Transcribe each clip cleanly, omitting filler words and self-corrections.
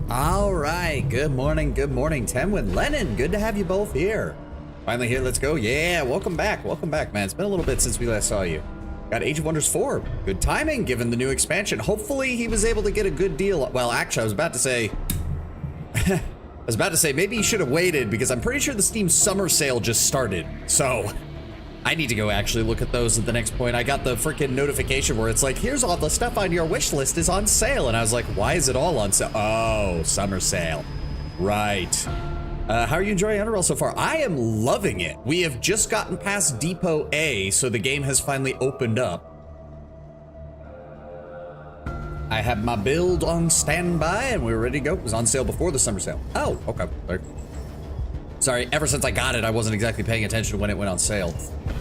All right, good morning, Tim with Lennon. Good to have you both here. Finally here, let's go. Yeah, welcome back, man. It's been a little bit since we last saw you. Got Age of Wonders 4. Good timing, given the new expansion. Hopefully he was able to get a good deal. Well, actually, I was about to say, maybe he should have waited because I'm pretty sure the Steam summer sale just started. So I need to go actually look at those at the next point. I got the freaking notification where it's like, here's all the stuff on your wish list is on sale. And I was like, why is it all on sale? Oh, summer sale. Right. How are you enjoying Underworld so far? I am loving it. We have just gotten past Depot A, so the game has finally opened up. I have my build on standby and we're ready to go. It was on sale before the summer sale. Oh, okay. Sorry, ever since I got it, I wasn't exactly paying attention when it went on sale.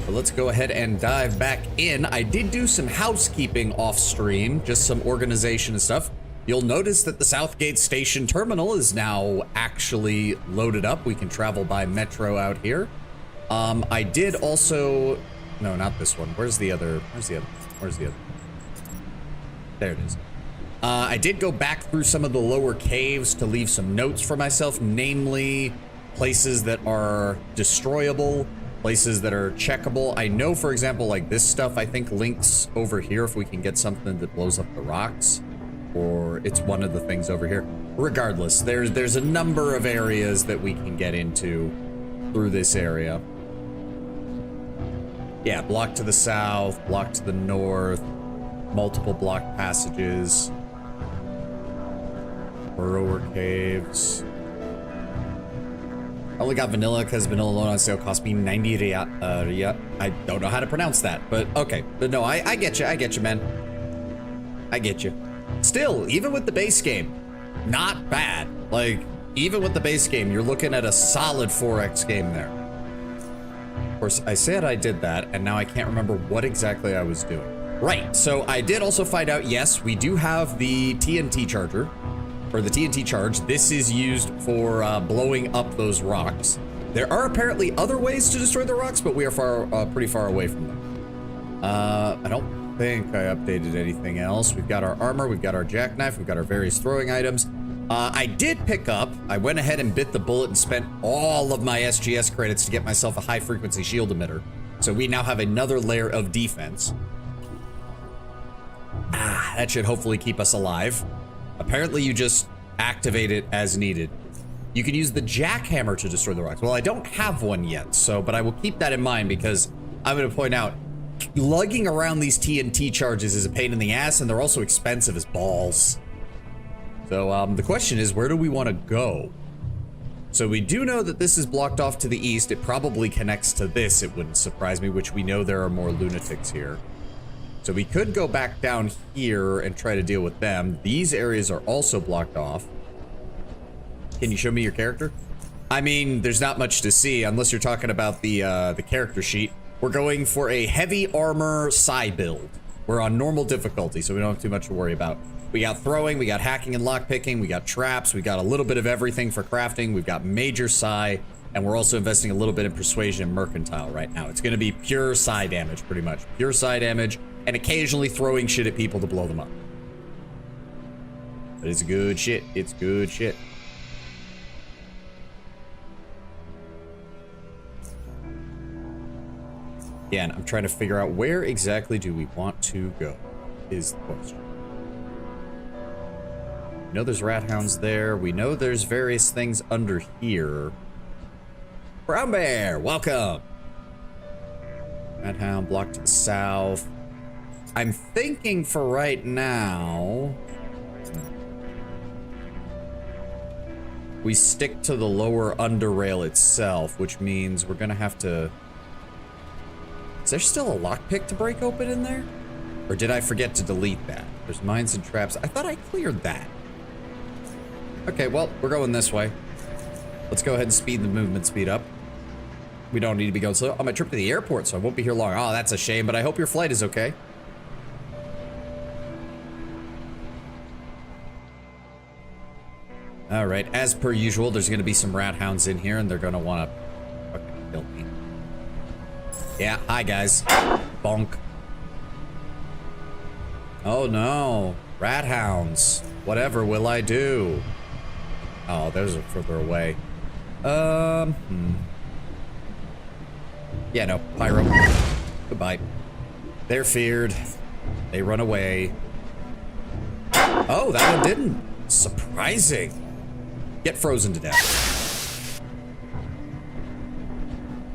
But let's go ahead and dive back in. I did do some housekeeping off stream, just some organization and stuff. You'll notice that the Southgate Station Terminal is now actually loaded up. We can travel by metro out here. I did also, no, not this one. Where's the other? There it is. I did go back through some of the lower caves to leave some notes for myself, namely places that are destroyable, places that are checkable. I know, for example, like this stuff, I think links over here if we can get something that blows up the rocks, or it's one of the things over here. Regardless, there's a number of areas that we can get into through this area. Yeah, block to the south, block to the north, multiple block passages, burrower caves. I only got vanilla because vanilla alone on sale cost me 90 riyal. I don't know how to pronounce that, but okay. But no, I get you, man. I get you. Still, even with the base game, not bad. Like, even with the base game, you're looking at a solid 4x game there. Of course, I said I did that, and now I can't remember what exactly I was doing. Right, so I did also find out, yes, we do have the TNT charger, or the TNT charge. This is used for blowing up those rocks. There are apparently other ways to destroy the rocks, but we are pretty far away from them. I don't think I updated anything else. We've got our armor, we've got our jackknife, we've got our various throwing items. I did pick up, I went ahead and bit the bullet and spent all of my SGS credits to get myself a high frequency shield emitter. So we now have another layer of defense. That should hopefully keep us alive. Apparently you just activate it as needed. You can use the jackhammer to destroy the rocks. Well, I don't have one yet, but I will keep that in mind because I'm going to point out, lugging around these TNT charges is a pain in the ass, and they're also expensive as balls. So the question is, where do we want to go? So we do know that this is blocked off to the east. It probably connects to this, it wouldn't surprise me, which we know there are more lunatics here. So we could go back down here and try to deal with them. These areas are also blocked off. Can you show me your character? I mean, there's not much to see unless you're talking about the character sheet. We're going for a heavy armor psi build. We're on normal difficulty, so we don't have too much to worry about. We got throwing, we got hacking and lockpicking, we got traps, we got a little bit of everything for crafting, we've got major psi, and we're also investing a little bit in persuasion and mercantile right now. It's gonna be pure psi damage, pretty much. Pure psi damage, and occasionally throwing shit at people to blow them up. But it's good shit, it's good shit. Again, I'm trying to figure out where exactly do we want to go, is the question. We know there's rat hounds there. We know there's various things under here. Brown bear, welcome. Rat hound blocked to the south. I'm thinking for right now, we stick to the lower underrail itself, which means we're gonna have to... Is there still a lockpick to break open in there? Or did I forget to delete that? There's mines and traps. I thought I cleared that. Okay, well, we're going this way. Let's go ahead and speed the movement speed up. We don't need to be going slow. On my trip to the airport, so I won't be here long. Oh, that's a shame, but I hope your flight is okay. All right, as per usual, there's gonna be some rat hounds in here and they're gonna wanna fucking kill me. Yeah, hi guys. Bonk. Oh no, rat hounds. Whatever will I do? Oh, those are further away. Yeah, no. Pyro. Goodbye. They're feared. They run away. Oh, that one didn't. Surprising. Get frozen to death.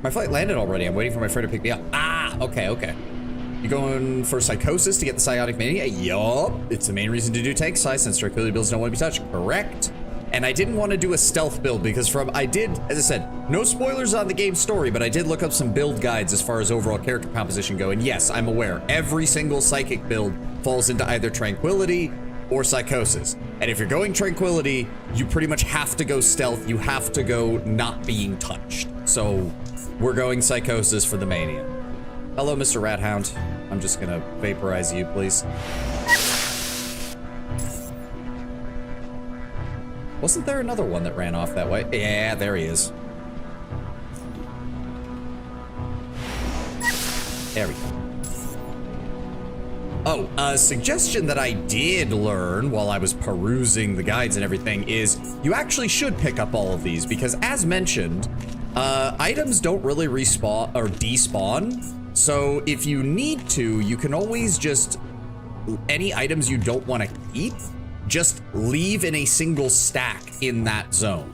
My flight landed already. I'm waiting for my friend to pick me up. Ah, okay, okay. You going for psychosis to get the psionic mania? Yup. It's the main reason to do tank size since tranquility builds don't want to be touched. Correct. And I didn't want to do a stealth build because as I said, no spoilers on the game's story, but I did look up some build guides as far as overall character composition go. And yes, I'm aware every single psychic build falls into either tranquility or psychosis. And if you're going tranquility, you pretty much have to go stealth. You have to go not being touched. So we're going psychosis for the mania. Hello, Mr. Rat Hound. I'm just gonna vaporize you, please. Wasn't there another one that ran off that way? Yeah, there he is. There we go. Oh, a suggestion that I did learn while I was perusing the guides and everything is you actually should pick up all of these because, as mentioned, items don't really respawn or despawn. So if you need to, you can always just, any items you don't want to keep, just leave in a single stack in that zone.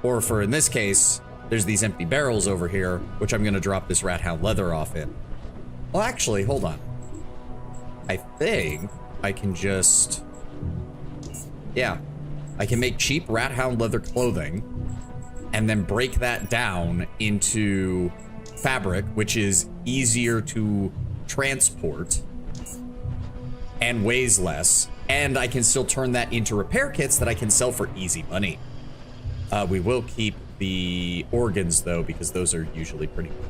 Or for, in this case, there's these empty barrels over here, which I'm gonna drop this Rat Hound leather off in. Well, actually, hold on. I think I can just, yeah, I can make cheap Rat Hound leather clothing and then break that down into fabric, which is easier to transport and weighs less, and I can still turn that into repair kits that I can sell for easy money. We will keep the organs though, because those are usually pretty good.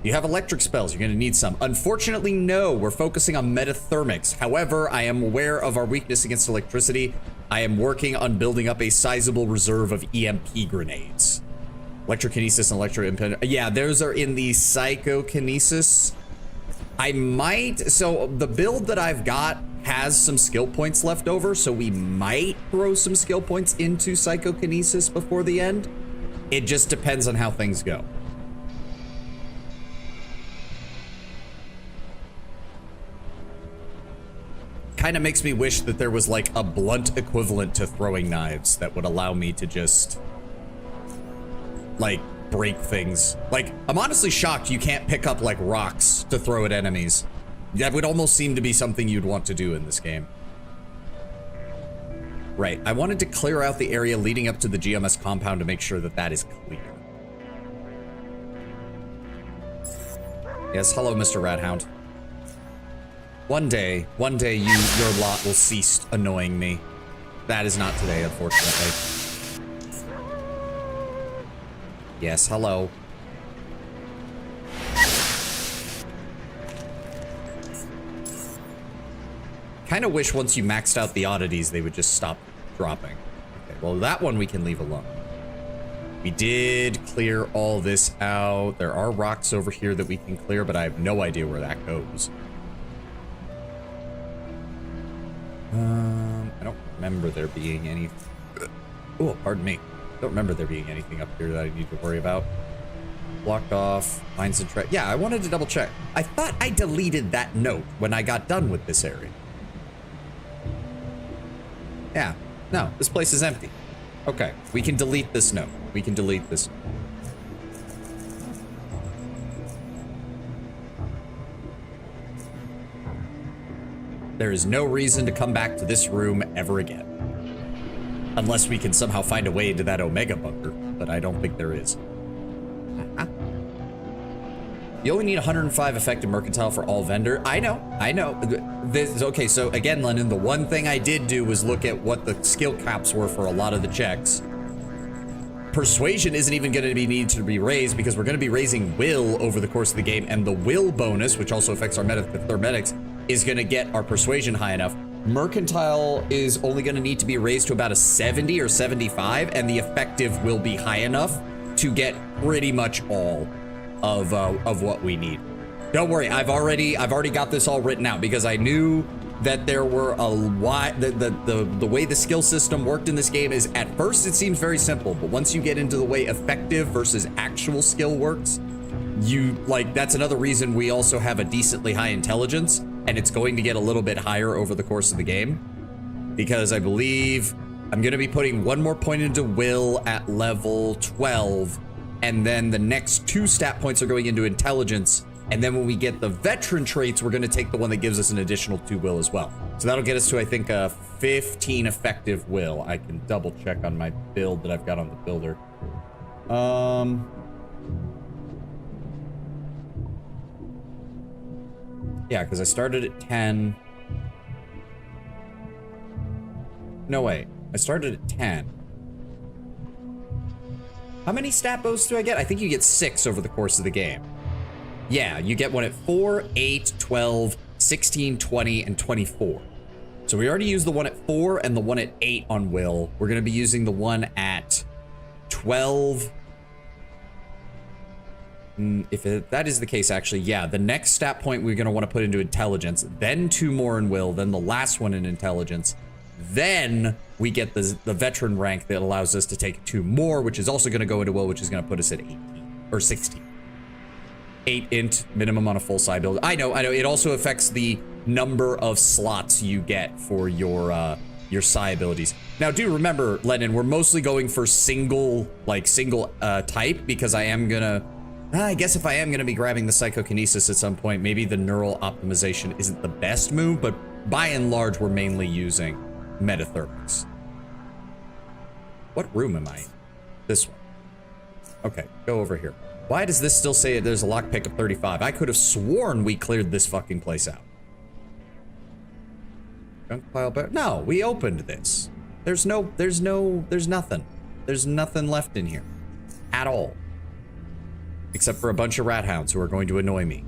You have electric spells, you're gonna need some. Unfortunately, no, we're focusing on metathermics. However, I am aware of our weakness against electricity. I am working on building up a sizable reserve of EMP grenades. Electrokinesis and electro-impedance. Yeah, those are in the psychokinesis. I might, so the build that I've got has some skill points left over, so we might throw some skill points into psychokinesis before the end. It just depends on how things go. Kind of makes me wish that there was like a blunt equivalent to throwing knives that would allow me to just like break things. Like, I'm honestly shocked you can't pick up like rocks to throw at enemies. That would almost seem to be something you'd want to do in this game. Right, I wanted to clear out the area leading up to the GMS compound to make sure that that is clear. Yes, hello, Mr. Rat Hound. One day your lot will cease annoying me. That is not today, unfortunately. Yes, hello. Kind of wish once you maxed out the oddities, they would just stop dropping. Okay, well, that one we can leave alone. We did clear all this out. There are rocks over here that we can clear, but I have no idea where that goes. I don't remember there being any... Oh, pardon me. I don't remember there being anything up here that I need to worry about. Blocked off, mines and trash. Yeah, I wanted to double check. I thought I deleted that note when I got done with this area. Yeah, no, this place is empty. Okay, we can delete this note. We can delete this note. There is no reason to come back to this room ever again. Unless we can somehow find a way into that Omega bunker, but I don't think there is. You only need 105 effective mercantile for all vendor. I know. This, okay, so again, Lennon, the one thing I did do was look at what the skill caps were for a lot of the checks. Persuasion isn't even going to be needed to be raised because we're going to be raising will over the course of the game, and the will bonus, which also affects our metathermetics, is going to get our persuasion high enough. Mercantile is only going to need to be raised to about a 70 or 75, and the effective will be high enough to get pretty much all of what we need. Don't worry, I've already got this all written out because I knew that there were a wide, the way the skill system worked in this game is at first it seems very simple, but once you get into the way effective versus actual skill works, that's another reason we also have a decently high intelligence, and it's going to get a little bit higher over the course of the game, because I believe I'm going to be putting one more point into will at level 12, and then the next 2 stat points are going into intelligence. And then when we get the veteran traits, we're going to take the one that gives us an additional 2 will as well. So that'll get us to, I think, 15 effective will. I can double check on my build that I've got on the builder. Yeah, because I started at 10. No, wait. I started at 10. How many stat boosts do I get? I think you get 6 over the course of the game. Yeah, you get one at 4, 8, 12, 16, 20, and 24. So we already used the one at 4 and the one at 8 on will. We're going to be using the one at 12. If that is the case, actually, yeah, the next stat point we're going to want to put into intelligence, then 2 more in will, then the last one in intelligence. Then we get the veteran rank that allows us to take 2 more, which is also going to go into will, which is going to put us at 18 or 16. 8 int minimum on a full psi build. I know. It also affects the number of slots you get for your psi abilities. Now, do remember, Lennon, we're mostly going for single type, because I am gonna. I guess if I am gonna be grabbing the psychokinesis at some point, maybe the neural optimization isn't the best move, but by and large, we're mainly using metathermics. What room am I in? This one. Okay, go over here. Why does this still say there's a lockpick of 35? I could have sworn we cleared this fucking place out. Junk pile bear. No, we opened this. There's nothing. There's nothing left in here. At all. Except for a bunch of rat hounds who are going to annoy me.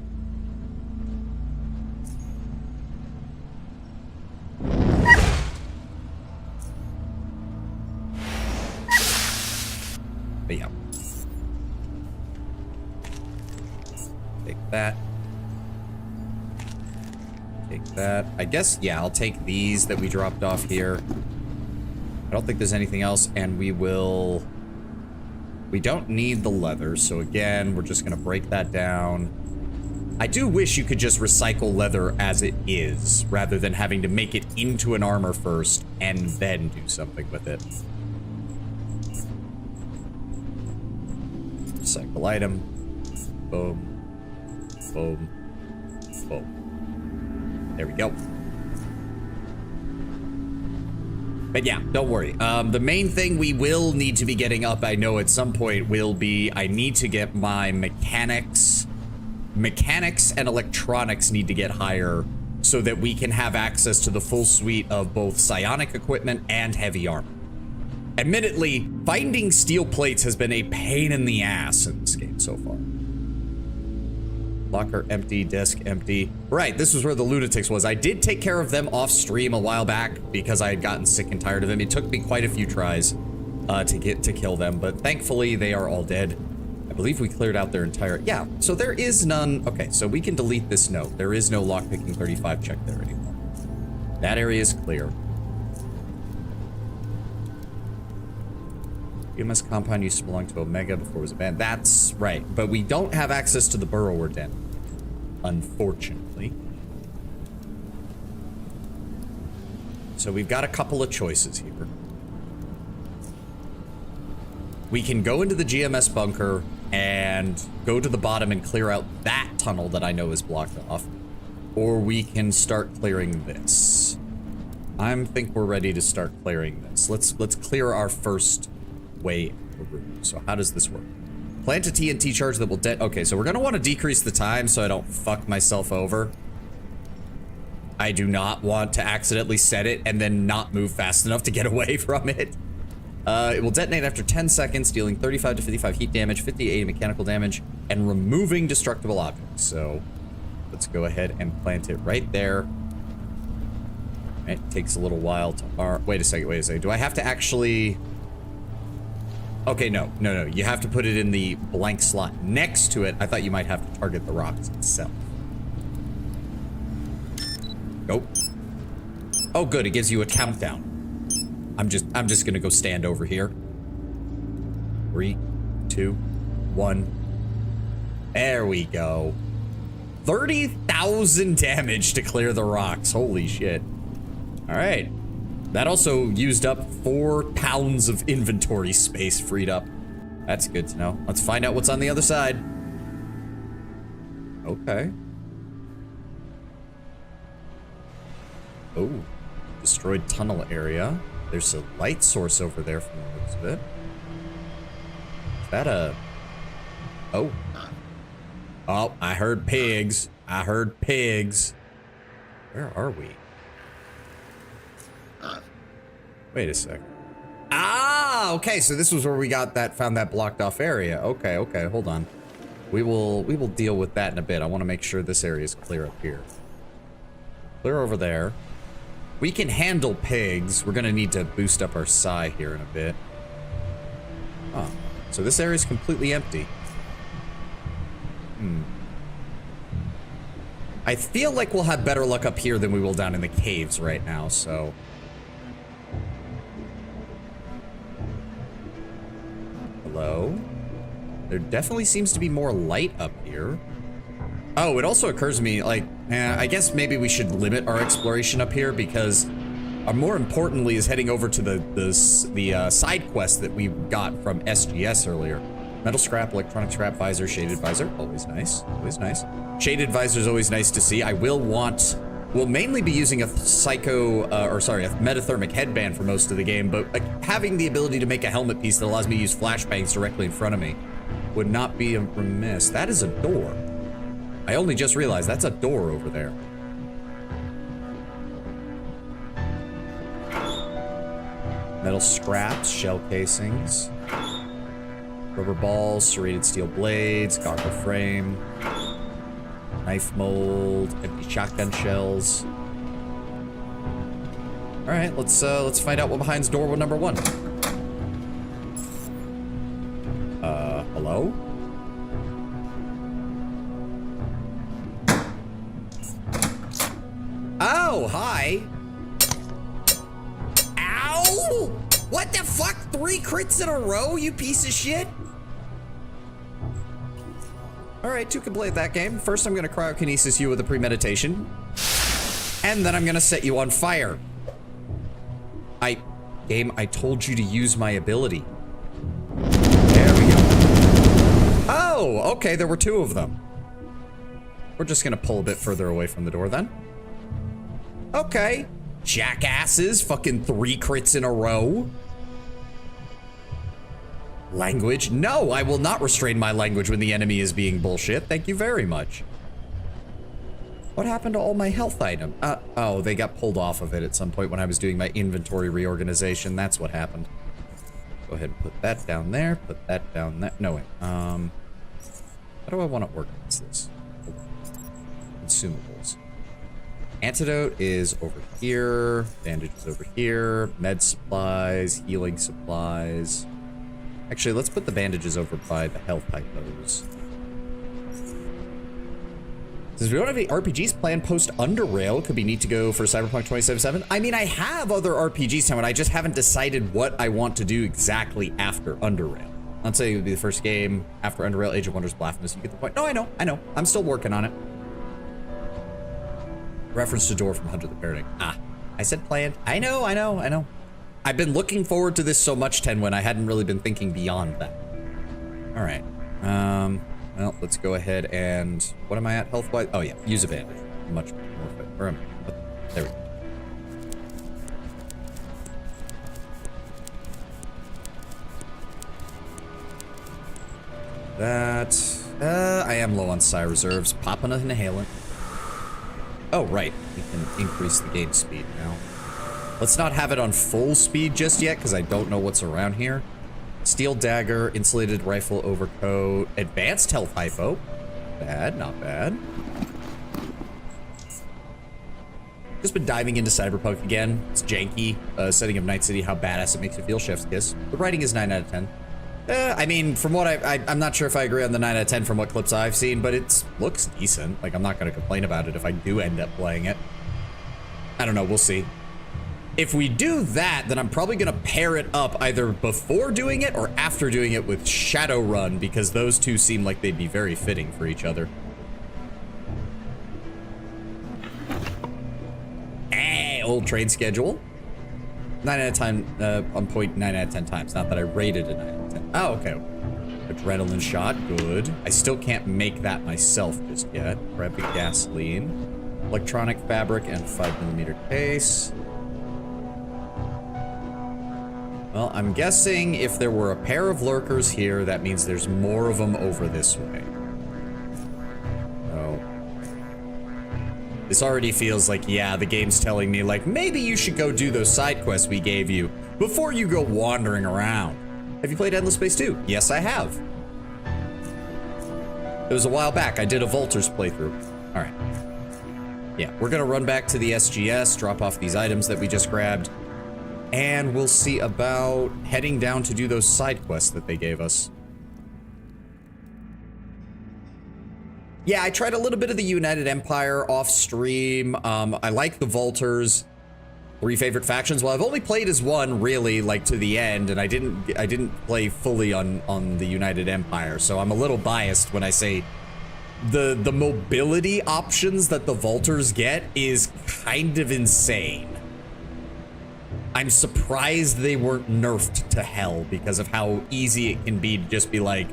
But yeah. Take that. Take that. I guess, yeah, I'll take these that we dropped off here. I don't think there's anything else, and we don't need the leather, so again, we're just gonna break that down. I do wish you could just recycle leather as it is, rather than having to make it into an armor first, and then do something with it. Recycle item. Boom. Boom. Boom. There we go. But yeah, don't worry. The main thing we will need to be getting up, I know at some point, will be I need to get my mechanics. Mechanics and electronics need to get higher so that we can have access to the full suite of both psionic equipment and heavy armor. Admittedly, finding steel plates has been a pain in the ass in this game so far. Locker empty, desk empty. Right, this was where the lunatics was. I did take care of them off stream a while back because I had gotten sick and tired of them. It took me quite a few tries to kill them, but thankfully they are all dead. I believe we cleared out their entire... Yeah, so there is none... Okay, so we can delete this note. There is no lockpicking 35 check there anymore. That area is clear. UMS compound used to belong to Omega before it was abandoned. That's right, but we don't have access to the burrower den, unfortunately. So we've got a couple of choices here. We can go into the GMS bunker and go to the bottom and clear out that tunnel that I know is blocked off, or we can start clearing this. I think we're ready to start clearing this. Let's clear our first way of the room. So how does this work? Plant a TNT charge that will okay, so we're gonna want to decrease the time so I don't fuck myself over. I do not want to accidentally set it and then not move fast enough to get away from it. It will detonate after 10 seconds, dealing 35 to 55 heat damage, 58 mechanical damage, and removing destructible objects. So let's go ahead and plant it right there. It takes a little while to... Wait a second. Do I have to actually... Okay, no. You have to put it in the blank slot next to it. I thought you might have to target the rocks itself. Nope. Oh, good. It gives you a countdown. I'm just gonna go stand over here. 3, 2, 1. There we go. 30,000 damage to clear the rocks. Holy shit. All right. That also used up 4 pounds of inventory space freed up. That's good to know. Let's find out what's on the other side. Okay. Oh, destroyed tunnel area. There's a light source over there from the looks of it. Is that a... Oh. Oh, I heard pigs. I heard pigs. Where are we? Wait a sec. Ah, okay, so this was where we got that, found that blocked off area. Okay, okay, hold on. We will deal with that in a bit. I want to make sure this area is clear up here. Clear over there. We can handle pigs. We're gonna need to boost up our psi here in a bit. Oh, so this area is completely empty. I feel like we'll have better luck up here than we will down in the caves right now, so... Hello? There definitely seems to be more light up here. Oh, it also occurs to me, like, I guess maybe we should limit our exploration up here because more importantly is heading over to the side quest that we got from SGS earlier. Metal scrap, electronic scrap, visor, shaded visor. Always nice. Always nice. Shaded visor is always nice to see. I will mainly be using a a metathermic headband for most of the game, but having the ability to make a helmet piece that allows me to use flashbangs directly in front of me would not be remiss. That is a door. I only just realized that's a door over there. Metal scraps, shell casings, rubber balls, serrated steel blades, goggle frame, knife mold, empty shotgun shells. All right, let's find out what behind door number 1. Hello? Oh, hi. Ow! What the fuck? 3 crits in a row, you piece of shit? All right, 2 can play at that game. First, I'm gonna cryokinesis you with a premeditation. And then I'm gonna set you on fire. Game, I told you to use my ability. There we go. Oh, okay, there were 2 of them. We're just gonna pull a bit further away from the door then. Okay. Jackasses, fucking 3 crits in a row. Language? No, I will not restrain my language when the enemy is being bullshit. Thank you very much. What happened to all my health items? Oh, they got pulled off of it at some point when I was doing my inventory reorganization. That's what happened. Go ahead and put that down there. Put that down there. No, wait. How do I want to organize this? Consumables. Antidote is over here. Bandage is over here. Med supplies. Healing supplies. Actually, let's put the bandages over by the health hypos. Since we don't have any RPGs planned post Underrail, could be neat to go for Cyberpunk 2077. I mean, I have other RPGs coming. I just haven't decided what I want to do exactly after Underrail. Let's say it would be the first game after Underrail, Age of Wonders, Blasphemous. You get the point. No, I know. I'm still working on it. Reference to door from Hunter the Parading. Ah, I said planned. I know. I've been looking forward to this so much, Tenwin. I hadn't really been thinking beyond that. All right. Well, let's go ahead and... What am I at health-wise? Oh, yeah. Use a bandage. Much more fit. Where am I? There we go. That... I am low on psi reserves. Pop an inhalant. Oh, right. We can increase the game speed now. Let's not have it on full speed just yet, because I don't know what's around here. Steel dagger, insulated rifle overcoat, advanced health hypo. Bad, not bad. Just been diving into Cyberpunk again. It's janky. Setting of Night City, how badass it makes you feel, Chef's Kiss. The writing is 9 out of 10. I mean, from what I'm not sure if I agree on the 9 out of 10 from what clips I've seen, but it looks decent. Like, I'm not going to complain about it if I do end up playing it. I don't know, we'll see. If we do that, then I'm probably going to pair it up either before doing it or after doing it with Shadowrun, because those two seem like they'd be very fitting for each other. Hey, old trade schedule. 9 out of 10, on point 9 out of 10 times. Not that I rated a 9 out of 10. Oh, okay. Adrenaline shot, good. I still can't make that myself just yet. Grab the gasoline. Electronic fabric and 5mm case. Well, I'm guessing if there were a pair of lurkers here, that means there's more of them over this way. Oh. This already feels like, yeah, the game's telling me, like, maybe you should go do those side quests we gave you before you go wandering around. Have you played Endless Space 2? Yes, I have. It was a while back. I did a Volters playthrough. All right. Yeah, we're gonna run back to the SGS, drop off these items that we just grabbed, and we'll see about heading down to do those side quests that they gave us. Yeah, I tried a little bit of the United Empire off stream. I like the Volters. 3 favorite factions. Well, I've only played as one, really, like to the end, and I didn't play fully on the United Empire, so I'm a little biased when I say the mobility options that the Volters get is kind of insane. I'm surprised they weren't nerfed to hell because of how easy it can be to just be like,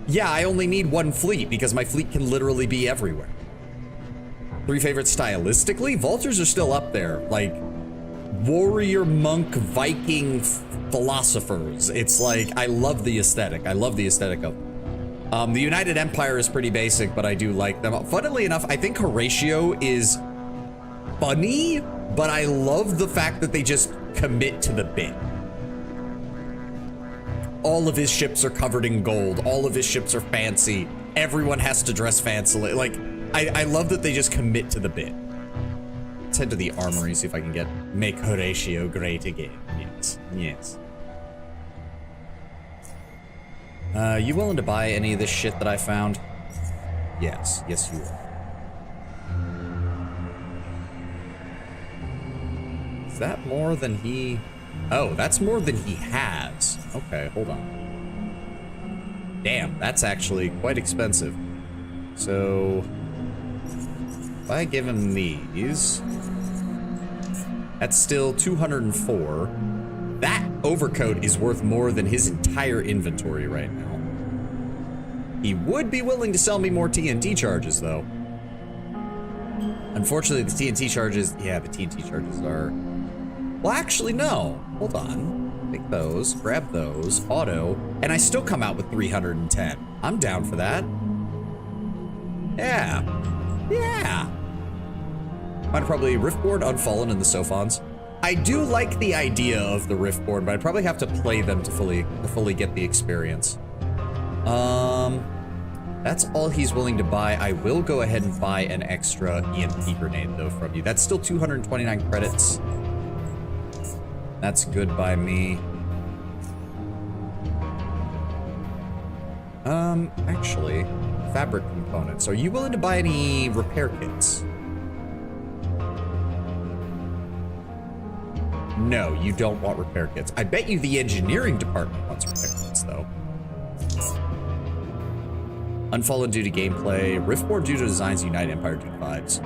yeah, I only need one fleet because my fleet can literally be everywhere. 3 favorites stylistically? Volters are still up there. Like, warrior, monk, Viking philosophers. It's like, I love the aesthetic. I love the aesthetic of them. The United Empire is pretty basic, but I do like them. Funnily enough, I think Horatio is funny, but I love the fact that they just commit to the bit. All of his ships are covered in gold. All of his ships are fancy. Everyone has to dress fancily. Like, I love that they just commit to the bit. Let's head to the armory, see if I can make Horatio great again. Yes, yes. You willing to buy any of this shit that I found? Yes, yes you are. Is that more than he... Oh, that's more than he has. Okay, hold on. Damn, that's actually quite expensive. So, if I give him these, that's still 204. That overcoat is worth more than his entire inventory right now. He would be willing to sell me more TNT charges, though. Unfortunately, the TNT charges... Yeah, the TNT charges are... Well, actually, no. Hold on. Take those, grab those, auto, and I still come out with 310. I'm down for that. Yeah. Yeah. I'd probably Riftboard, Unfallen, and the Sophons. I do like the idea of the Riftboard, but I'd probably have to play them to fully get the experience. That's all he's willing to buy. I will go ahead and buy an extra EMP grenade, though, from you. That's still 229 credits. That's good by me. Actually, fabric components. Are you willing to buy any repair kits? No, you don't want repair kits. I bet you the engineering department wants repair kits, though. Unfallen due to gameplay. Riftboard due to designs. United Empire due to vibes.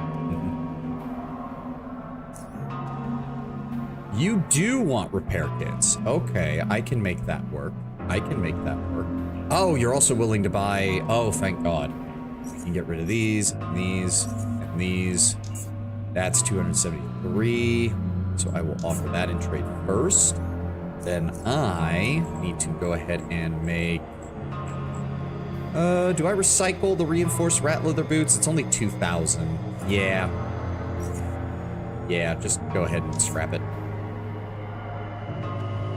You do want repair kits. Okay, I can make that work. I can make that work. Oh, you're also willing to buy... Oh, thank God. We can get rid of these, and these, and these. That's 273. So I will offer that in trade first. Then I need to go ahead and make... do I recycle the reinforced rat leather boots? It's only 2,000. Yeah. Yeah, just go ahead and scrap it.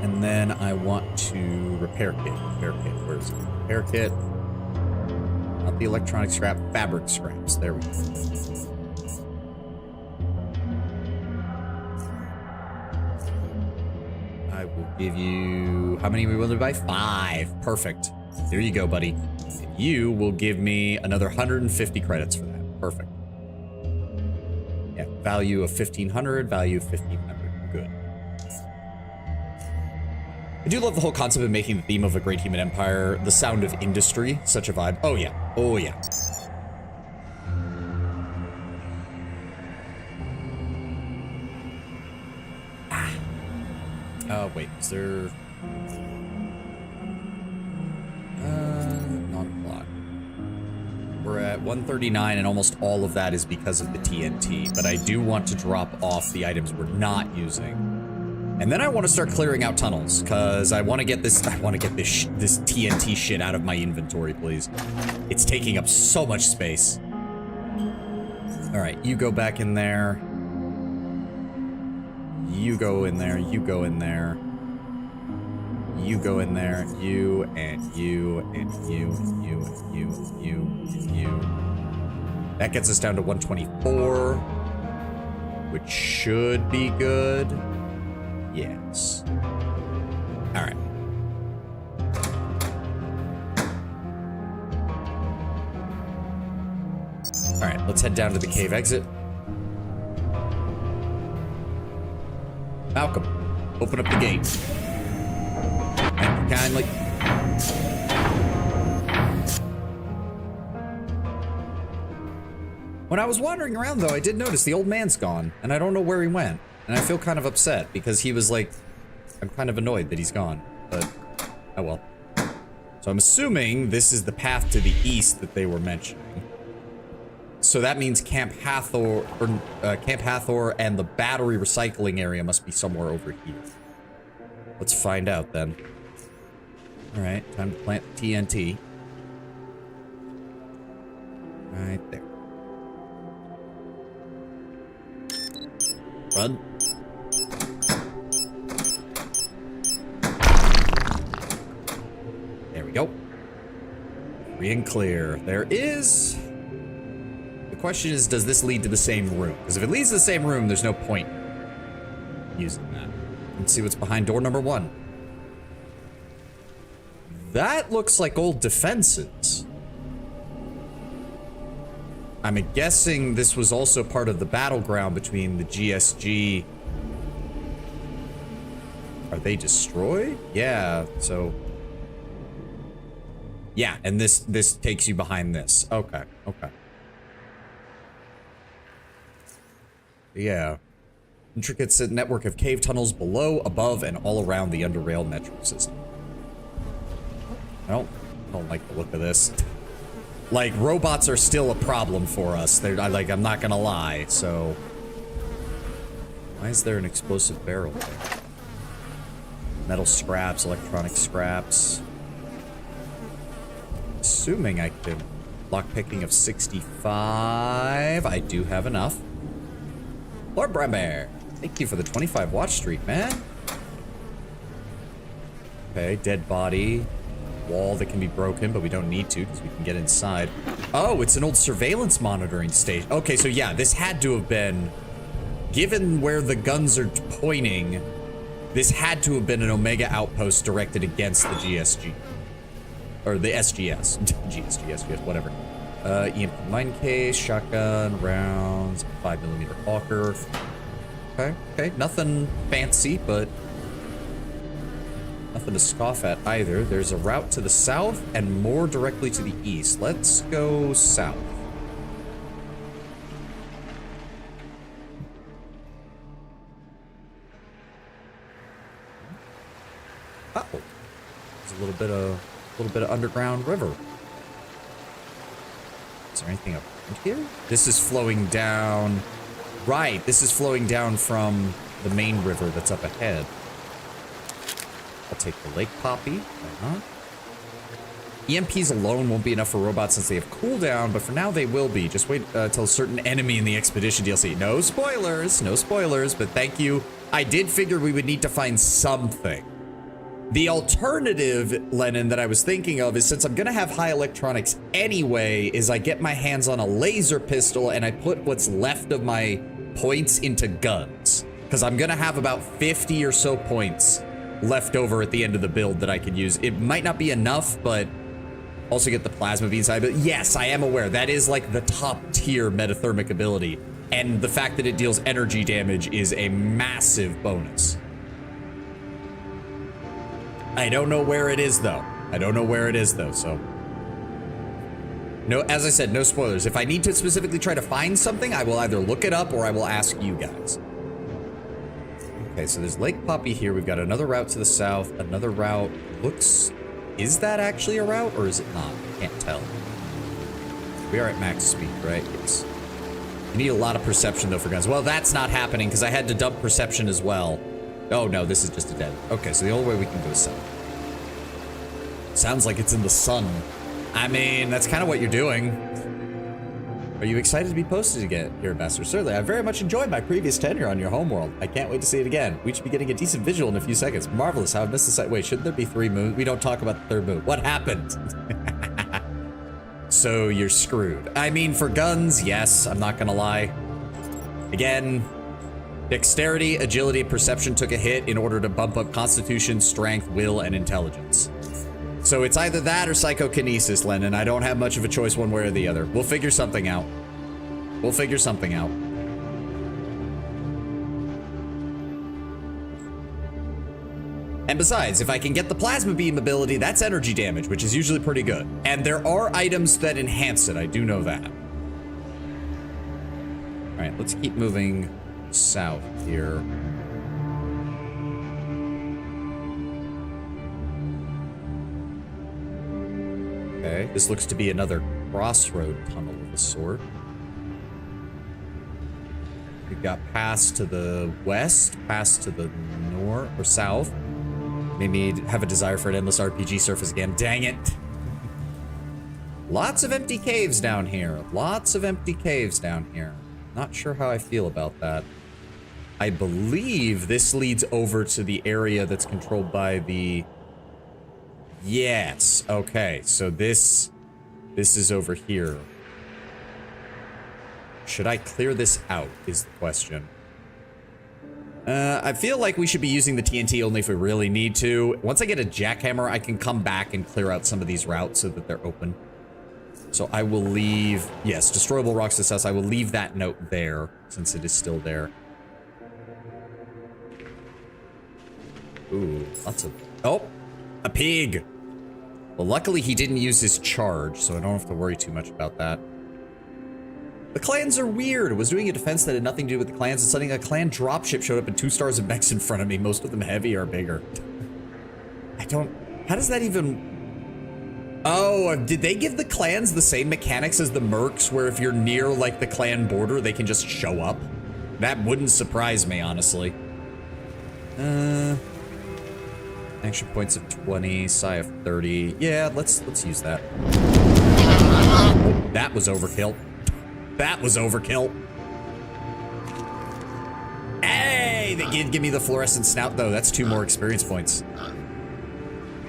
And then I want to repair kit. Repair kit. Where's it? Repair kit. Not the electronic scrap, fabric scraps. There we go. I will give you... How many are we willing to buy? 5. Perfect. There you go, buddy. And you will give me another 150 credits for that. Perfect. Yeah, value of 1,500, value of 1,500. Good. I do love the whole concept of making the theme of A Great Human Empire the sound of industry. Such a vibe. Oh, yeah. Oh, yeah. Ah. Oh, wait. Is there... non-block. We're at 139, and almost all of that is because of the TNT. But I do want to drop off the items we're not using. And then I want to start clearing out tunnels, because I want to get this, this TNT shit out of my inventory, please. It's taking up so much space. All right, you go back in there. You go in there, you go in there. You go in there, you, and you, and you, and you, and you, and you, and you. That gets us down to 124, which should be good. Yes. All right. All right, let's head down to the cave exit. Malcolm, open up the gate. Thank you kindly. When I was wandering around, though, I did notice the old man's gone, and I don't know where he went. And I feel kind of upset because he was like, I'm kind of annoyed that he's gone, but oh well. So I'm assuming this is the path to the east that they were mentioning. So that means Camp Hathor and the battery recycling area must be somewhere over here. Let's find out then. All right, time to plant the TNT. Right there. Run. There we go. Free and clear. There is... The question is, does this lead to the same room? Because if it leads to the same room, there's no point using that. Let's see what's behind door number 1. That looks like old defenses. I'm guessing this was also part of the battleground between the GSG. Are they destroyed? Yeah, so... Yeah, and this takes you behind this. Okay, okay. Yeah. Intricate network of cave tunnels below, above, and all around the underrail metro system. I don't like the look of this. Like, robots are still a problem for us. I'm not gonna lie, so... Why is there an explosive barrel there? Metal scraps, electronic scraps. Assuming I could... Lockpicking of 65. I do have enough. Lord Brambear, thank you for the 25 watch streak, man. Okay, dead body. Wall that can be broken, but we don't need to because we can get inside. Oh, it's an old surveillance monitoring station. Okay, so yeah, this had to have been, given where the guns are pointing, this had to have been an Omega outpost directed against the GSG. Or the SGS. SGS, whatever. EMP mine case, shotgun, rounds, 5mm Hawker. Okay, okay, nothing fancy, but nothing to scoff at either. There's a route to the south and more directly to the east. Let's go south. Uh-oh. There's a little bit of underground river. Is there anything up here? This is flowing down. Right, this is flowing down from the main river that's up ahead. I'll take the lake poppy. EMPs alone won't be enough for robots since they have cooldown, but for now they will be. Just wait till a certain enemy in the Expedition DLC. No spoilers, but thank you. I did figure we would need to find something. The alternative, Lennon, that I was thinking of is, since I'm gonna have high electronics anyway, is I get my hands on a laser pistol and I put what's left of my points into guns. Because I'm gonna have about 50 or so points left over at the end of the build that I could use. It might not be enough, but also get the plasma beam side. But yes, I am aware that is like the top tier metathermic ability. And the fact that it deals energy damage is a massive bonus. I don't know where it is, though. I don't know where it is, though, so. No, as I said, no spoilers. If I need to specifically try to find something, I will either look it up or I will ask you guys. Okay, so there's Lake Poppy here. We've got another route to the south. Another route looks... Is that actually a route or is it not? I can't tell. We are at max speed, right? Yes. You need a lot of perception, though, for guns. Well, that's not happening because I had to dump perception as well. Oh, no, this is just a dead. Okay, so the only way we can go is south. Sounds like it's in the sun. I mean, that's kind of what you're doing. Are you excited to be posted again here, Ambassador? Certainly. I very much enjoyed my previous tenure on your homeworld. I can't wait to see it again. We should be getting a decent visual in a few seconds. Marvelous. How I missed the site. Wait, shouldn't there be 3 moons? We don't talk about the 3rd moon. What happened? So you're screwed. I mean, for guns, yes, I'm not gonna lie. Again, dexterity, agility, perception took a hit in order to bump up constitution, strength, will, and intelligence. So it's either that or psychokinesis, Lennon. I don't have much of a choice one way or the other. We'll figure something out. We'll figure something out. And besides, if I can get the plasma beam ability, that's energy damage, which is usually pretty good. And there are items that enhance it, I do know that. All right, let's keep moving south here. Okay, this looks to be another crossroad tunnel of a sort. We've got pass to the west, pass to the north or south. Made me have a desire for an endless RPG surface again. Dang it. Lots of empty caves down here. Lots of empty caves down here. Not sure how I feel about that. I believe this leads over to the area that's controlled by the... Yes. Okay, so this is over here. Should I clear this out is the question. I feel like we should be using the TNT only if we really need to. Once I get a jackhammer, I can come back and clear out some of these routes so that they're open. So I will leave... Yes, destroyable rocks to south. I will leave that note there since it is still there. Ooh, lots of... Oh, a pig. Well, luckily he didn't use his charge, so I don't have to worry too much about that. The clans are weird. I was doing a defense that had nothing to do with the clans, and suddenly a clan dropship showed up and 2 stars of mechs in front of me, most of them heavy or bigger. I don't... How does that even... Oh, did they give the clans the same mechanics as the mercs, where if you're near, like, the clan border, they can just show up? That wouldn't surprise me, honestly. Action points of 20, psi of 30. Yeah, let's use that. Oh, that was overkill. That was overkill. Hey, they did give me the fluorescent snout, though. That's 2 more experience points.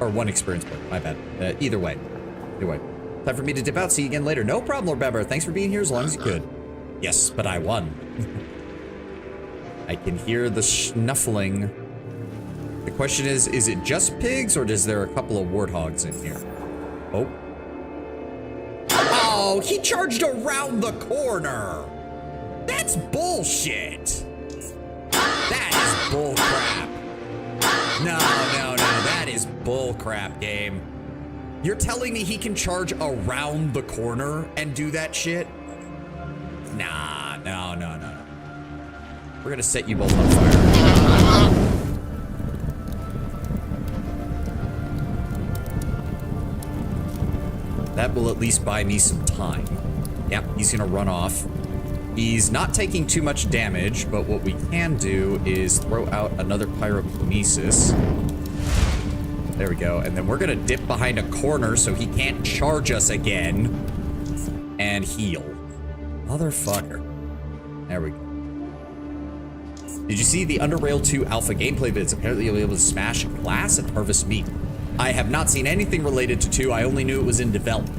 Or 1 experience point, my bad. Either way. Either way. Time for me to dip out. See you again later. No problem, Lord Bebber. Thanks for being here as long as you could. Yes, but I won. I can hear the snuffling. The question is it just pigs, or is there a couple of warthogs in here? Oh. Oh, he charged around the corner. That's bullshit. That is bullcrap. No, that is bullcrap, game. You're telling me he can charge around the corner and do that shit? Nah, no. We're gonna set you both on fire. That will at least buy me some time. Yep, he's gonna run off. He's not taking too much damage, but what we can do is throw out another pyrokinesis. There we go, and then we're gonna dip behind a corner so he can't charge us again. And heal. Motherfucker. There we go. Did you see the Underrail 2 alpha gameplay vids? Apparently you'll be able to smash glass and harvest meat. I have not seen anything related to 2. I only knew it was in development.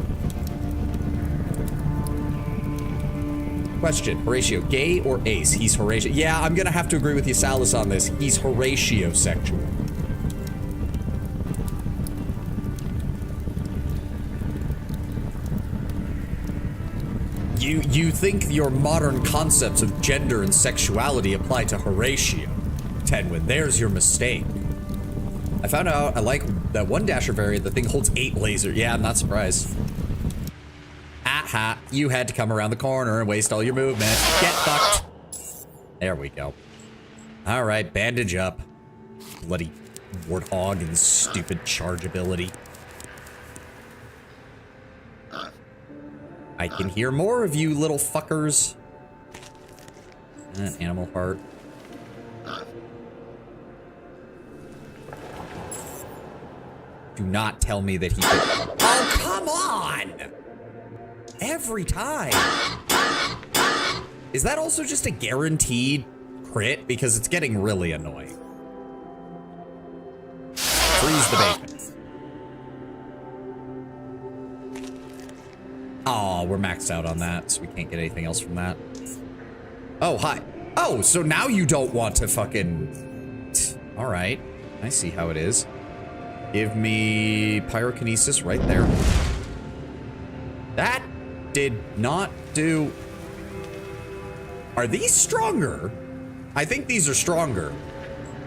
Question, Horatio, gay or ace? He's Horatio. Yeah, I'm gonna have to agree with you, Salas, on this. He's Horatio-sexual. You think your modern concepts of gender and sexuality apply to Horatio. Tenwin, there's your mistake. I found out I like that one dasher variant. The thing holds 8 lasers. Yeah, I'm not surprised. Aha, you had to come around the corner and waste all your movement. Get fucked. There we go. All right, bandage up. Bloody warthog and stupid charge ability. I can hear more of you little fuckers. An animal heart. Do not tell me that he could. Oh, come on! Every time. Is that also just a guaranteed crit? Because it's getting really annoying. Freeze the bacon. Oh, we're maxed out on that, so we can't get anything else from that. Oh, hi. Oh, so now you don't want to fucking... All right. I see how it is. Give me pyrokinesis right there. That did not do... Are these stronger? I think these are stronger.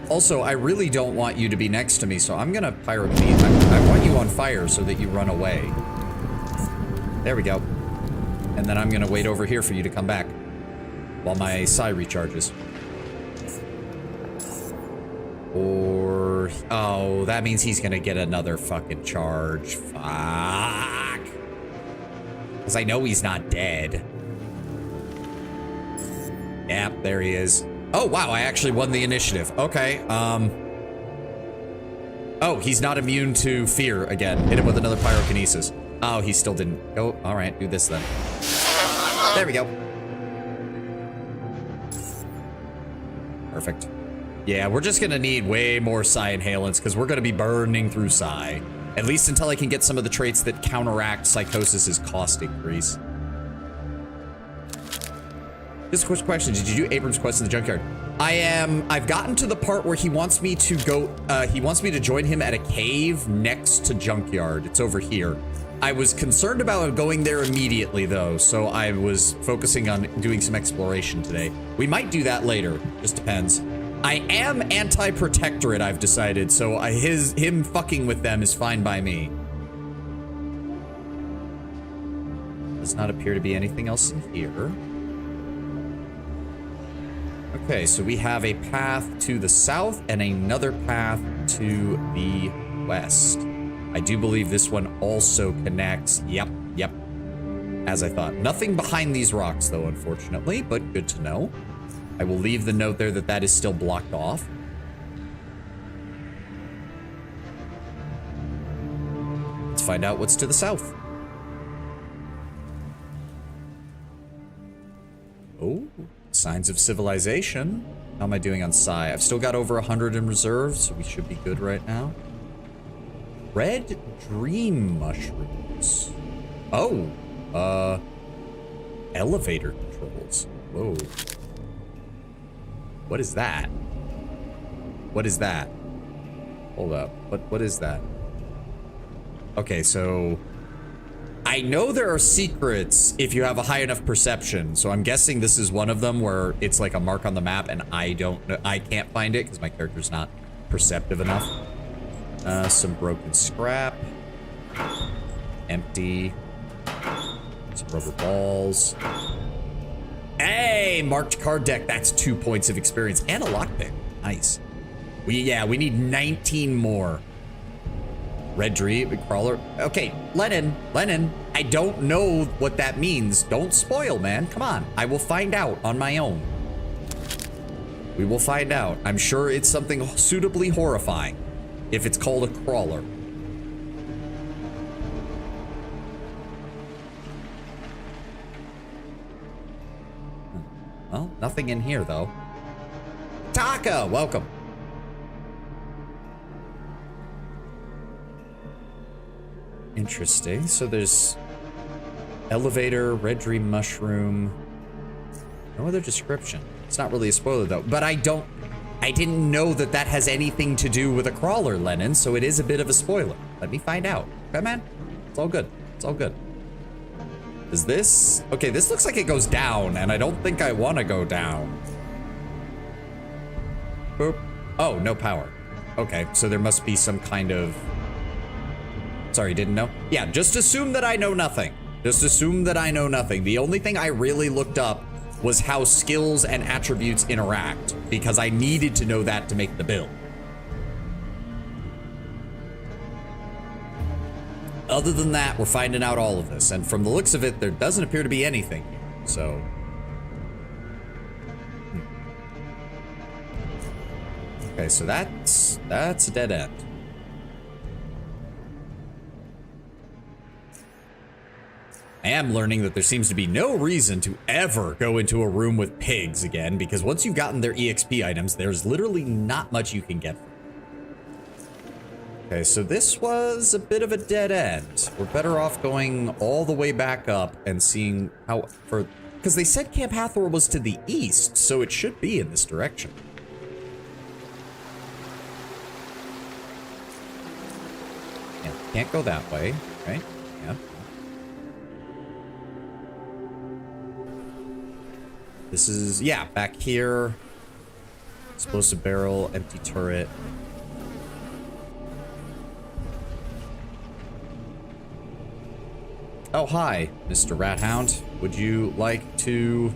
Also, I really don't want you to be next to me, so I'm gonna pyrokinesis. I want you on fire so that you run away. There we go. And then I'm gonna wait over here for you to come back while my psi recharges. Or... Oh, that means he's gonna get another fucking charge. Fuck. Because I know he's not dead. Yep, there he is. Oh, wow, I actually won the initiative. Okay, Oh, he's not immune to fear again. Hit him with another pyrokinesis. Oh, he still didn't go. All right, do this then. There we go. Perfect. Yeah, we're just gonna need way more psi inhalants because we're gonna be burning through psi. At least until I can get some of the traits that counteract Psychosis's cost increase. Just a quick question. Did you do Abram's quest in the junkyard? I've gotten to the part where he wants me to go, he wants me to join him at a cave next to junkyard. It's over here. I was concerned about going there immediately though, so I was focusing on doing some exploration today. We might do that later, just depends. I am anti-protectorate, I've decided, so him fucking with them is fine by me. Does not appear to be anything else in here. Okay, so we have a path to the south and another path to the west. I do believe this one also connects. Yep. As I thought. Nothing behind these rocks, though, unfortunately, but good to know. I will leave the note there that is still blocked off. Let's find out what's to the south. Oh, signs of civilization. How am I doing on psi? I've still got over 100 in reserve, so we should be good right now. Red dream mushrooms. Oh, elevator controls. Whoa. What is that? What is that? Hold up. What is that? Okay, so I know there are secrets if you have a high enough perception, so I'm guessing this is one of them where it's like a mark on the map and I don't know, I can't find it because my character's not perceptive enough. Some broken scrap. Empty. Some rubber balls. Hey, marked card deck. That's 2 points of experience and a lockpick. Nice. We need 19 more. Red Dream, Crawler. Okay, Lennon, I don't know what that means. Don't spoil, man. Come on. I will find out on my own. We will find out. I'm sure it's something suitably horrifying if it's called a crawler. Well, nothing in here, though. Taka, welcome. Interesting. So there's elevator, red dream mushroom. No other description. It's not really a spoiler, though. But I didn't know that that has anything to do with a crawler, Lennon, so it is a bit of a spoiler. Let me find out. Okay, man? It's all good. It's all good. Is this... Okay, this looks like it goes down, and I don't think I want to go down. Boop. Oh, no power. Okay, so there must be some kind of... Sorry, didn't know? Yeah, just assume that I know nothing. Just assume that I know nothing. The only thing I really looked up was how skills and attributes interact, because I needed to know that to make the build. Other than that, we're finding out all of this, and from the looks of it, there doesn't appear to be anything here, so... Okay, so that's a dead end. I am learning that there seems to be no reason to ever go into a room with pigs again, because once you've gotten their EXP items, there's literally not much you can get from them. Okay, so this was a bit of a dead end. We're better off going all the way back up and seeing how because they said Camp Hathor was to the east, so it should be in this direction. Yeah, can't go that way, right? Yeah. This is, yeah, back here. Explosive barrel, empty turret. Oh, hi, Mr. Rat Hound. Would you like to...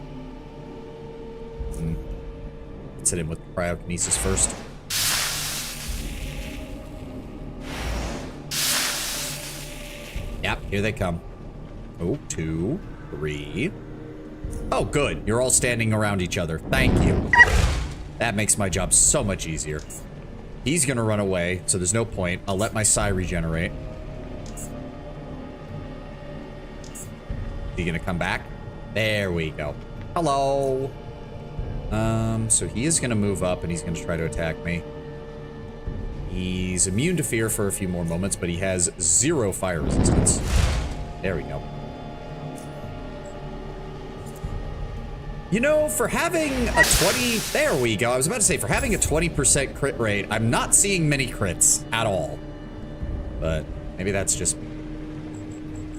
Let's hit him with cryokinesis first. Yep, here they come. Oh, 2, 3... Oh, good. You're all standing around each other. Thank you. That makes my job so much easier. He's gonna run away, so there's no point. I'll let my psi regenerate. Is he gonna come back? There we go. Hello. So he is gonna move up and he's gonna try to attack me. He's immune to fear for a few more moments, but he has 0 fire resistance. There we go. You know, for having a 20... There we go. I was about to say, for having a 20% crit rate, I'm not seeing many crits at all. But maybe that's just...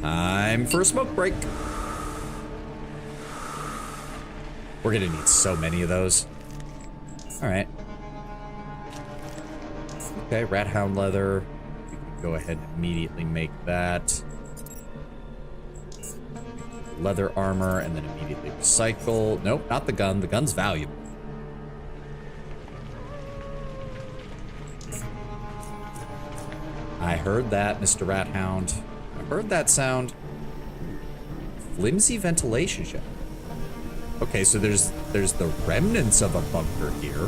Time for a smoke break. We're gonna need so many of those. Alright. Okay, rat hound leather. We can go ahead and immediately make that. Leather armor, and then immediately recycle. Nope, not the gun. The gun's valuable. I heard that, Mr. Rat Hound. I heard that sound. Flimsy ventilation shaft. Okay, so there's the remnants of a bunker here.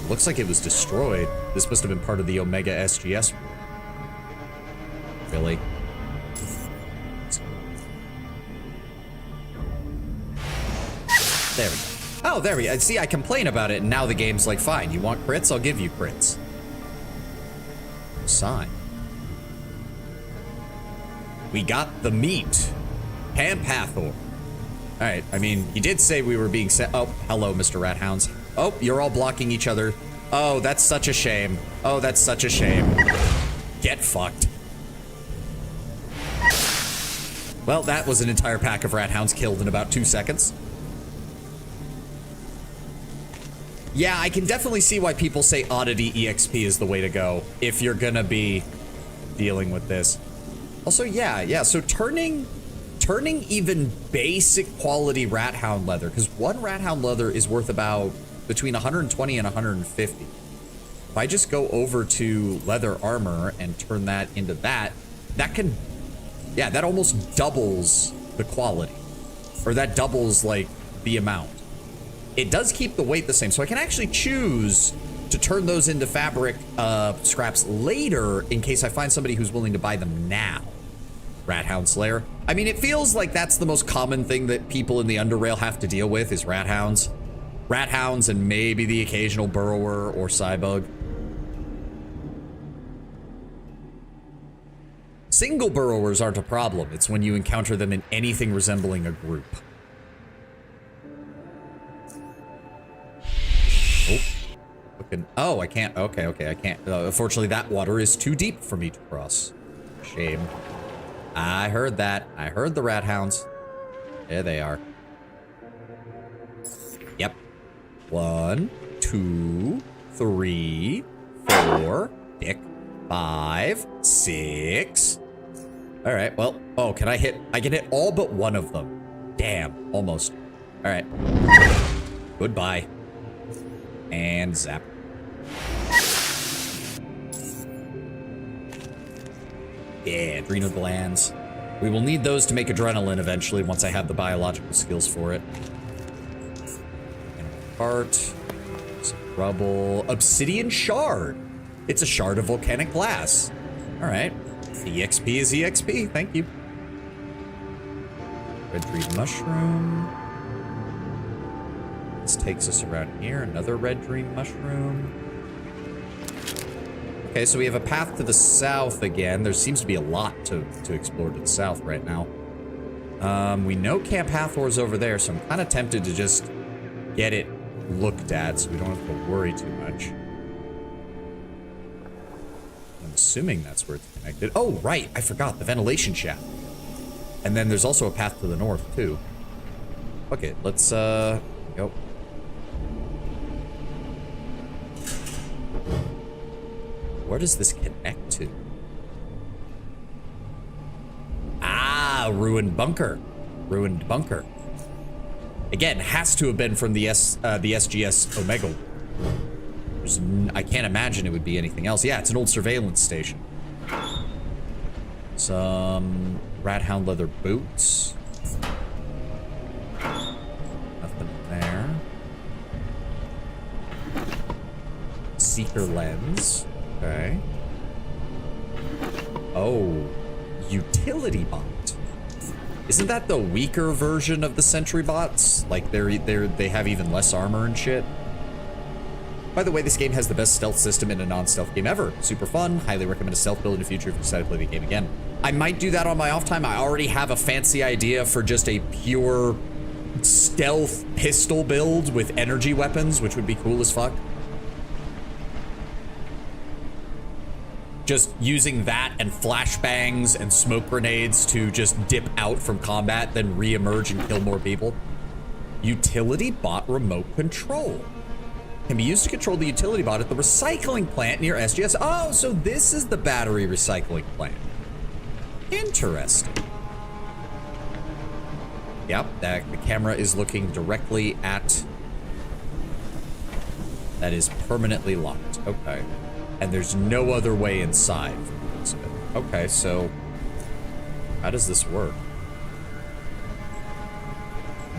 Looks like it was destroyed. This must have been part of the Omega SGS. Really? There we go. Oh, there we go. See, I complain about it, and now the game's like, fine, you want crits? I'll give you crits. Sign. We got the meat. Camp Hathor. Alright, I mean, he did say we were being sent. Oh, hello, Mr. Rat Hounds. Oh, you're all blocking each other. Oh, that's such a shame. Oh, that's such a shame. Get fucked. Well, that was an entire pack of rat hounds killed in about 2 seconds. Yeah, I can definitely see why people say Oddity EXP is the way to go if you're gonna be dealing with this. Also, yeah, so turning even basic quality rat hound leather, because one rat hound leather is worth about between 120 and 150. If I just go over to leather armor and turn that into that can, yeah, that almost doubles the quality, or that doubles like the amount. It does keep the weight the same, so I can actually choose to turn those into fabric scraps later in case I find somebody who's willing to buy them now. Rat Hound Slayer. I mean, it feels like that's the most common thing that people in the Underrail have to deal with is rat hounds. Rat hounds and maybe the occasional burrower or cybug. Single burrowers aren't a problem. It's when you encounter them in anything resembling a group. Oh, I can't. Okay, I can't. Unfortunately, that water is too deep for me to cross. Shame. I heard that. I heard the rat hounds. There they are. Yep. 1, 2, 3, 4, dick, 5, 6. All right, well, oh, can I hit? I can hit all but one of them. Damn, almost. All right. Goodbye. And zap. Yeah, adrenal glands. We will need those to make adrenaline eventually once I have the biological skills for it. Heart. Some rubble. Obsidian shard. It's a shard of volcanic glass. All right. EXP is EXP. Thank you. Red dream mushroom. This takes us around here. Another red dream mushroom. Okay, so we have a path to the south again. There seems to be a lot to explore to the south right now. We know Camp Hathor's over there, so I'm kind of tempted to just get it looked at so we don't have to worry too much. I'm assuming that's where it's connected. Oh, right, I forgot, the ventilation shaft. And then there's also a path to the north, too. Okay, let's, go. Where does this connect to? Ah, ruined bunker. Ruined bunker. Again, has to have been from the SGS Omega. I can't imagine it would be anything else. Yeah, it's an old surveillance station. Some rat hound leather boots. Nothing there. Seeker lens. Okay. Oh, utility bot. Isn't that the weaker version of the sentry bots? Like they have even less armor and shit. By the way, this game has the best stealth system in a non-stealth game ever. Super fun. Highly recommend a stealth build in the future if you decide to play the game again. I might do that on my off time. I already have a fancy idea for just a pure stealth pistol build with energy weapons, which would be cool as fuck. Just using that and flashbangs and smoke grenades to just dip out from combat, then re-emerge and kill more people. Utility bot remote control. Can be used to control the utility bot at the recycling plant near SGS. Oh, so this is the battery recycling plant. Interesting. Yep, the camera is looking directly at... That is permanently locked. Okay. And there's no other way inside from the looks of it. Okay, so how does this work?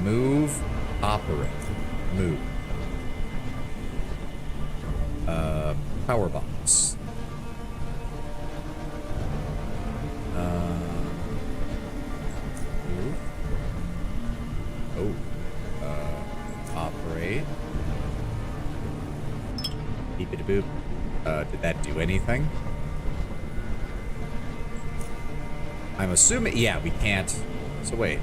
Move, operate, move. Power box. Move. Oh. Operate. Beep-a-da-boop. Did that do anything? I'm assuming, yeah, we can't. So wait.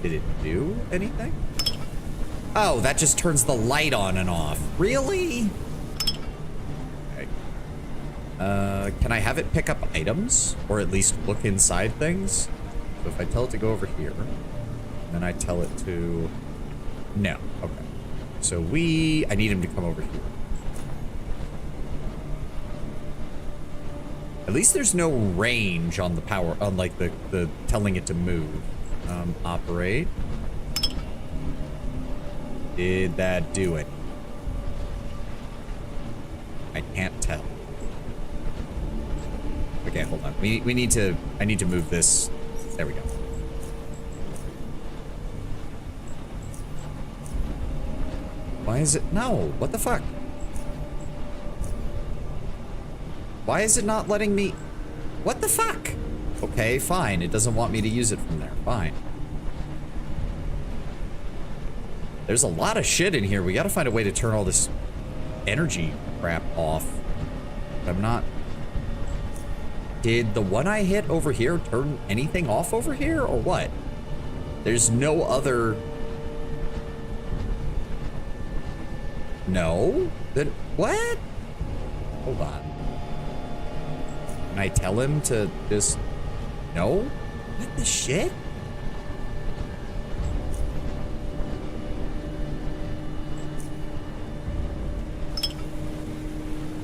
Did it do anything? Oh, that just turns the light on and off. Really? Okay. Can I have it pick up items? Or at least look inside things? So if I tell it to go over here, then I tell it to... No, okay. So I need him to come over here. At least there's no range on the power, on like the telling it to move. Operate. Did that do it? I can't tell. Okay, hold on. I need to move this. There we go. Why is it? No, what the fuck? Why is it not letting me? What the fuck? Okay, fine. It doesn't want me to use it from there. Fine. There's a lot of shit in here. We gotta find a way to turn all this energy crap off. I'm not... Did the one I hit over here turn anything off over here, or what? There's no other... No? Then what? Hold on. Can I tell him to just... No? What the shit?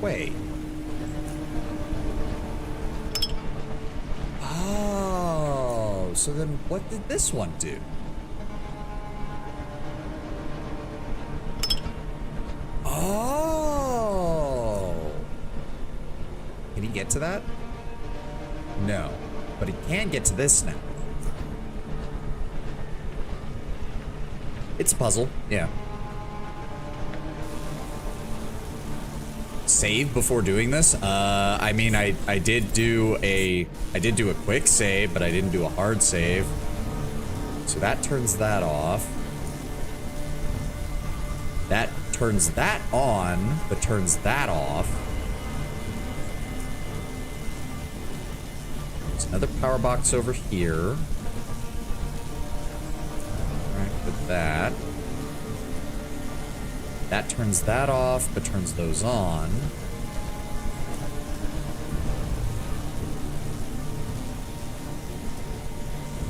way. Oh, so then what did this one do? Oh. Can he get to that? No, but he can get to this now. It's a puzzle, yeah. Save before doing this? I mean, I did do a quick save, but I didn't do a hard save. So that turns that off. That turns that on, but turns that off. There's another power box over here. With that. That turns that off, but turns those on.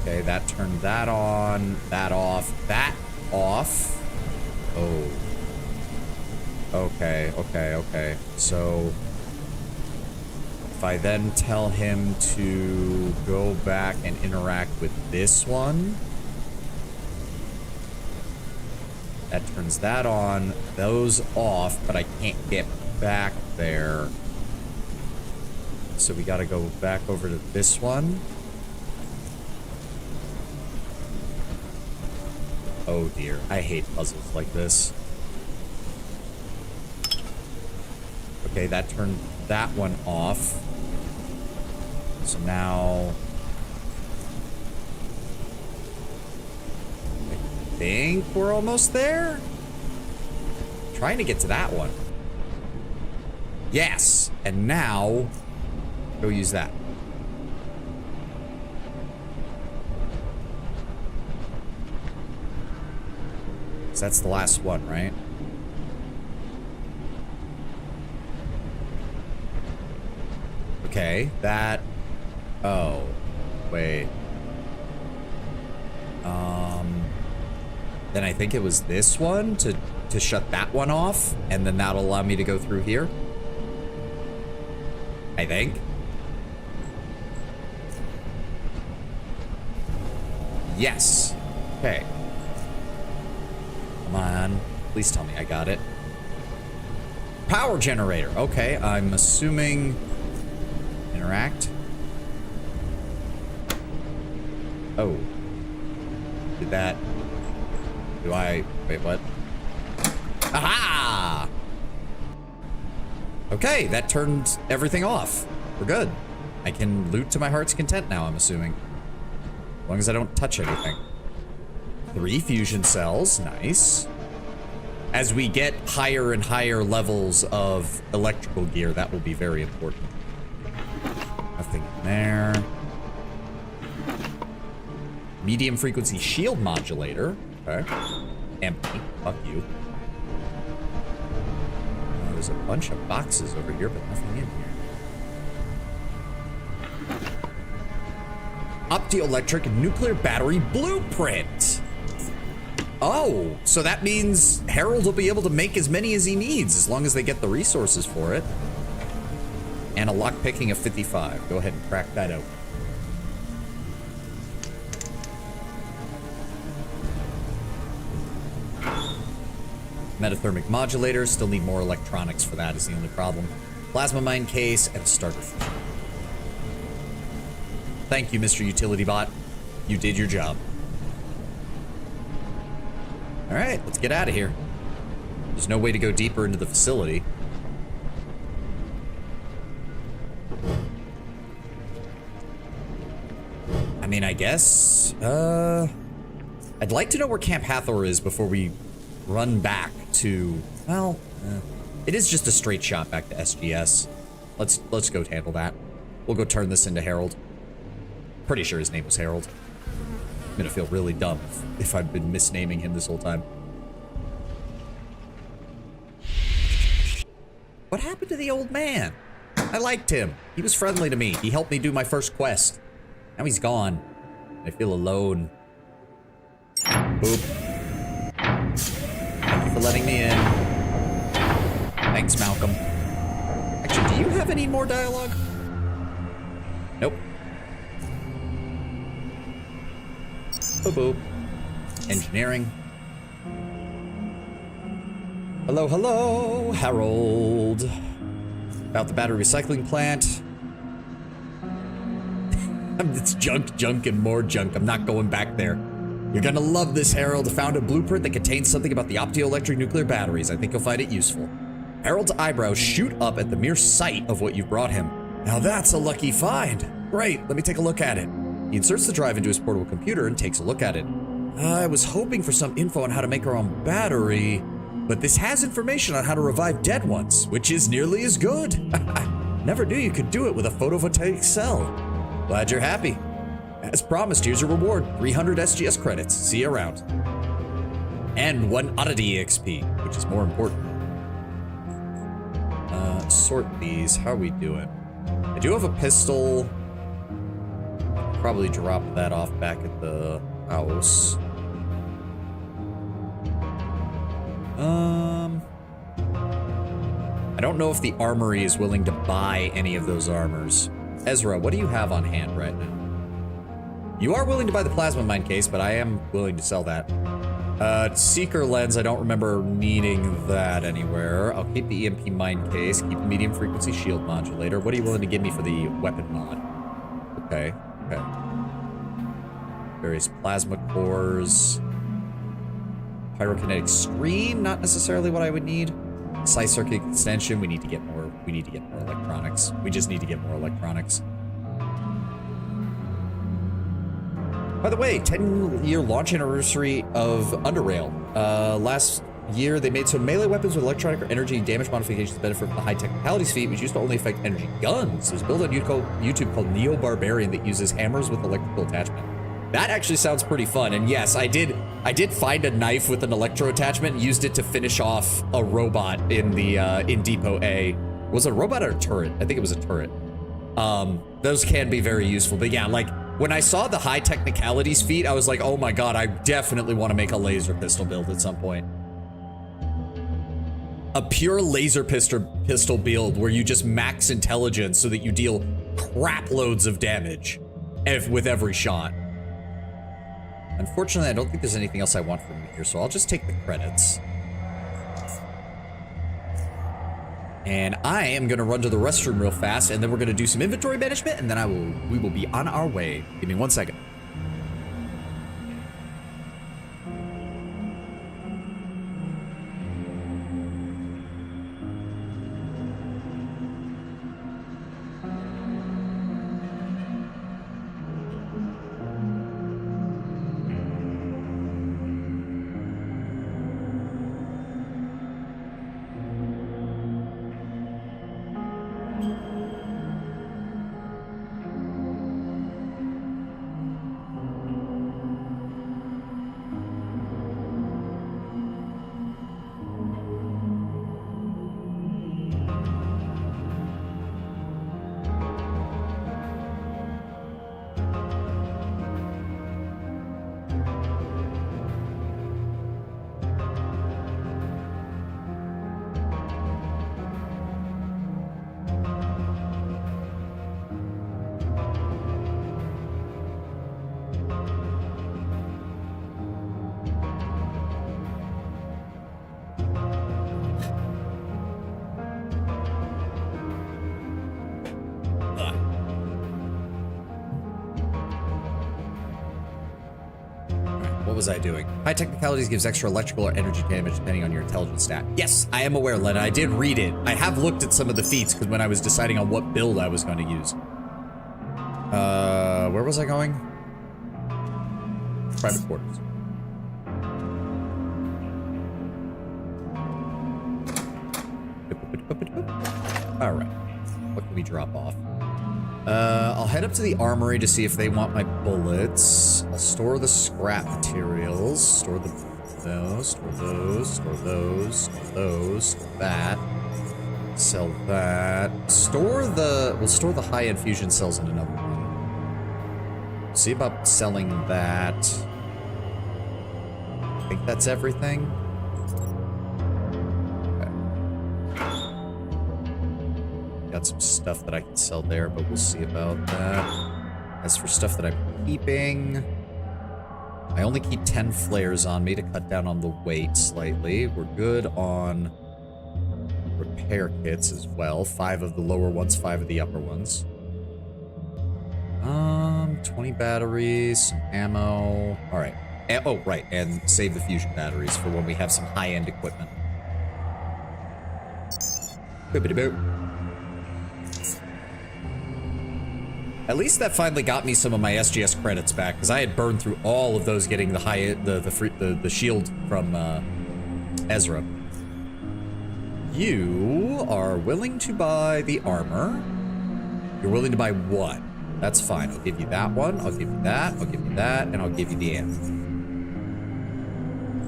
Okay, that turned that on, that off, that off. Oh. Okay. So, if I then tell him to go back and interact with this one. That turns that on, those off, but I can't get back there. So we gotta go back over to this one. Oh dear, I hate puzzles like this. Okay, that turned that one off. So now... I think we're almost there. Trying to get to that one. Yes, and now go use that. So that's the last one, right? Okay, that... Oh, wait. Then I think it was this one to shut that one off, and then that'll allow me to go through here. I think. Yes. Okay. Come on. Please tell me I got it. Power generator. Okay, I'm assuming... Interact. Oh. Did that... Do I... Wait, what? Aha! Okay, that turned everything off. We're good. I can loot to my heart's content now, I'm assuming. As long as I don't touch anything. 3 fusion cells. Nice. As we get higher and higher levels of electrical gear, that will be very important. Nothing in there. Medium frequency shield modulator. Okay. Empty. Fuck you. There's a bunch of boxes over here, but nothing in here. Optioelectric nuclear battery blueprint. Oh, so that means Harold will be able to make as many as he needs as long as they get the resources for it. And a lockpicking of 55. Go ahead and crack that out. Metathermic modulator. Still need more electronics for that is the only problem. Plasma mine case and a starter. Thank you, Mr. Utility Bot. You did your job. All right, let's get out of here. There's no way to go deeper into the facility. I mean, I guess, I'd like to know where Camp Hathor is before we run back to, well, it is just a straight shot back to SGS. Let's go handle that. We'll go turn this into Harold. Pretty sure his name was Harold. I'm gonna feel really dumb if I've been misnaming him this whole time. What happened to the old man? I liked him. He was friendly to me. He helped me do my first quest. Now he's gone. I feel alone. Boop. Thank you for letting me in. Thanks, Malcolm. have any more dialogue? Nope. Boop boop. Engineering. Hello, hello, Harold. About the battery recycling plant. It's junk, junk, and more junk. I'm not going back there. You're gonna love this, Harold. I found a blueprint that contains something about the optoelectric nuclear batteries. I think you'll find it useful. Harold's eyebrows shoot up at the mere sight of what you've brought him. Now that's a lucky find. Great, let me take a look at it. He inserts the drive into his portable computer and takes a look at it. I was hoping for some info on how to make our own battery, but this has information on how to revive dead ones, which is nearly as good. Never knew you could do it with a photovoltaic cell. Glad you're happy. As promised, here's your reward, 300 SGS credits. See you around. And 1 oddity XP, which is more important. Sort these. How are we doing? I do have a pistol. Probably drop that off back at the house. I don't know if the armory is willing to buy any of those armors. Ezra, what do you have on hand right now? You are willing to buy the plasma mine case, but I am willing to sell that. Seeker lens, I don't remember needing that anywhere. I'll keep the EMP mine case, keep the medium frequency shield modulator. What are you willing to give me for the weapon mod? Okay, okay. Various plasma cores. Pyrokinetic screen, not necessarily what I would need. Slice circuit extension, we need to get more electronics. We just need to get more electronics. By the way, 10-year launch anniversary of Underrail. Last year, they made some melee weapons with electronic or energy damage modifications benefit from the high technicalities feat, which used to only affect energy guns. There's a build on YouTube called Neo Barbarian that uses hammers with electrical attachment. That actually sounds pretty fun. And yes, I did find a knife with an electro attachment and used it to finish off a robot in the in Depot A. Was it a robot or a turret? I think it was a turret. Those can be very useful. But yeah, like when I saw the high technicalities feat, I was like, oh my god, I definitely want to make a laser pistol build at some point. A pure laser pistol build where you just max intelligence so that you deal crap loads of damage with every shot. Unfortunately, I don't think there's anything else I want from here, so I'll just take the credits. And I am gonna run to the restroom real fast, and then we're gonna do some inventory management, and then we will be on our way. Give me 1 second. What was I doing? High technicalities gives extra electrical or energy damage depending on your intelligence stat. Yes, I am aware, Lena. I did read it. I have looked at some of the feats because when I was deciding on what build I was going to use. Where was I going? Private quarters. All right. What can we drop off? I'll head up to the armory to see if they want my bullets. I'll store the scrap materials. Store those, store those, store those, store those, store that. Sell that. We'll store the high-end fusion cells in another one. See about selling that. I think that's everything. Okay. Got got some stuff that I can sell there, but we'll see about that. As for stuff that I'm keeping, I only keep 10 flares on me to cut down on the weight slightly. We're good on repair kits as well. 5 of the lower ones, 5 of the upper ones. 20 batteries, some ammo. All right. Oh, right, and save the fusion batteries for when we have some high-end equipment. At least that finally got me some of my SGS credits back, because I had burned through all of those getting the shield from Ezra. You are willing to buy the armor. You're willing to buy what? That's fine. I'll give you that one. I'll give you that. I'll give you that, and I'll give you the ammo.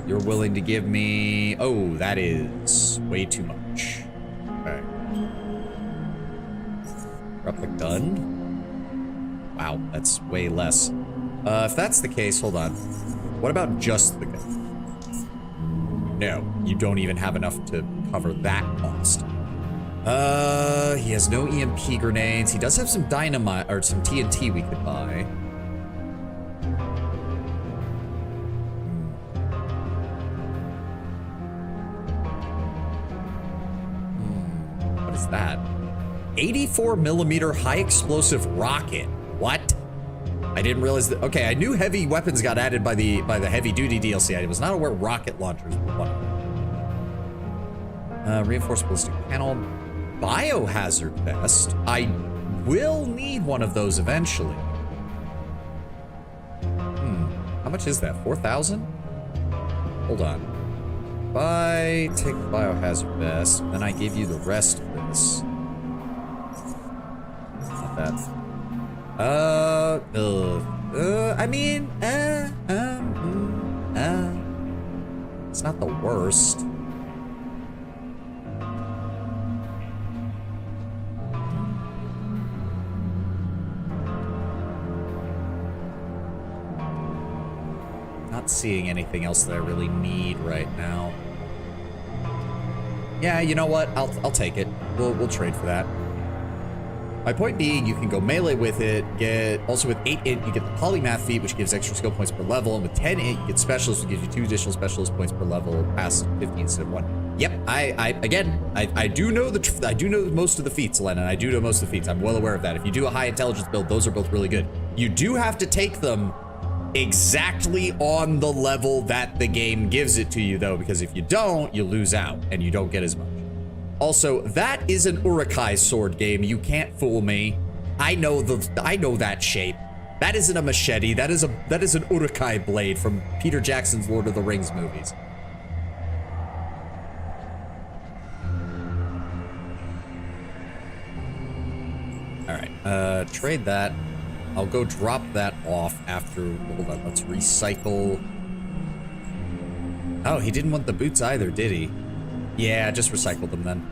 You're willing to give me... Oh, that is way too much. Okay. Drop the gun. Wow, that's way less. If that's the case, hold on. What about just the gun? No, you don't even have enough to cover that cost. He has no EMP grenades. He does have some dynamite, or some TNT we could buy. What is that? 84 millimeter high explosive rocket. What? I didn't realize that. Okay, I knew heavy weapons got added by the heavy duty DLC. I was not aware rocket launchers were one. Reinforced ballistic panel. Biohazard vest. I will need one of those eventually. How much is that? 4,000? Hold on. If I take the biohazard vest, then I give you the rest of this. Not bad. I mean, it's not the worst. Not seeing anything else that I really need right now. Yeah, you know what? I'll take it. We'll trade for that. My point being, you can go melee with it, also with 8 int, you get the polymath feat, which gives extra skill points per level, and with 10 int, you get specialist, which gives you 2 additional specialist points per level, past 50 instead of 1. Yep, I do know I do know most of the feats, Lennon. I do know most of the feats. I'm well aware of that. If you do a high intelligence build, those are both really good. You do have to take them exactly on the level that the game gives it to you, though, because if you don't, you lose out, and you don't get as much. Also, that is an Urukai sword game. You can't fool me. I know that shape. That isn't a machete. That is an Urukai blade from Peter Jackson's Lord of the Rings movies. All right, trade that. I'll go drop that off after. Hold on, let's recycle. Oh, he didn't want the boots either, did he? Yeah, just recycle them then.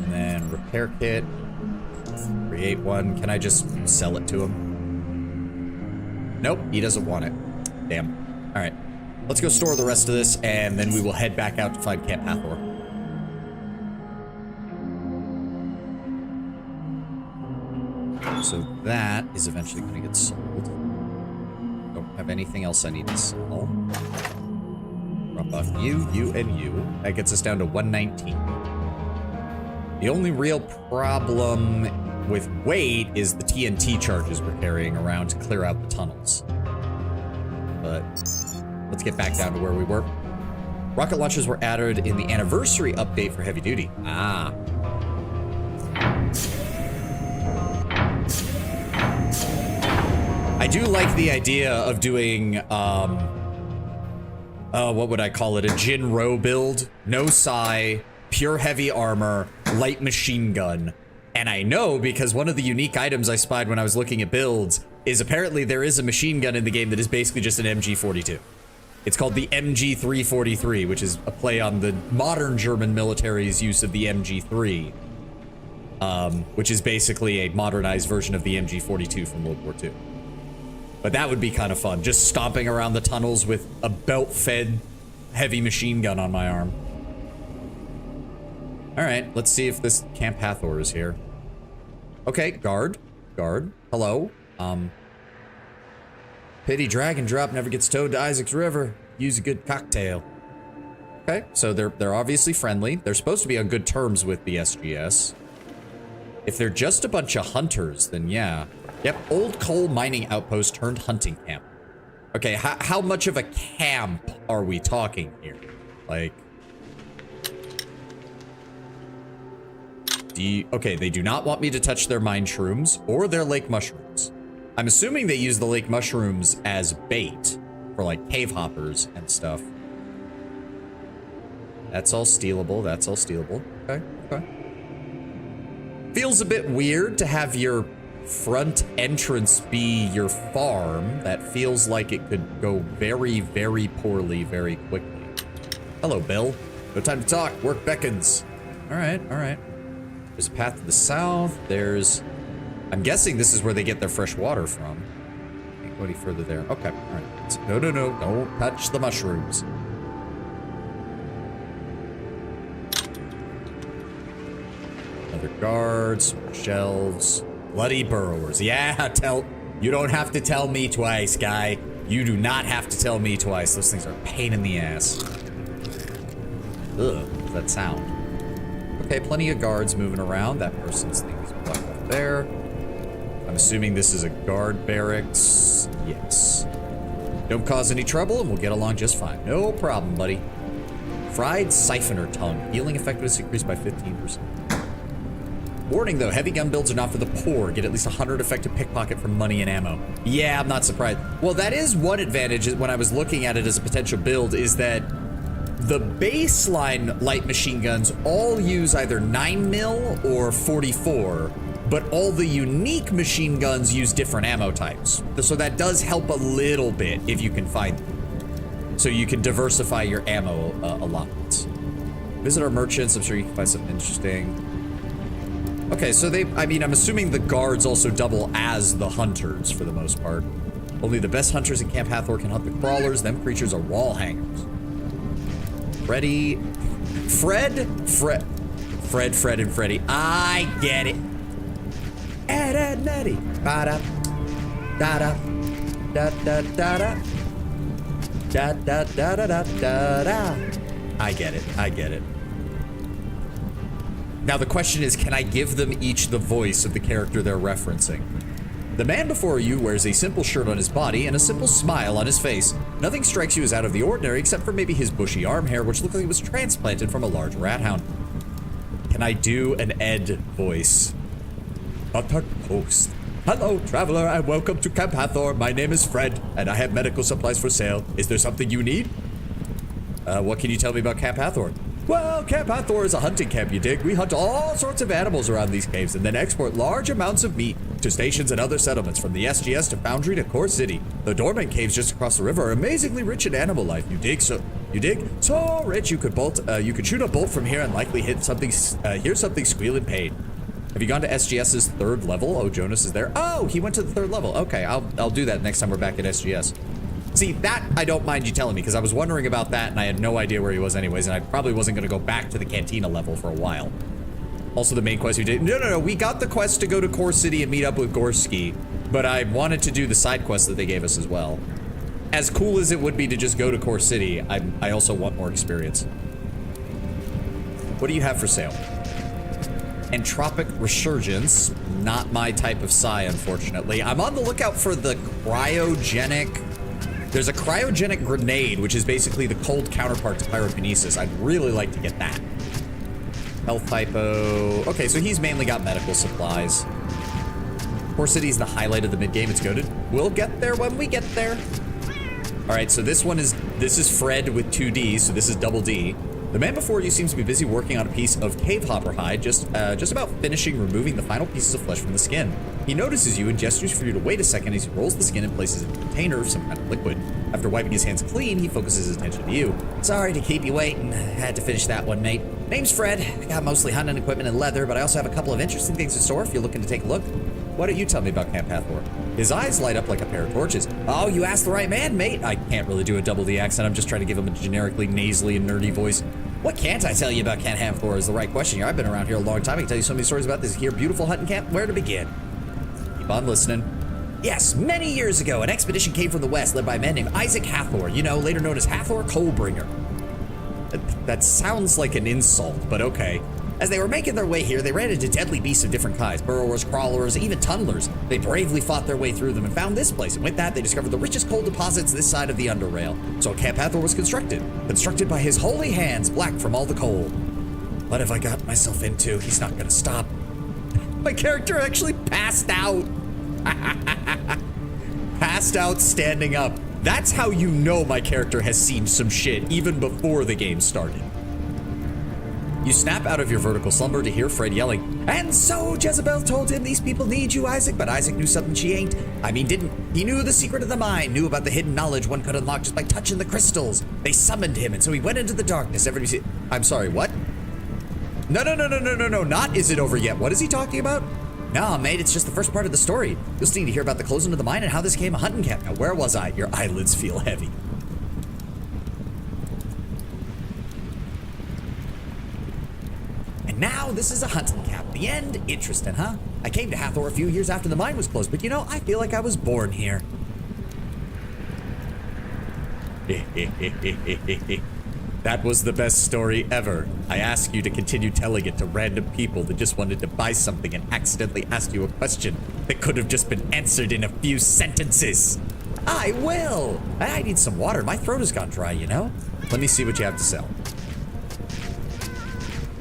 And then repair kit. Create one. Can I just sell it to him? Nope, he doesn't want it. Damn. All right, let's go store the rest of this, and then we will head back out to find Camp Hathor. So that is eventually going to get sold. Don't have anything else I need to sell. Drop off you, and you. That gets us down to 119. The only real problem with weight is the TNT charges we're carrying around to clear out the tunnels. But let's get back down to where we were. Rocket launchers were added in the anniversary update for heavy duty. Ah. I do like the idea of doing, what would I call it? A Jin-Ro build. No psi, pure heavy armor, light machine gun. And I know because one of the unique items I spied when I was looking at builds is apparently there is a machine gun in the game that is basically just an MG42. It's called the MG343, which is a play on the modern German military's use of the MG3. Which is basically a modernized version of the MG42 from World War II. But that would be kind of fun, just stomping around the tunnels with a belt-fed heavy machine gun on my arm. All right, let's see if this Camp Hathor is here. Okay, guard. Hello. Pity drag and drop never gets towed to Isaac's River. Use a good cocktail. Okay, so they're obviously friendly. They're supposed to be on good terms with the SGS. If they're just a bunch of hunters, then yeah. Yep, old coal mining outpost turned hunting camp. Okay, how much of a camp are we talking here? Like... Okay, they do not want me to touch their mine shrooms or their lake mushrooms. I'm assuming they use the lake mushrooms as bait for like cave hoppers and stuff. That's all stealable. That's all stealable. Okay, okay. Feels a bit weird to have your front entrance be your farm. That feels like it could go very, very poorly very quickly. Hello, Bill. No time to talk. Work beckons. All right, all right. There's a path to the south. There's... I'm guessing this is where they get their fresh water from. Can't go any further there. Okay, all right. So, no. Don't touch the mushrooms. Another guard, some shelves. Bloody burrowers. Yeah, you don't have to tell me twice, guy. You do not have to tell me twice. Those things are a pain in the ass. Ugh, what's that sound? Okay, plenty of guards moving around. That person's thing is blocked up there. I'm assuming this is a guard barracks. Yes. Don't cause any trouble and we'll get along just fine. No problem, buddy. Fried siphoner tongue. Healing effectiveness increased by 15%. Warning though, heavy gun builds are not for the poor. Get at least 100 effective pickpocket for money and ammo. Yeah, I'm not surprised. Well, that is one advantage when I was looking at it as a potential build, is that the baseline light machine guns all use either 9mm or 44, but all the unique machine guns use different ammo types. So that does help a little bit if you can find them. So you can diversify your ammo allotments. Visit our merchants, I'm sure you can find something interesting. Okay, so I'm assuming the guards also double as the hunters for the most part. Only the best hunters in Camp Hathor can hunt the crawlers. Them creatures are wall hangers. Fred, and Freddy. I get it. Ed, and Eddie. Ba-da, da-da, da-da-da-da. Da-da-da-da-da-da-da. I get it. Now the question is, can I give them each the voice of the character they're referencing? The man before you wears a simple shirt on his body and a simple smile on his face. Nothing strikes you as out of the ordinary except for maybe his bushy arm hair, which looks like it was transplanted from a large rat hound. Can I do an Ed voice? Buttock Post. Hello, traveler, and welcome to Camp Hathor. My name is Fred, and I have medical supplies for sale. Is there something you need? What can you tell me about Camp Hathor? Well, Camp Hathor is a hunting camp, you dig. We hunt all sorts of animals around these caves and then export large amounts of meat to stations and other settlements, from the SGS to Foundry to Core City. The dormant caves just across the river are amazingly rich in animal life. You dig? So rich you could shoot a bolt from here and likely hear something squeal in pain. Have you gone to SGS's 3rd level? Oh, Jonas is there. Oh, he went to the 3rd level. Okay, I'll do that next time we're back at SGS. See, that I don't mind you telling me, because I was wondering about that and I had no idea where he was anyways, and I probably wasn't going to go back to the Cantina level for a while. Also, the main quest we did... No, we got the quest to go to Core City and meet up with Gorski, but I wanted to do the side quest that they gave us as well. As cool as it would be to just go to Core City, I also want more experience. What do you have for sale? Entropic Resurgence. Not my type of psi, unfortunately. I'm on the lookout for the cryogenic... There's a cryogenic grenade, which is basically the cold counterpart to pyrokinesis. I'd really like to get that. Health hypo. Okay, so he's mainly got medical supplies. Core City's the highlight of the mid-game. It's goated. We'll get there when we get there. All right, so this is Fred with 2 Ds, so this is double D. The man before you seems to be busy working on a piece of cave hopper hide, just about finishing removing the final pieces of flesh from the skin. He notices you and gestures for you to wait a second as he rolls the skin and places it in a container of some kind of liquid. After wiping his hands clean, he focuses his attention to you. Sorry to keep you waiting. Had to finish that one, mate. Name's Fred. I got mostly hunting equipment and leather, but I also have a couple of interesting things in store if you're looking to take a look. Why don't you tell me about Camp Hathor? His eyes light up like a pair of torches. Oh, you asked the right man, mate. I can't really do a double D accent. I'm just trying to give him a generically nasally and nerdy voice. What can't I tell you about Camp Hathor is the right question here. I've been around here a long time. I can tell you so many stories about this here beautiful hunting camp. Where to begin? Keep on listening. Yes, many years ago, an expedition came from the west led by a man named Isaac Hathor, you know, later known as Hathor Coalbringer. That sounds like an insult, but okay. As they were making their way here, they ran into deadly beasts of different kinds, burrowers, crawlers, even tunnelers. They bravely fought their way through them and found this place, and with that, they discovered the richest coal deposits this side of the Underrail. So Camp Hathor was constructed by his holy hands, black from all the coal. What have I got myself into? He's not gonna stop. My character actually passed out. Passed out standing up. That's how you know my character has seen some shit even before the game started. You snap out of your vertical slumber to hear Fred yelling, and so Jezebel told him these people need you, Isaac, but Isaac knew something she ain't. I mean, didn't. He knew the secret of the mine, knew about the hidden knowledge one could unlock just by touching the crystals. They summoned him, and so he went into the darkness. Everybody, I'm sorry, what? No, not is it over yet. What is he talking about? No, mate, it's just the first part of the story. You'll still need to hear about the closing of the mine and how this became a hunting camp. Now, where was I? Your eyelids feel heavy. And now this is a hunting camp. The end? Interesting, huh? I came to Hathor a few years after the mine was closed, but you know, I feel like I was born here. That was the best story ever. I ask you to continue telling it to random people that just wanted to buy something and accidentally asked you a question that could have just been answered in a few sentences. I will. I need some water. My throat has gone dry, you know? Let me see what you have to sell.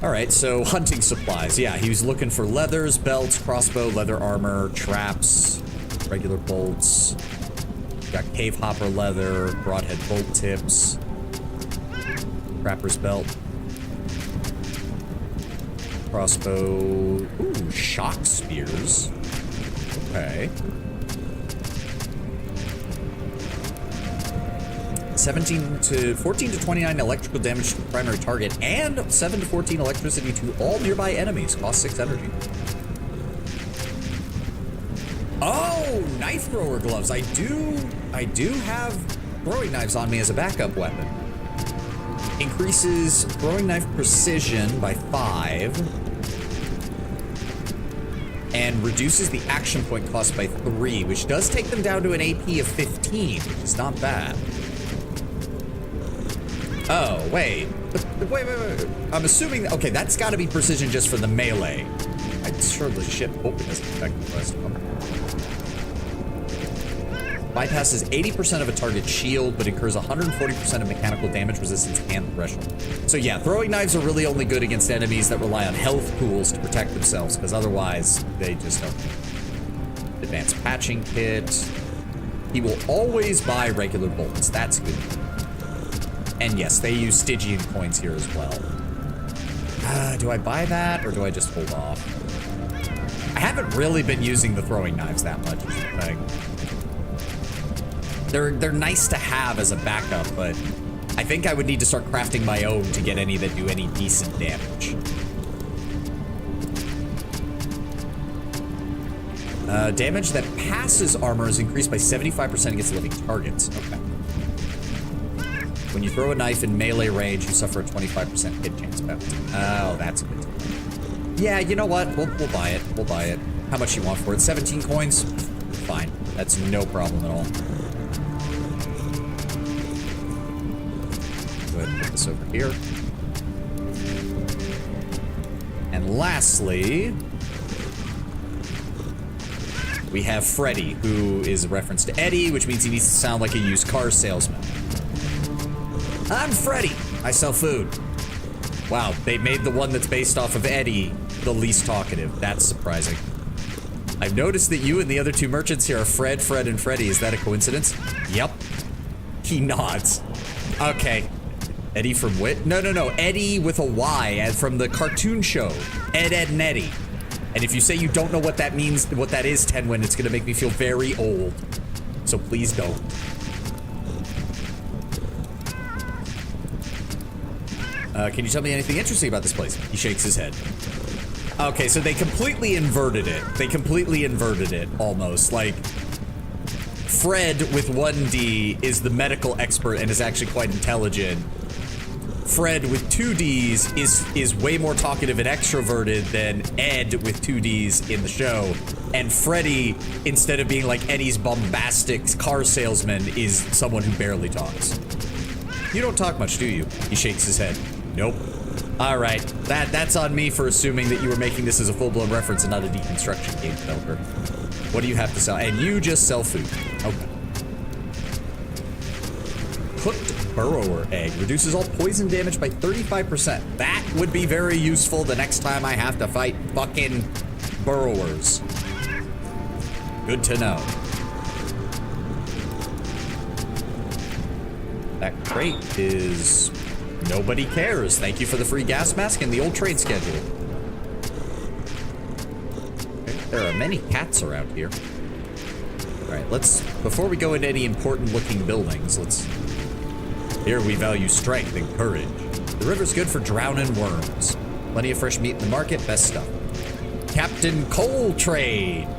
All right, so hunting supplies. Yeah, he was looking for leathers, belts, crossbow, leather armor, traps, regular bolts. Got cave hopper leather, broadhead bolt tips. Trapper's belt. Crossbow. Ooh, shock spears. Okay. 14 to 29 electrical damage to the primary target and 7 to 14 electricity to all nearby enemies. Cost 6 energy. Oh, knife thrower gloves. I do have throwing knives on me as a backup weapon. Increases throwing knife precision by 5. And reduces the action point cost by 3, which does take them down to an AP of 15, which is not bad. Oh, wait. Wait. I'm assuming, okay, that's gotta be precision just for the melee. I surely shit. Oh, it doesn't affect the rest of them. Bypasses 80% of a target's shield, but incurs 140% of mechanical damage resistance and threshold. So yeah, throwing knives are really only good against enemies that rely on health pools to protect themselves, because otherwise they just don't. Advanced patching kit. He will always buy regular bolts. That's good. And yes, they use Stygian coins here as well. Do I buy that or do I just hold off? I haven't really been using the throwing knives that much, is the thing. They're nice to have as a backup, but I think I would need to start crafting my own to get any that do any decent damage. Damage that passes armor is increased by 75% against living targets. Okay. When you throw a knife in melee range, you suffer a 25% hit chance penalty. Oh, that's good. Yeah, you know what? We'll buy it. We'll buy it. How much you want for it? 17 coins? Fine. That's no problem at all. Go ahead and put this over here. And lastly, we have Freddy, who is a reference to Eddie, which means he needs to sound like a used car salesman. I'm Freddy. I sell food. Wow, they made the one that's based off of Eddie the least talkative. That's surprising. I've noticed that you and the other two merchants here are Fred, and Freddy. Is that a coincidence? Yep. He nods. Okay. Eddie from Wit? No. Eddie with a Y, and from the cartoon show. Ed, and Eddie. And if you say you don't know what that means, what that is, Tenwin, it's gonna make me feel very old. So please don't. Can you tell me anything interesting about this place? He shakes his head. Okay, so they completely inverted it. They completely inverted it, almost. Like, Fred with 1D is the medical expert and is actually quite intelligent. Fred with 2 Ds is way more talkative and extroverted than Ed with 2 Ds in the show. And Freddy, instead of being like Eddie's bombastic car salesman, is someone who barely talks. You don't talk much, do you? He shakes his head. Nope. All right, that's on me for assuming that you were making this as a full-blown reference and not a deconstruction game developer. What do you have to sell? And you just sell food. Okay. Cooked burrower egg reduces all poison damage by 35%. That would be very useful the next time I have to fight fucking burrowers. Good to know. That crate is... Nobody cares. Thank you for the free gas mask and the old trade schedule. Okay, there are many cats around here. All right, before we go into any important looking buildings, here we value strength and courage. The river's good for drowning worms. Plenty of fresh meat in the market, best stuff. Captain Coltrane.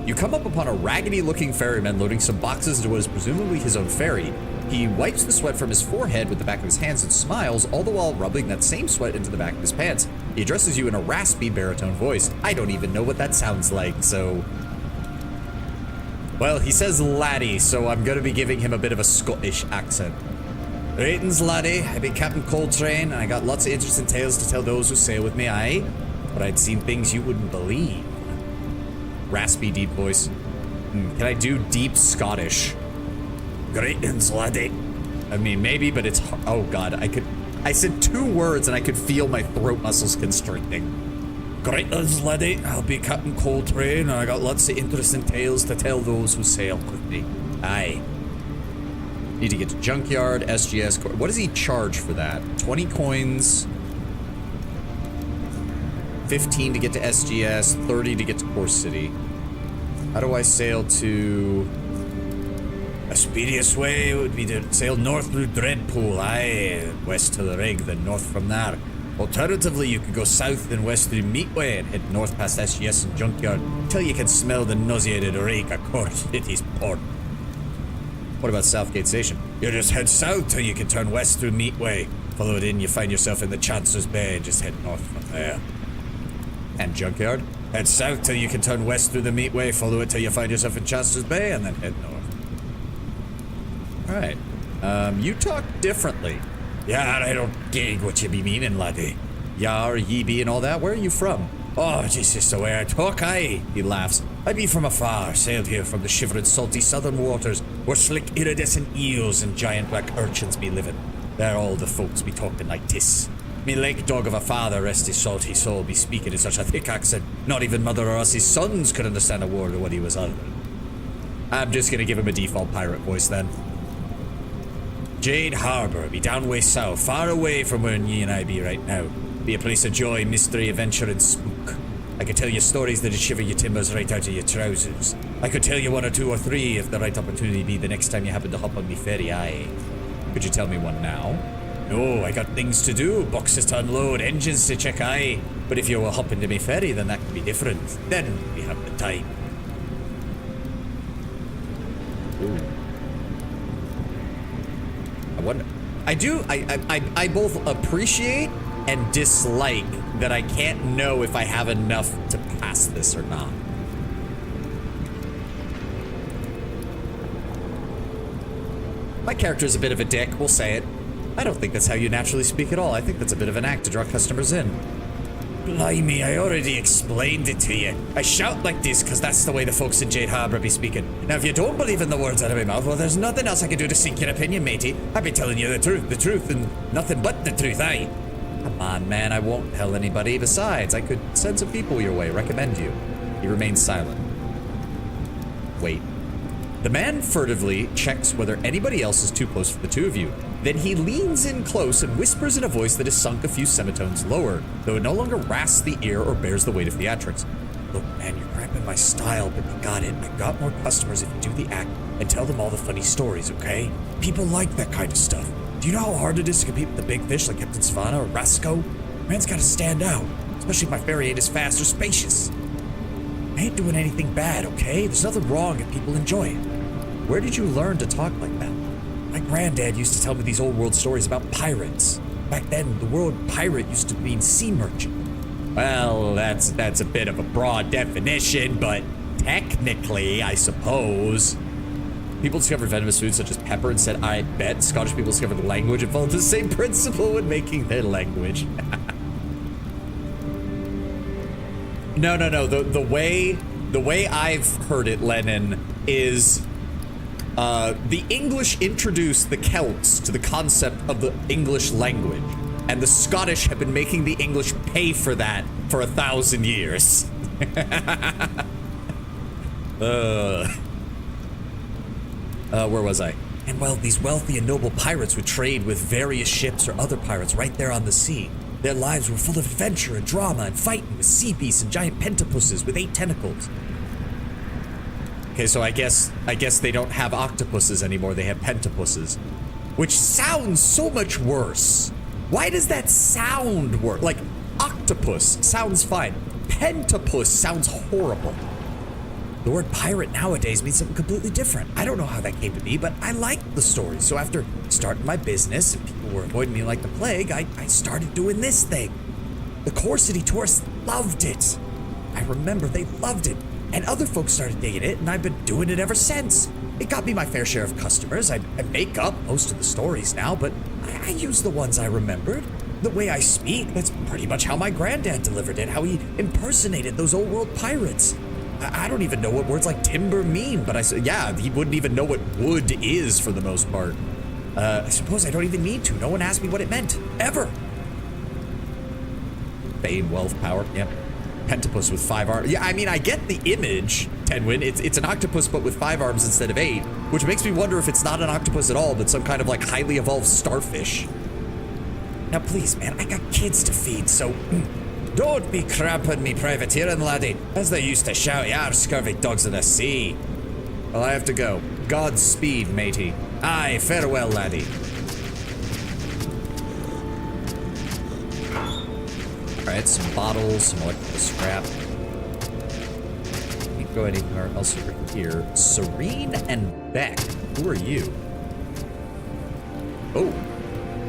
You come up upon a raggedy looking ferryman loading some boxes into what is presumably his own ferry. He wipes the sweat from his forehead with the back of his hands and smiles, all the while rubbing that same sweat into the back of his pants. He addresses you in a raspy baritone voice. I don't even know what that sounds like, so... Well, he says laddie, so I'm gonna be giving him a bit of a Scottish accent. Greetings, laddie. I be Captain Coltrane, and I got lots of interesting tales to tell those who sail with me, aye? But I'd seen things you wouldn't believe. Raspy, deep voice. Can I do deep Scottish? Greetings, laddie. I mean, maybe, but it's... Oh, God. I said 2 words, and I could feel my throat muscles constricting. Greetings, laddie. I'll be Captain Coltrane, and I got lots of interesting tales to tell those who sail with me. Aye. Need to get to Junkyard, SGS... What does he charge for that? 20 coins... 15 to get to SGS, 30 to get to Core City. How do I sail to... A speediest way would be to sail north through Dreadpool, aye, west to the rig, then north from there. Alternatively, you could go south and west through Meatway and head north past SGS and Junkyard until you can smell the nauseated reek of Core City's port. What about Southgate Station? You just head south till you can turn west through Meatway. Follow it in, you find yourself in the Chancellor's Bay and just head north from there. And Junkyard? Head south till you can turn west through the Meatway, follow it till you find yourself in Chancellor's Bay, and then head north. Alright. You talk differently. Yeah, I don't gig what you be meaning, laddie. Yar, ye be and all that. Where are you from? Oh, Jesus, the way I talk, aye. He laughs. I be from afar, sailed here from the shivering, salty southern waters, where slick, iridescent eels and giant black urchins be living. There all the folks be talking like this. Me lake dog of a father, rest his salty soul, be speaking in such a thick accent, not even mother or us his sons could understand a word of what he was uttering. I'm just gonna give him a default pirate voice then. Jade Harbor be down way south, far away from where ye and I be right now. Be a place of joy, mystery, adventure, and spook. I could tell you stories that'd shiver your timbers right out of your trousers. I could tell you 1 or 2 or 3 if the right opportunity be the next time you happen to hop on me ferry, aye. Could you tell me one now? No, I got things to do, boxes to unload, engines to check, aye. But if you were hopping to me ferry, then that could be different. Then we have the time. Ooh. I wonder... I both appreciate and dislike that I can't know if I have enough to pass this or not. My character's a bit of a dick, we'll say it. I don't think that's how you naturally speak at all. I think that's a bit of an act to draw customers in. Blimey, I already explained it to you. I shout like this because that's the way the folks in Jade Harbor be speaking. Now, if you don't believe in the words out of my mouth, well, there's nothing else I can do to sink your opinion, matey. I've been telling you the truth, and nothing but the truth, aye. Come on, man, I won't tell anybody. Besides, I could send some people your way, recommend you. He remains silent. Wait. The man furtively checks whether anybody else is too close for the 2 of you. Then he leans in close and whispers in a voice that is sunk a few semitones lower, though it no longer rasps the ear or bears the weight of theatrics. Look, man, you're cramping my style, but you got it. I got more customers if you do the act and tell them all the funny stories, okay? People like that kind of stuff. Do you know how hard it is to compete with the big fish like Captain Savannah or Rasco? Man's gotta stand out, especially if my ferry ain't as fast or spacious. I ain't doing anything bad, okay? There's nothing wrong if people enjoy it. Where did you learn to talk like that? My granddad used to tell me these old world stories about pirates. Back then, the word pirate used to mean sea merchant. Well, that's a bit of a broad definition, but technically, I suppose. People discovered venomous foods such as pepper and said, I bet Scottish people discovered the language and followed the same principle when making their language. No. The way I've heard it, Lennon, is the English introduced the Celts to the concept of the English language, and the Scottish have been making the English pay for that for 1,000 years. Where was I? And well, these wealthy and noble pirates would trade with various ships or other pirates right there on the sea. Their lives were full of adventure and drama and fighting with sea beasts and giant pentopuses with 8 tentacles. Okay, so I guess they don't have octopuses anymore, they have pentopuses. Which sounds so much worse. Why does that sound worse? Like, octopus sounds fine. Pentapus sounds horrible. The word pirate nowadays means something completely different. I don't know how that came to be, but I liked the story. So after starting my business and people were avoiding me like the plague, I started doing this thing. The Core City tourists loved it. I remember they loved it. And other folks started digging it, and I've been doing it ever since. It got me my fair share of customers. I make up most of the stories now, but I use the ones I remembered. The way I speak, that's pretty much how my granddad delivered it, how he impersonated those old world pirates. I don't even know what words like timber mean, but he wouldn't even know what wood is for the most part. I suppose I don't even need to. No one asked me what it meant, ever. Fame, wealth, power, yep. Pentapus with 5 arms. Yeah, I mean, I get the image, Tenwin. It's an octopus, but with 5 arms instead of 8, which makes me wonder if it's not an octopus at all, but some kind of like highly evolved starfish. Now, please, man, I got kids to feed, so don't be cramping me privateering, laddie, as they used to shout, "Yar, scurvy dogs of the sea." Well, I have to go. Godspeed, matey. Aye, farewell, laddie. Alright, some bottles, some electrical scrap. Can't go anywhere else over here. Serene and Beck, who are you? Oh.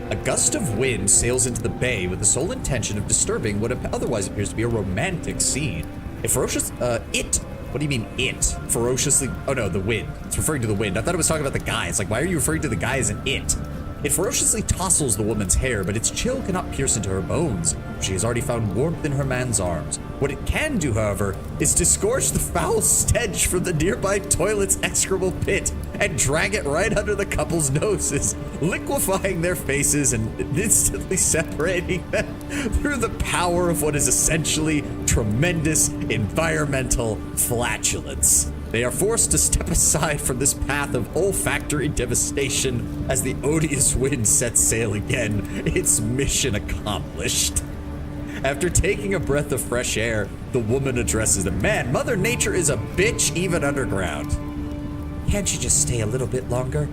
A gust of wind sails into the bay with the sole intention of disturbing what otherwise appears to be a romantic scene. What do you mean it? Ferociously, oh no, the wind. It's referring to the wind. I thought it was talking about the guy. It's like, why are you referring to the guy as an it? It ferociously tousles the woman's hair, but its chill cannot pierce into her bones. She has already found warmth in her man's arms. What it can do, however, is disgorge the foul stench from the nearby toilet's execrable pit and drag it right under the couple's noses, liquefying their faces and instantly separating them through the power of what is essentially tremendous environmental flatulence. They are forced to step aside from this path of olfactory devastation as the odious wind sets sail again, its mission accomplished. After taking a breath of fresh air, the woman addresses the man. Mother Nature is a bitch even underground. Can't you just stay a little bit longer?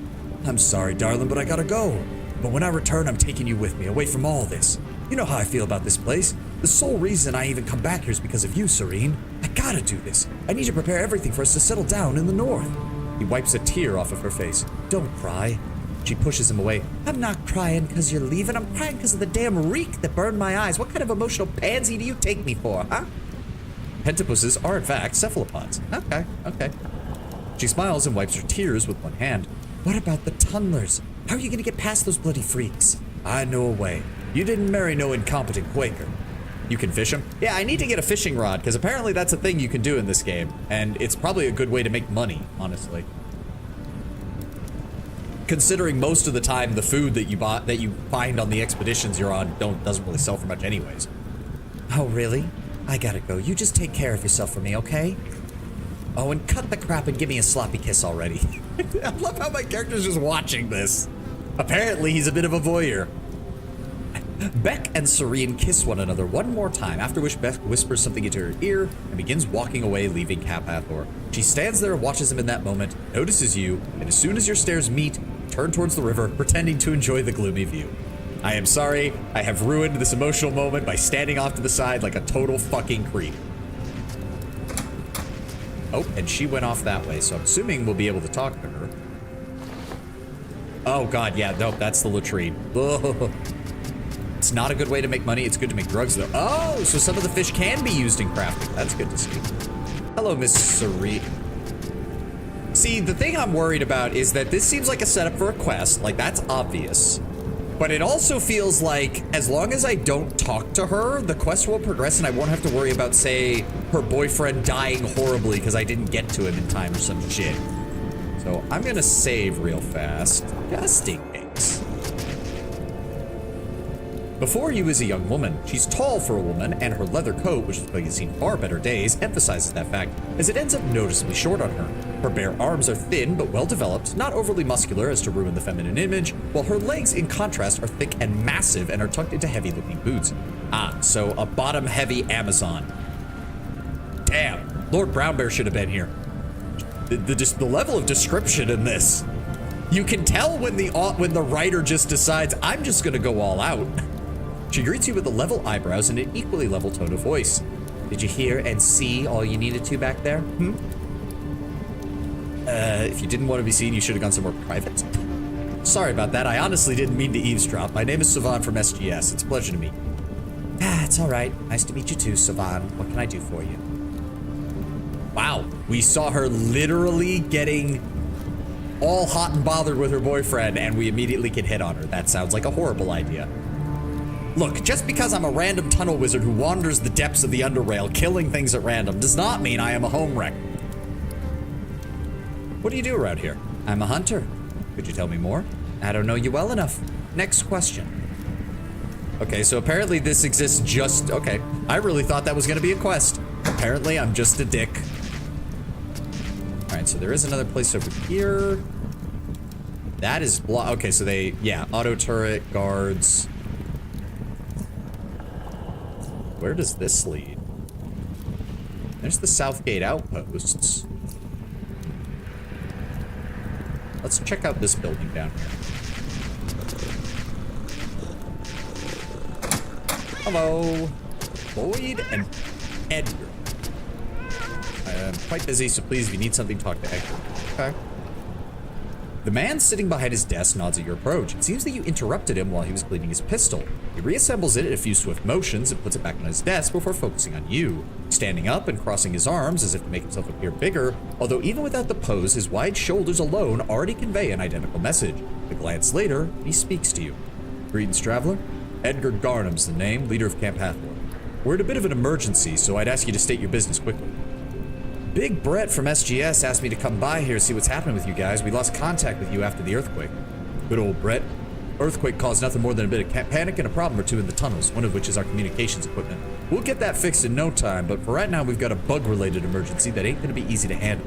I'm sorry, darling, but I gotta go. But when I return, I'm taking you with me, away from all this. You know how I feel about this place. The sole reason I even come back here is because of you, Serene. I gotta do this. I need to prepare everything for us to settle down in the north. He wipes a tear off of her face. Don't cry. She pushes him away. I'm not crying because you're leaving. I'm crying because of the damn reek that burned my eyes. What kind of emotional pansy do you take me for, huh? Pentopuses are, in fact, cephalopods. Okay. She smiles and wipes her tears with one hand. What about the tunnelers? How are you going to get past those bloody freaks? I know a way. You didn't marry no incompetent Quaker. You can fish them? Yeah, I need to get a fishing rod, because apparently that's a thing you can do in this game. And it's probably a good way to make money, honestly. Considering most of the time the food that you find on the expeditions you're on doesn't really sell for much anyways. Oh, really? I gotta go. You just take care of yourself for me, okay? Oh, and cut the crap and give me a sloppy kiss already. I love how my character's just watching this. Apparently, he's a bit of a voyeur. Beck and Serene kiss one another one more time, after which Beck whispers something into her ear and begins walking away, leaving Cap Hathor. She stands there and watches him in that moment, notices you, and as soon as your stares meet, turn towards the river, pretending to enjoy the gloomy view. I am sorry, I have ruined this emotional moment by standing off to the side like a total fucking creep. Oh, and she went off that way, so I'm assuming we'll be able to talk to her. Oh god, yeah, nope, that's the latrine. Ugh. It's not a good way to make money. It's good to make drugs, though. Oh, so some of the fish can be used in crafting. That's good to see. Hello, Miss Sari. See, the thing I'm worried about is that this seems like a setup for a quest. Like, that's obvious. But it also feels like, as long as I don't talk to her, the quest will progress and I won't have to worry about, say, her boyfriend dying horribly because I didn't get to him in time or some shit. So I'm gonna save real fast, just in case. Before you is a young woman. She's tall for a woman, and her leather coat, which looks like it's seen far better days, emphasizes that fact, as it ends up noticeably short on her. Her bare arms are thin but well developed, not overly muscular as to ruin the feminine image, while her legs, in contrast, are thick and massive and are tucked into heavy-looking boots. Ah, so a bottom-heavy Amazon. Damn, Lord Brownbear should have been here. The level of description in this. You can tell when the writer just decides, I'm just gonna go all out. She greets you with the level eyebrows and an equally level tone of voice. Did you hear and see all you needed to back there? If you didn't want to be seen, you should have gone somewhere private. Sorry about that. I honestly didn't mean to eavesdrop. My name is Savan from SGS. It's a pleasure to meet you. Ah, it's all right. Nice to meet you too, Savan. What can I do for you? Wow. We saw her literally getting all hot and bothered with her boyfriend, and we immediately can hit on her. That sounds like a horrible idea. Look, just because I'm a random tunnel wizard who wanders the depths of the underrail, killing things at random, does not mean I am a home wreck. What do you do around here? I'm a hunter. Could you tell me more? I don't know you well enough. Next question. Okay, so apparently this exists just... Okay, I really thought that was going to be a quest. Apparently I'm just a dick. Alright, so there is another place over here. That is... Okay, so they... Yeah, auto turret, guards... Where does this lead? There's the Southgate outposts. Let's check out this building down here. Hello, Boyd and Edgar. I'm quite busy, so please, if you need something, talk to Edgar. Okay. The man sitting behind his desk nods at your approach. It seems that you interrupted him while he was cleaning his pistol. He reassembles it in a few swift motions and puts it back on his desk before focusing on you, standing up and crossing his arms as if to make himself appear bigger, although even without the pose, his wide shoulders alone already convey an identical message. A glance later, he speaks to you. Greetings, traveler. Edgar Garnham's the name, leader of Camp Hathor. We're in a bit of an emergency, so I'd ask you to state your business quickly. Big Brett from SGS asked me to come by here to see what's happening with you guys. We lost contact with you after the earthquake. Good old Brett. Earthquake caused nothing more than a bit of panic and a problem or two in the tunnels, one of which is our communications equipment. We'll get that fixed in no time, but for right now we've got a bug-related emergency that ain't gonna be easy to handle.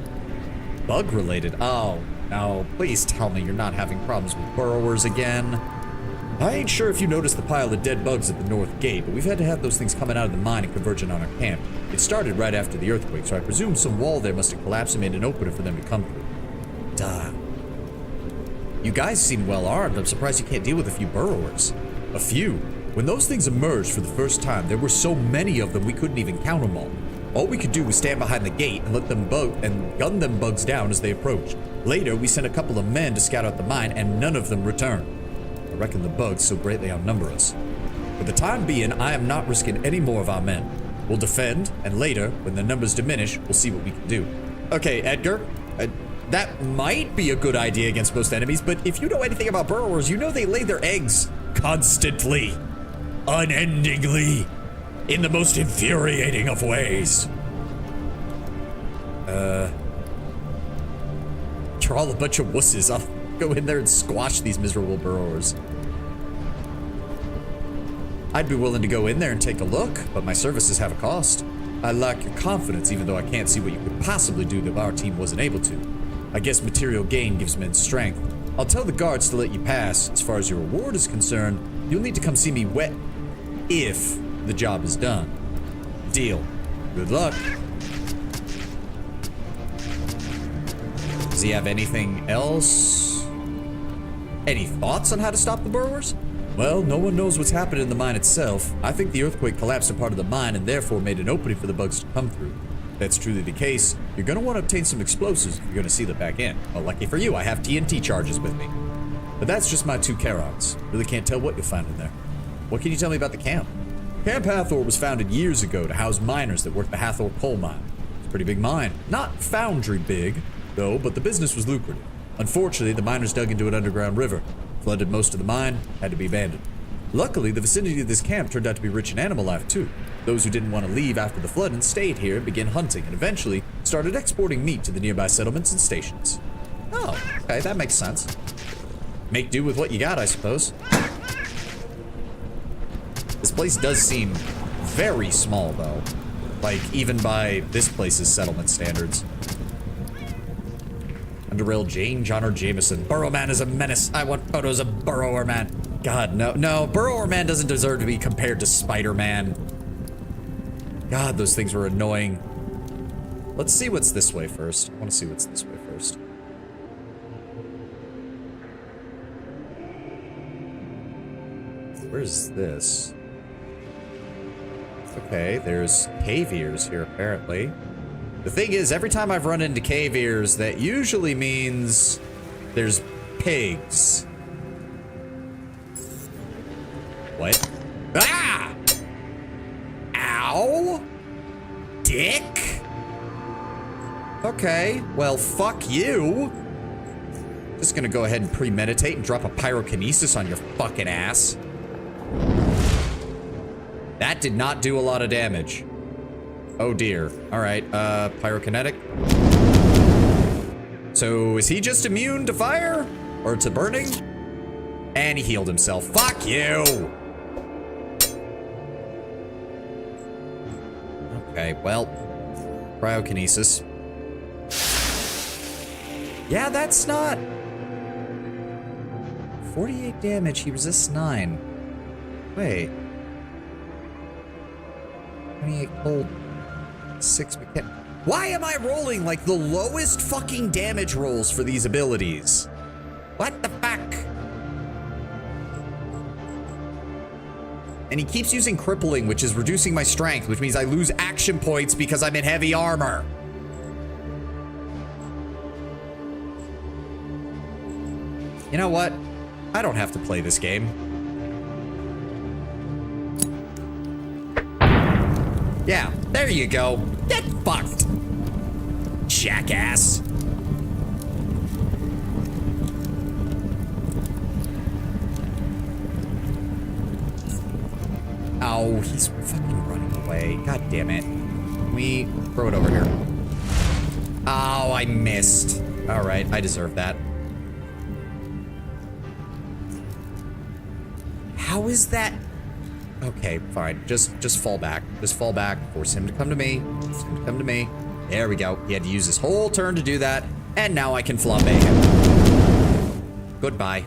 Bug-related? Oh, no, please tell me you're not having problems with burrowers again. I ain't sure if you noticed the pile of dead bugs at the north gate, but we've had to have those things coming out of the mine and converging on our camp. It started right after the earthquake, so I presume some wall there must have collapsed and made an opening for them to come through. Duh. You guys seem well armed. I'm surprised you can't deal with a few burrowers. A few? When those things emerged for the first time, there were so many of them we couldn't even count them all. All we could do was stand behind the gate and let them gun them bugs down as they approached. Later, we sent a couple of men to scout out the mine, and none of them returned. I reckon the bugs so greatly outnumber us. For the time being, I am not risking any more of our men. We'll defend, and later, when the numbers diminish, we'll see what we can do. Okay, Edgar, that might be a good idea against most enemies, but if you know anything about burrowers, you know they lay their eggs constantly, unendingly, in the most infuriating of ways. You're all a bunch of wusses. I'll go in there and squash these miserable burrowers. I'd be willing to go in there and take a look, but my services have a cost. I lack your confidence, even though I can't see what you could possibly do that our team wasn't able to. I guess material gain gives men strength. I'll tell the guards to let you pass. As far as your reward is concerned, you'll need to come see me if the job is done. Deal. Good luck. Does he have anything else? Any thoughts on how to stop the burrowers? Well, no one knows what's happened in the mine itself. I think the earthquake collapsed a part of the mine and therefore made an opening for the bugs to come through. If that's truly the case, you're going to want to obtain some explosives if you're going to seal it back in. Well, lucky for you, I have TNT charges with me. But that's just my 2 Charons. Really can't tell what you'll find in there. What can you tell me about the camp? Camp Hathor was founded years ago to house miners that worked the Hathor coal mine. It's a pretty big mine. Not foundry big, though, but the business was lucrative. Unfortunately, the miners dug into an underground river, flooded most of the mine, had to be abandoned. Luckily, the vicinity of this camp turned out to be rich in animal life, too. Those who didn't want to leave after the flooding stayed here and began hunting, and eventually started exporting meat to the nearby settlements and stations. Oh, okay, that makes sense. Make do with what you got, I suppose. This place does seem very small, though. Like, even by this place's settlement standards. Underrail Jane Johnner Jameson. Burrow Man is a menace. I want photos of Burrower Man. God, no. No, Burrower Man doesn't deserve to be compared to Spider-Man. God, those things were annoying. Let's see what's this way first. I want to see what's this way first. Where's this? Okay, there's cave ears here, apparently. The thing is, every time I've run into cave ears, that usually means there's pigs. What? Ah! Ow! Dick? Okay, well, fuck you. Just gonna go ahead and premeditate and drop a pyrokinesis on your fucking ass. That did not do a lot of damage. Oh dear. Alright, pyrokinetic. So, is he just immune to fire? Or to burning? And he healed himself. Fuck you! Okay, well. Cryokinesis. Yeah, that's not... 48 damage, he resists 9. Wait. 28 cold, 6 mechanic. Why am I rolling like the lowest fucking damage rolls for these abilities? What the fuck? And he keeps using crippling, which is reducing my strength, which means I lose action points because I'm in heavy armor. You know what? I don't have to play this game. Yeah, there you go. Get fucked, jackass. Oh, he's fucking running away. God damn it. Can we throw it over here? Oh, I missed. All right, I deserve that. How is that? Okay, fine. Just fall back. Just fall back. Force him to come to me. Force him to come to me. There we go. He had to use his whole turn to do that. And now I can flambe him. Goodbye.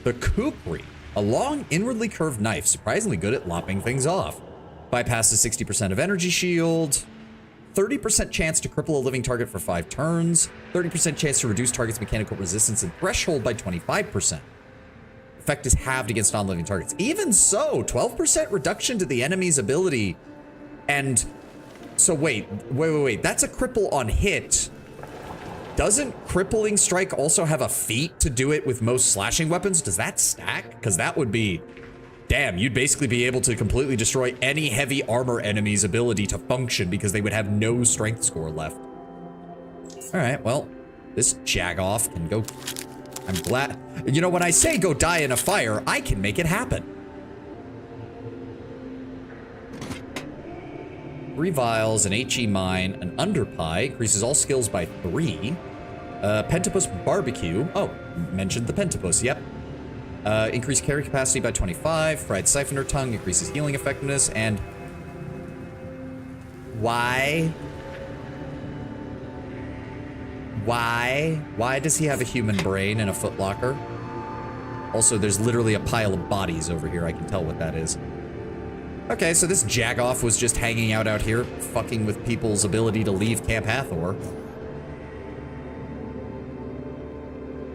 The Kukri. A long, inwardly curved knife. Surprisingly good at lopping things off. Bypasses 60% of energy shield. 30% chance to cripple a living target for 5 turns. 30% chance to reduce target's mechanical resistance and threshold by 25%. Effect is halved against non-living targets. Even so, 12% reduction to the enemy's ability. And so wait. That's a cripple on hit. Doesn't crippling strike also have a feat to do it with most slashing weapons? Does that stack? Because that would be... Damn, you'd basically be able to completely destroy any heavy armor enemy's ability to function because they would have no strength score left. Alright, well, this jagoff can go... I'm glad... You know, when I say go die in a fire, I can make it happen. 3 vials, an HE mine, an underpie, increases all skills by 3. Pentapus barbecue. Oh, mentioned the pentapus, yep. Increased carry capacity by 25. Fried siphoner tongue increases healing effectiveness, and... Why? Why does he have a human brain and a footlocker? Also, there's literally a pile of bodies over here. I can tell what that is. Okay, so this jagoff was just hanging out here, fucking with people's ability to leave Camp Hathor.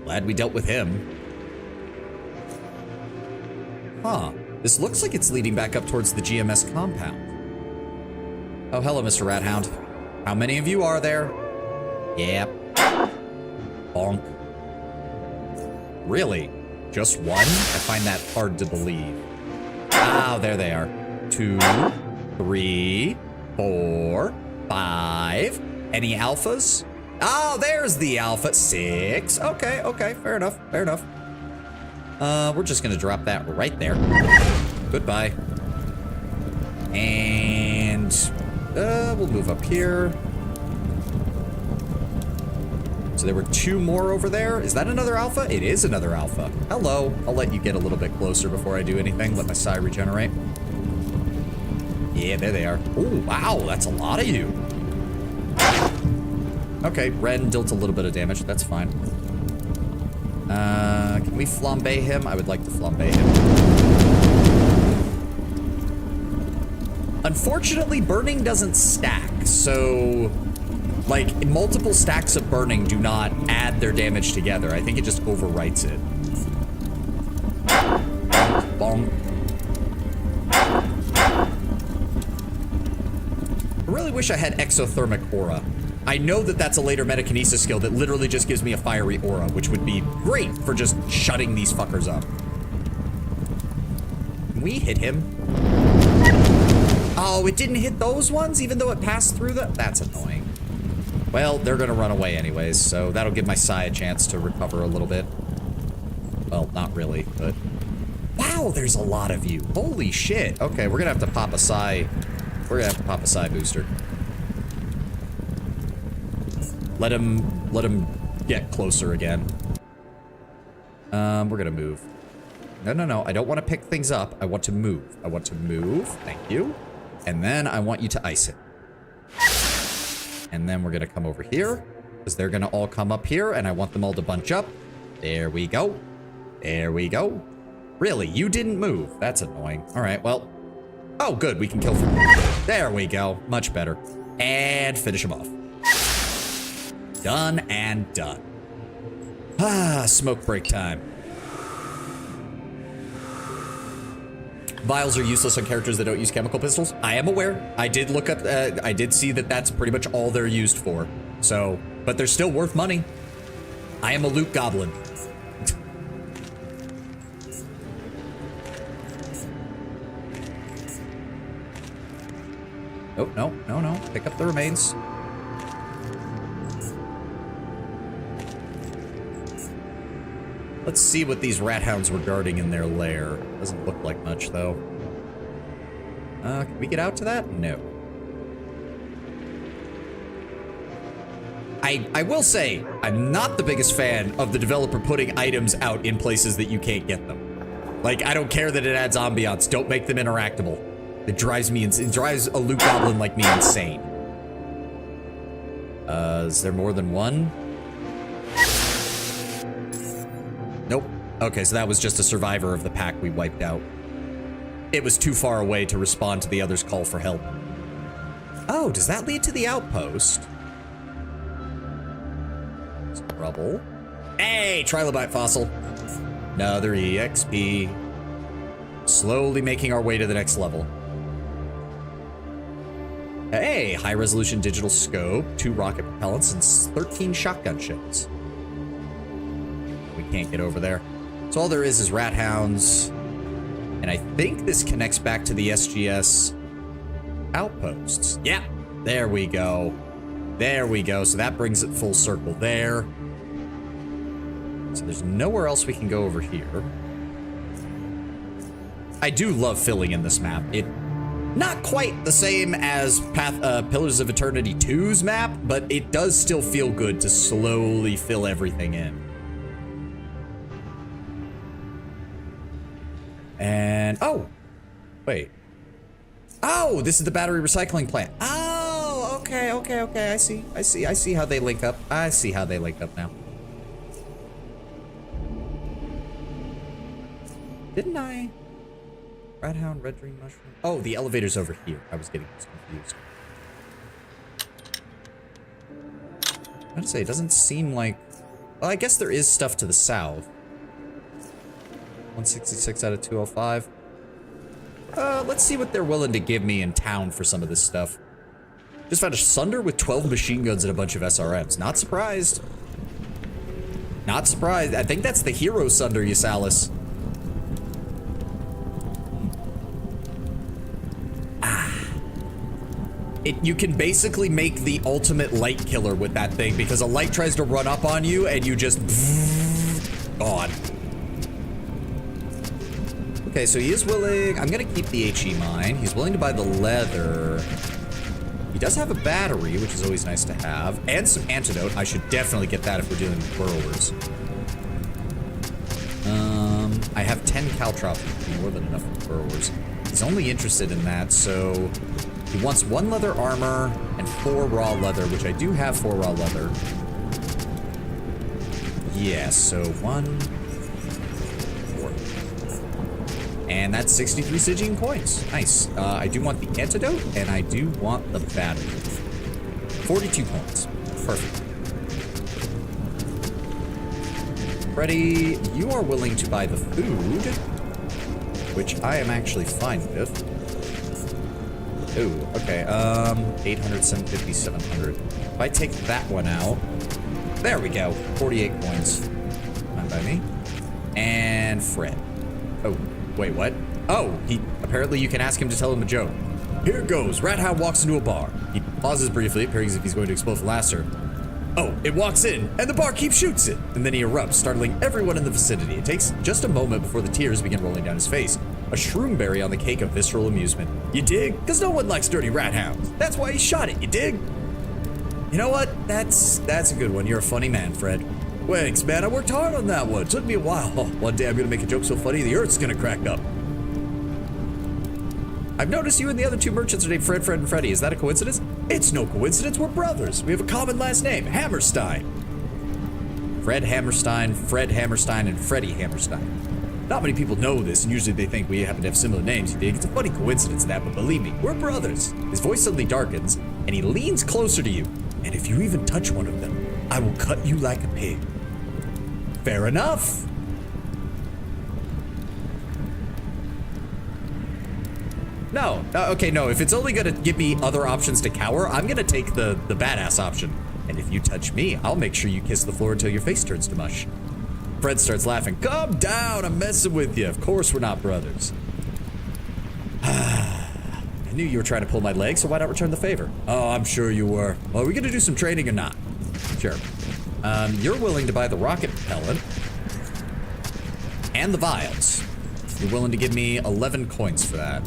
Glad we dealt with him. Huh. This looks like it's leading back up towards the GMS compound. Oh, hello, Mr. Rat Hound. How many of you are there? Yep. Bonk. Really? Just one? I find that hard to believe. Oh, there they are. 2, 3, 4, 5. Any alphas? Oh, there's the alpha. 6. Okay, okay. Fair enough. Fair enough. We're just gonna drop that right there. Goodbye. And we'll move up here. So there were 2 more over there. Is that another alpha? It is another alpha. Hello. I'll let you get a little bit closer before I do anything. Let my psi regenerate. Yeah, there they are. Oh, wow. That's a lot of you. Okay, Ren dealt a little bit of damage. That's fine. Can we flambe him? I would like to flambe him. Unfortunately, burning doesn't stack, so... like, multiple stacks of burning do not add their damage together. I think it just overwrites it. Bonk. I really wish I had exothermic aura. I know that that's a later metakinesis skill that literally just gives me a fiery aura, which would be great for just shutting these fuckers up. Can we hit him? Oh, it didn't hit those ones, even though it passed through them? That's annoying. Well, they're gonna run away anyways, so that'll give my psi a chance to recover a little bit. Well, not really, but... wow, there's a lot of you. Holy shit. Okay, we're gonna have to pop a psi... we're gonna have to pop a psi booster. Let him get closer again. We're gonna move. No, I don't want to pick things up. I want to move. I want to move. Thank you. And then I want you to ice it. And then we're gonna come over here, because they're gonna all come up here, and I want them all to bunch up. There we go. There we go. Really, you didn't move. That's annoying. All right, well. Oh, good, we can kill them. There we go. Much better. And finish them off. Done and done. Ah, smoke break time. Vials are useless on characters that don't use chemical pistols. I am aware. I did look up, I did see that that's pretty much all they're used for. So, but they're still worth money. I am a loot goblin. Oh, no. Pick up the remains. Let's see what these rat hounds were guarding in their lair. Doesn't look like much, though. Can we get out to that? No. I will say, I'm not the biggest fan of the developer putting items out in places that you can't get them. Like, I don't care that it adds ambiance. Don't make them interactable. It drives me insane. It drives a loot goblin like me insane. Is there more than one? Nope. Okay, so that was just a survivor of the pack we wiped out. It was too far away to respond to the other's call for help. Oh, does that lead to the outpost? Rubble. Hey, trilobite fossil. Another EXP. Slowly making our way to the next level. Hey, high resolution digital scope, 2 rocket propellants, and 13 shotgun shells. We can't get over there. So all there is rat hounds. And I think this connects back to the SGS outposts. Yeah, there we go. There we go. So that brings it full circle there. So there's nowhere else we can go over here. I do love filling in this map. It not quite the same as Pillars of Eternity 2's map, but it does still feel good to slowly fill everything in. And oh, wait. Oh, this is the battery recycling plant. Oh, okay. I see how they link up. I see how they link up now. Didn't I? Rat hound, red dream mushroom. Oh, the elevator's over here. I was getting confused. I have to say, it doesn't seem like... well, I guess there is stuff to the south. 166 out of 205. Let's see what they're willing to give me in town for some of this stuff. Just found a Sunder with 12 machine guns and a bunch of SRMs. Not surprised. Not surprised. I think that's the hero sunder, Usalis. You can basically make the ultimate light killer with that thing because a light tries to run up on you and you just gone. Okay, so he is willing. I'm gonna keep the HE mine. He's willing to buy the leather. He does have a battery, which is always nice to have, and some antidote. I should definitely get that if we're dealing with burrowers. I have 10 caltrops, more than enough for burrowers. He's only interested in that, so he wants 1 leather armor and 4 raw leather, which I do have 4 raw leather. Yeah, so 1, 4. And that's 63 Stygian coins. Nice. I do want the antidote, and I do want the battery. 42 coins. Perfect. Freddy, you are willing to buy the food, which I am actually fine with. Ooh, okay, 800, 750, 700. If I take that one out, there we go, 48 coins. Fine by me. And Fred. Oh, wait, what? Oh, apparently you can ask him to tell him a joke. Here goes, Rat Hound walks into a bar. He pauses briefly, appearing as if he's going to explode with laughter. Oh, it walks in, and the barkeep shoots it. And then he erupts, startling everyone in the vicinity. It takes just a moment before the tears begin rolling down his face. A shroomberry on the cake of visceral amusement. You dig? Because no one likes dirty rat hounds. That's why he shot it, you dig? You know what? That's a good one. You're a funny man, Fred. Thanks, man. I worked hard on that one. It took me a while. Oh, one day I'm going to make a joke so funny the earth's going to crack up. I've noticed you and the other 2 merchants are named Fred, and Freddy. Is that a coincidence? It's no coincidence. We're brothers. We have a common last name, Hammerstein. Fred Hammerstein, and Freddy Hammerstein. Not many people know this, and usually they think we happen to have similar names, you dig? It's a funny coincidence that, but believe me, we're brothers. His voice suddenly darkens, and he leans closer to you. And if you even touch one of them, I will cut you like a pig. Fair enough. No, okay, no, if it's only gonna give me other options to cower, I'm gonna take the badass option. And if you touch me, I'll make sure you kiss the floor until your face turns to mush. Fred starts laughing. Calm down, I'm messing with you. Of course we're not brothers. I knew you were trying to pull my leg, so why not return the favor? Oh, I'm sure you were. Well, are we gonna do some trading or not? Sure. You're willing to buy the rocket propellant and the vials. You're willing to give me 11 coins for that.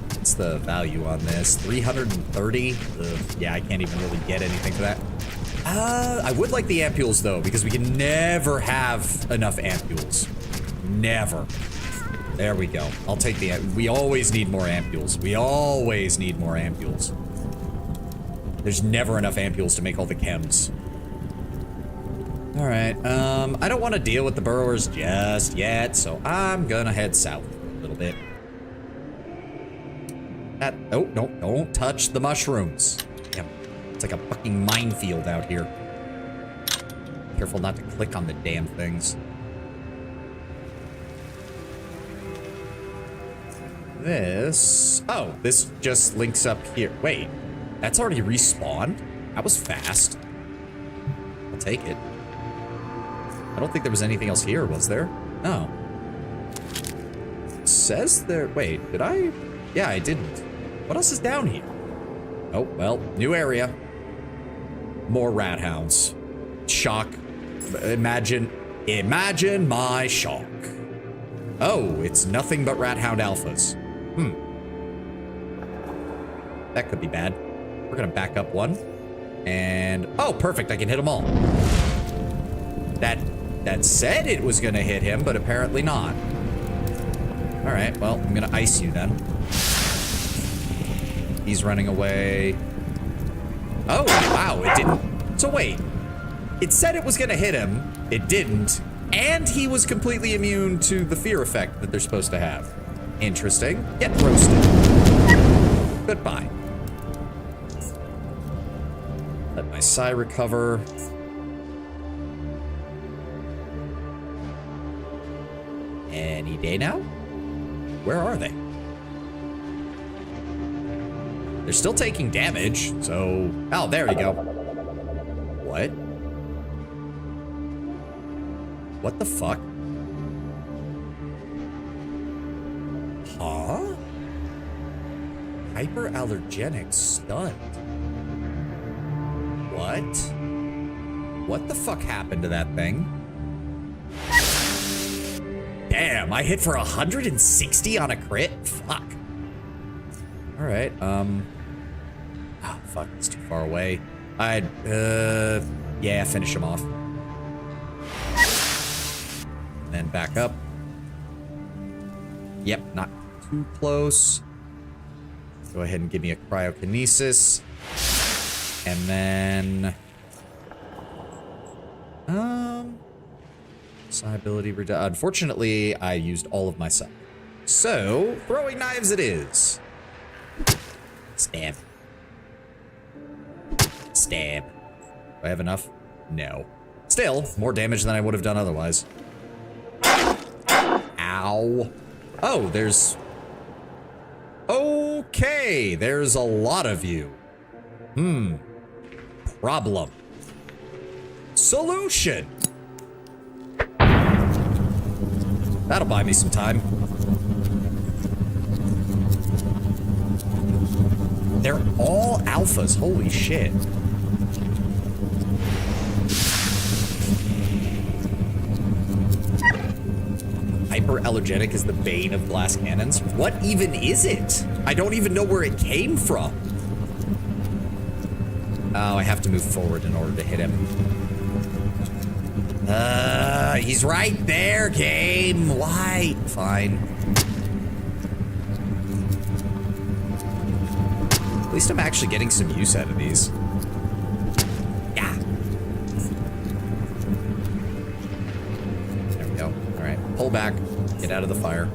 What's the value on this? 330? Yeah, I can't even really get anything for that. I would like the ampules though, because we can never have enough ampules. Never. There we go. I'll take we always need more ampules. We always need more ampules. There's never enough ampules to make all the chems. All right, I don't want to deal with the burrowers just yet, so I'm gonna head south a little bit. Oh, no, don't touch the mushrooms. Damn, it's like a fucking minefield out here. Careful not to click on the damn things. Oh, this just links up here. Wait, that's already respawned? That was fast. I'll take it. I don't think there was anything else here, was there? No. It says there... Wait, did I? Yeah, I didn't. What else is down here? Oh, well, new area. More rat hounds. Shock. Imagine my shock. Oh, it's nothing but rat hound alphas. That could be bad. We're gonna back up one. And... oh, perfect, I can hit them all. That said it was gonna hit him, but apparently not. All right, well, I'm gonna ice you then. He's running away. Oh, wow, it didn't. So wait, it said it was gonna hit him, it didn't, and he was completely immune to the fear effect that they're supposed to have. Interesting. Get roasted. Goodbye. Let my psi recover. Any day now? Where are they? They're still taking damage, so... Oh, there you go. What? What the fuck? Huh? Hyperallergenic stunt. What? What the fuck happened to that thing? Damn, I hit for 160 on a crit? Fuck. Alright, oh, fuck, it's too far away. Yeah, finish him off. And then back up. Yep, not too close. Go ahead and give me a cryokinesis. And then... Psi ability reduction. Unfortunately, I used all of my stuff. So, throwing knives it is. Stab. Stab. Do I have enough? No. Still, more damage than I would have done otherwise. Ow. Oh, there's... Okay, there's a lot of you. Problem. Solution. That'll buy me some time. They're all alphas. Holy shit. Hyperallergenic is the bane of glass cannons. What even is it? I don't even know where it came from. Oh, I have to move forward in order to hit him. He's right there, game. Why? Fine. At least I'm actually getting some use out of these. Yeah. There we go. All right. Pull back. Get out of the fire.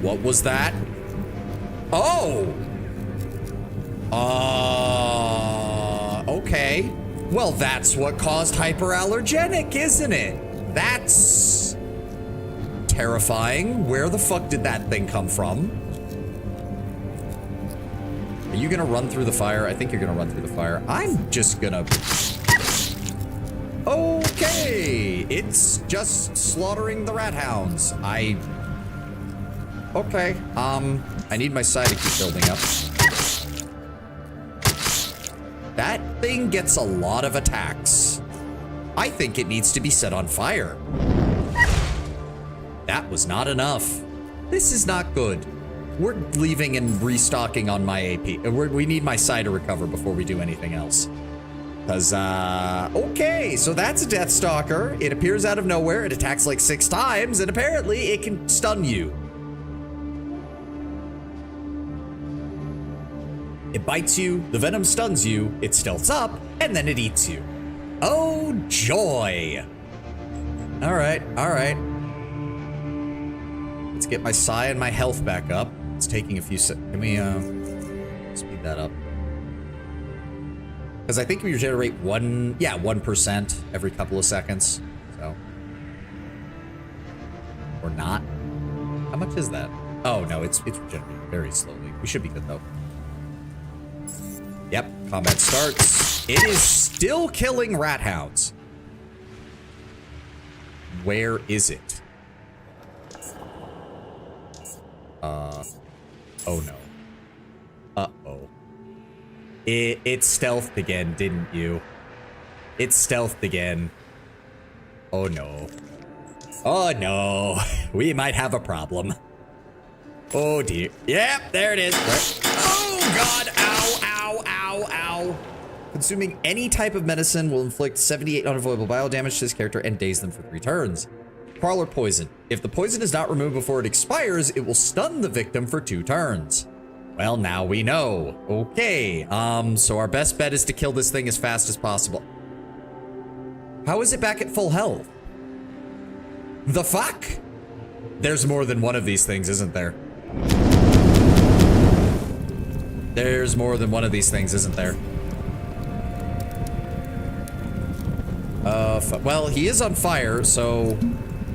What was that? Oh! Okay. Well, that's what caused hyperallergenic, isn't it? That's terrifying. Where the fuck did that thing come from? Are you gonna run through the fire? I think you're gonna run through the fire. I'm just gonna... Okay. It's just slaughtering the rat hounds. Okay. I need my side to keep building up. That thing gets a lot of attacks. I think it needs to be set on fire. That was not enough. This is not good. We're leaving and restocking on my AP. We need my side to recover before we do anything else. Because, okay, so that's a Death Stalker. It appears out of nowhere. It attacks like 6 times, and apparently it can stun you. It bites you, the venom stuns you, it stealths up, and then it eats you. Oh, joy. All right, all right. Let's get my psi and my health back up. It's taking a few seconds. Can we, speed that up? Because I think we regenerate 1% every couple of seconds, so. Or not. How much is that? Oh, no, it's regenerating very slowly. We should be good, though. Yep, combat starts. It is still killing rat hounds. Where is it? Oh no. Uh-oh. It stealthed again, didn't you? It stealthed again. Oh no. Oh no. We might have a problem. Oh dear. Yep, there it is. Oh god, ow, ow, ow, ow. Consuming any type of medicine will inflict 78 unavoidable bio damage to this character and daze them for 3 turns. Crawler poison. If the poison is not removed before it expires, it will stun the victim for 2 turns. Well, now we know. Okay, so our best bet is to kill this thing as fast as possible. How is it back at full health? The fuck? There's more than one of these things, isn't there? There's more than one of these things, isn't there? Well, he is on fire, so...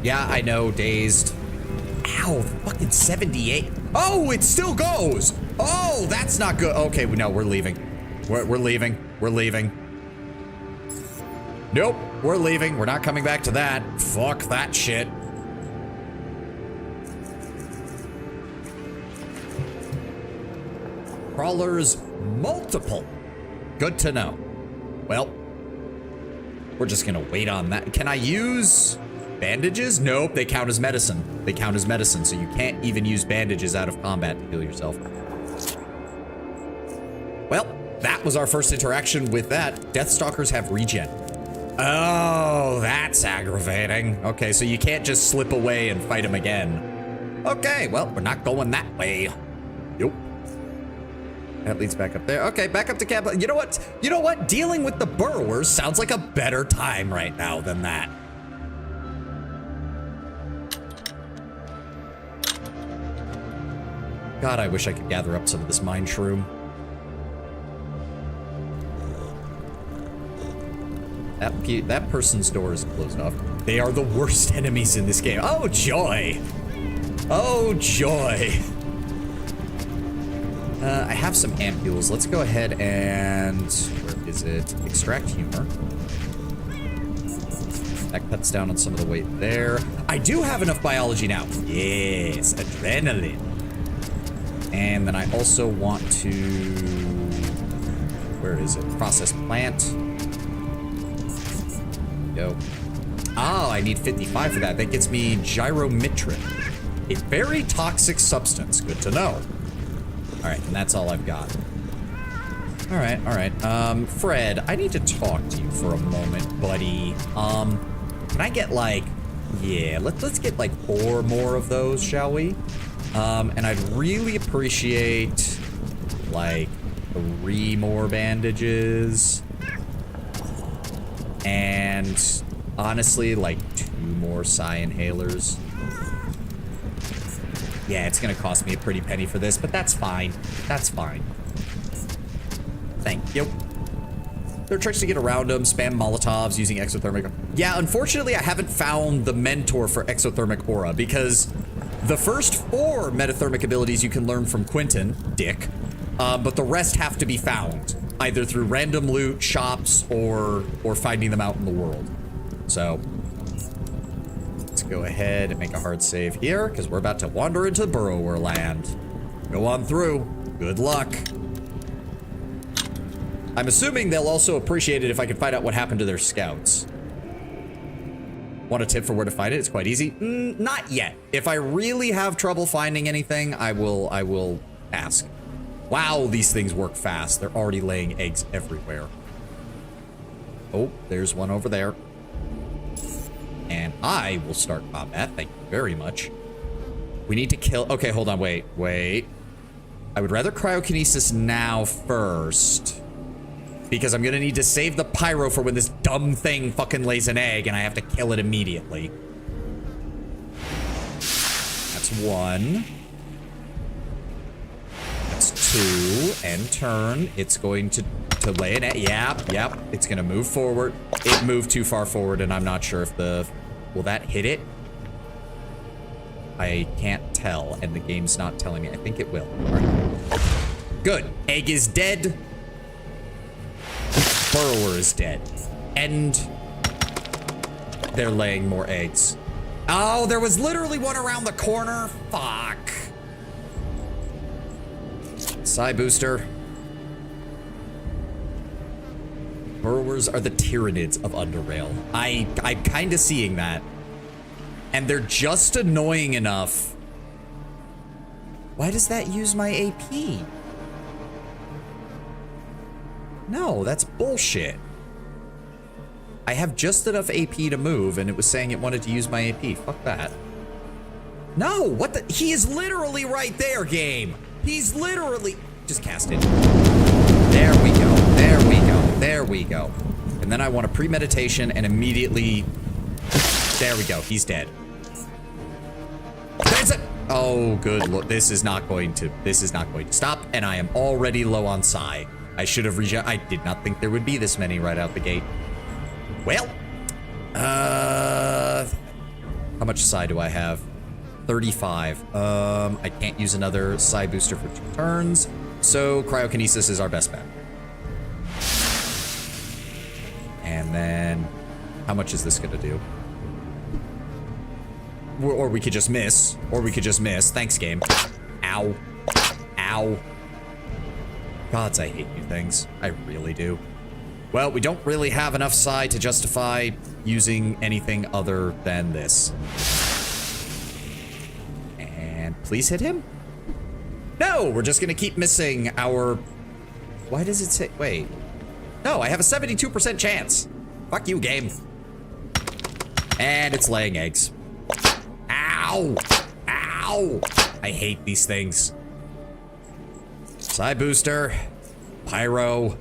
Yeah, I know, dazed. Ow, fucking 78. Oh, it still goes. Oh, that's not good. Okay, no, we're leaving. We're leaving. We're leaving. Nope, we're leaving. We're not coming back to that. Fuck that shit. Crawlers multiple. Good to know. Well, we're just gonna wait on that. Can I use bandages? Nope, they count as medicine. They count as medicine, so you can't even use bandages out of combat to heal yourself. Well, that was our first interaction with that. Deathstalkers have regen. Oh, that's aggravating. Okay, so you can't just slip away and fight them again. Okay, well, we're not going that way. Nope. That leads back up there. Okay, back up to camp. You know what? You know what? Dealing with the burrowers sounds like a better time right now than that. God, I wish I could gather up some of this mind shroom. That person's door is closed off. They are the worst enemies in this game. Oh, joy. Oh, joy. I have some ampules. Let's go ahead and... Where is it? Extract humor. That cuts down on some of the weight there. I do have enough biology now. Yes, adrenaline. And then I also want to... Where is it? Process plant. Go. Oh, I need 55 for that. That gets me gyromitrin. A very toxic substance. Good to know. All right, and that's all I've got. All right, all right. Fred, I need to talk to you for a moment, buddy. Can I get like, yeah, let's get like 4 more of those, shall we? And I'd really appreciate like 3 more bandages. And honestly, like 2 more psi inhalers. Yeah, it's gonna cost me a pretty penny for this, but that's fine. That's fine. Thank you. There are tricks to get around them. Spam Molotovs using exothermic. Yeah, unfortunately, I haven't found the mentor for exothermic aura because the first 4 metathermic abilities you can learn from Quentin, Dick, but the rest have to be found either through random loot, shops, or finding them out in the world. So let's go ahead and make a hard save here because we're about to wander into Burrower land. Go on through. Good luck. I'm assuming they'll also appreciate it if I can find out what happened to their scouts. Want a tip for where to find it? It's quite easy. Not yet. If I really have trouble finding anything, I will ask. Wow, these things work fast. They're already laying eggs everywhere. Oh, there's one over there. And I will start combat. Thank you very much. We need to kill... Okay, hold on. Wait. I would rather cryokinesis now first. Because I'm going to need to save the pyro for when this dumb thing fucking lays an egg and I have to kill it immediately. That's 1. That's 2. End turn. It's going to lay an egg. Yep. It's going to move forward. It moved too far forward and I'm not sure if the... Will that hit it? I can't tell and the game's not telling me. I think it will. All right. Good. Egg is dead. Burrower is dead. And they're laying more eggs. Oh, there was literally one around the corner. Fuck. Psi booster. Burrowers are the Tyranids of Underrail. I'm kind of seeing that. And they're just annoying enough. Why does that use my AP? No, that's bullshit. I have just enough AP to move, and it was saying it wanted to use my AP. Fuck that. No, what the? He is literally right there, game. He's literally... Just cast it. There we go. There we go. There we go. And then I want a premeditation and immediately... There we go. He's dead. That's it. Oh, good. Look, this is not going to stop, and I am already low on psi. I should have I did not think there would be this many right out the gate. Well, how much psi do I have? 35. I can't use another psi booster for 2 turns, so cryokinesis is our best bet. And then, how much is this gonna do? Or we could just miss. Or we could just miss. Thanks, game. Ow. Ow. Gods, I hate you things. I really do. Well, we don't really have enough psi to justify using anything other than this. And please hit him? No, we're just gonna keep missing our... Why does it say... Wait. No, I have a 72% chance. Fuck you, game. And it's laying eggs. Ow! Ow! I hate these things. Psi booster. Pyro.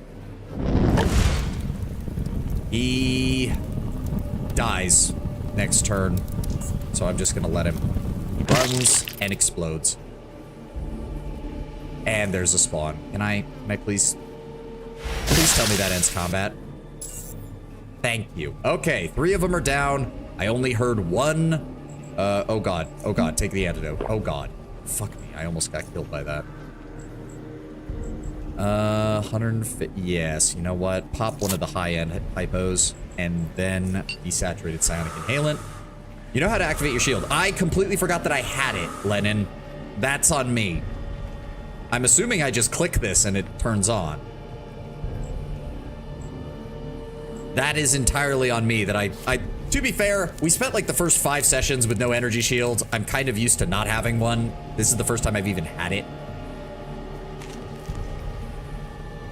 He dies next turn. So I'm just gonna let him. He runs and explodes. And there's a spawn. Can I please tell me that ends combat? Thank you. Okay, 3 of them are down. I only heard 1. Oh god. Oh god, take the antidote. Oh god. Fuck me, I almost got killed by that. 150. Yes, you know what? Pop one of the high-end hypos, and then desaturated psionic inhalant. You know how to activate your shield. I completely forgot that I had it, Lennon. That's on me. I'm assuming I just click this and it turns on. That is entirely on me that I to be fair, we spent like the first 5 sessions with no energy shields. I'm kind of used to not having one. This is the first time I've even had it.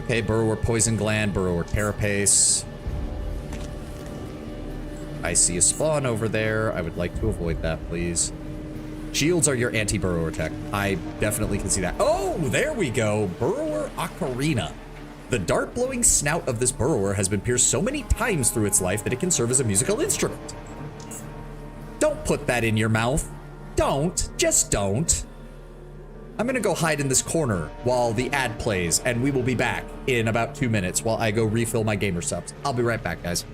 Okay, Burrower Poison Gland, Burrower Carapace. I see a spawn over there. I would like to avoid that, please. Shields are your anti-burrower tech. I definitely can see that. Oh, there we go. Burrower Ocarina. The dart-blowing snout of this burrower has been pierced so many times through its life that it can serve as a musical instrument. Don't put that in your mouth. Don't. Just don't. I'm gonna go hide in this corner while the ad plays, and we will be back in about 2 minutes while I go refill my gamer subs. I'll be right back, guys.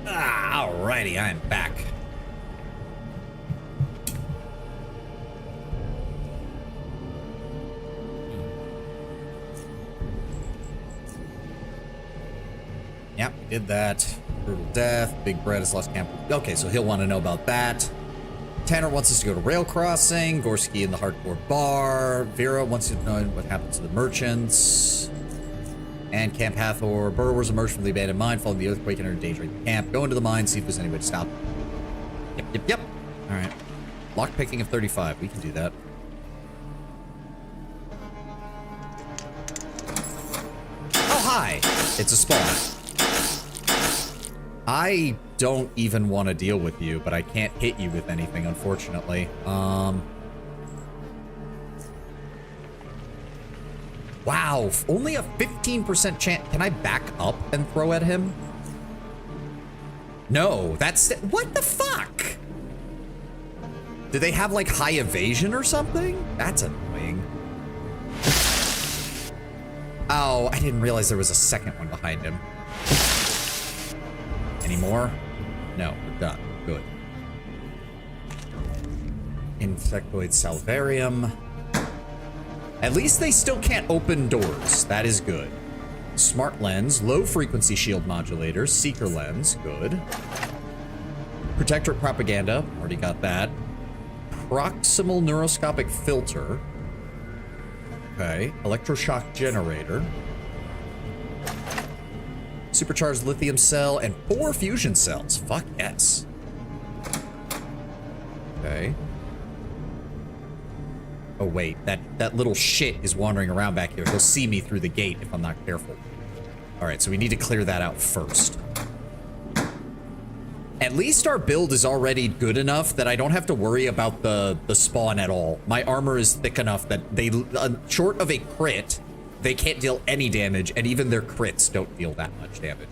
Alrighty, I'm back. Yep, we did that. Brutal death. Big Brett has lost camp. Okay, so he'll want to know about that. Tanner wants us to go to rail crossing. Gorski in the hardcore bar. Vera wants to know what happened to the merchants. And Camp Hathor. Burrowers emerged from the abandoned mine following the earthquake and are endangering the camp. Go into the mine, see if there's any way to stop them. Yep. Alright. Lock picking of 35. We can do that. hi! It's a spawn. I don't even want to deal with you, but I can't hit you with anything, unfortunately. Wow, only a 15% chance. Can I back up and throw at him? No, that's... What the fuck? Do they have, like, high evasion or something? That's annoying. Oh, I didn't realize there was a second one behind him. Any more? No, we're done. Good. Insectoid salivarium. At least they still can't open doors. That is good. Smart lens, low frequency shield modulator, seeker lens, good. Protectorate propaganda, already got that. Proximal neuroscopic filter. Okay, electroshock generator. Supercharged lithium cell and 4 fusion cells. Fuck yes. Okay. Oh wait, that little shit is wandering around back here. He'll see me through the gate if I'm not careful. All right, so we need to clear that out first. At least our build is already good enough that I don't have to worry about the spawn at all. My armor is thick enough that they, short of a crit, they can't deal any damage, and even their crits don't deal that much damage.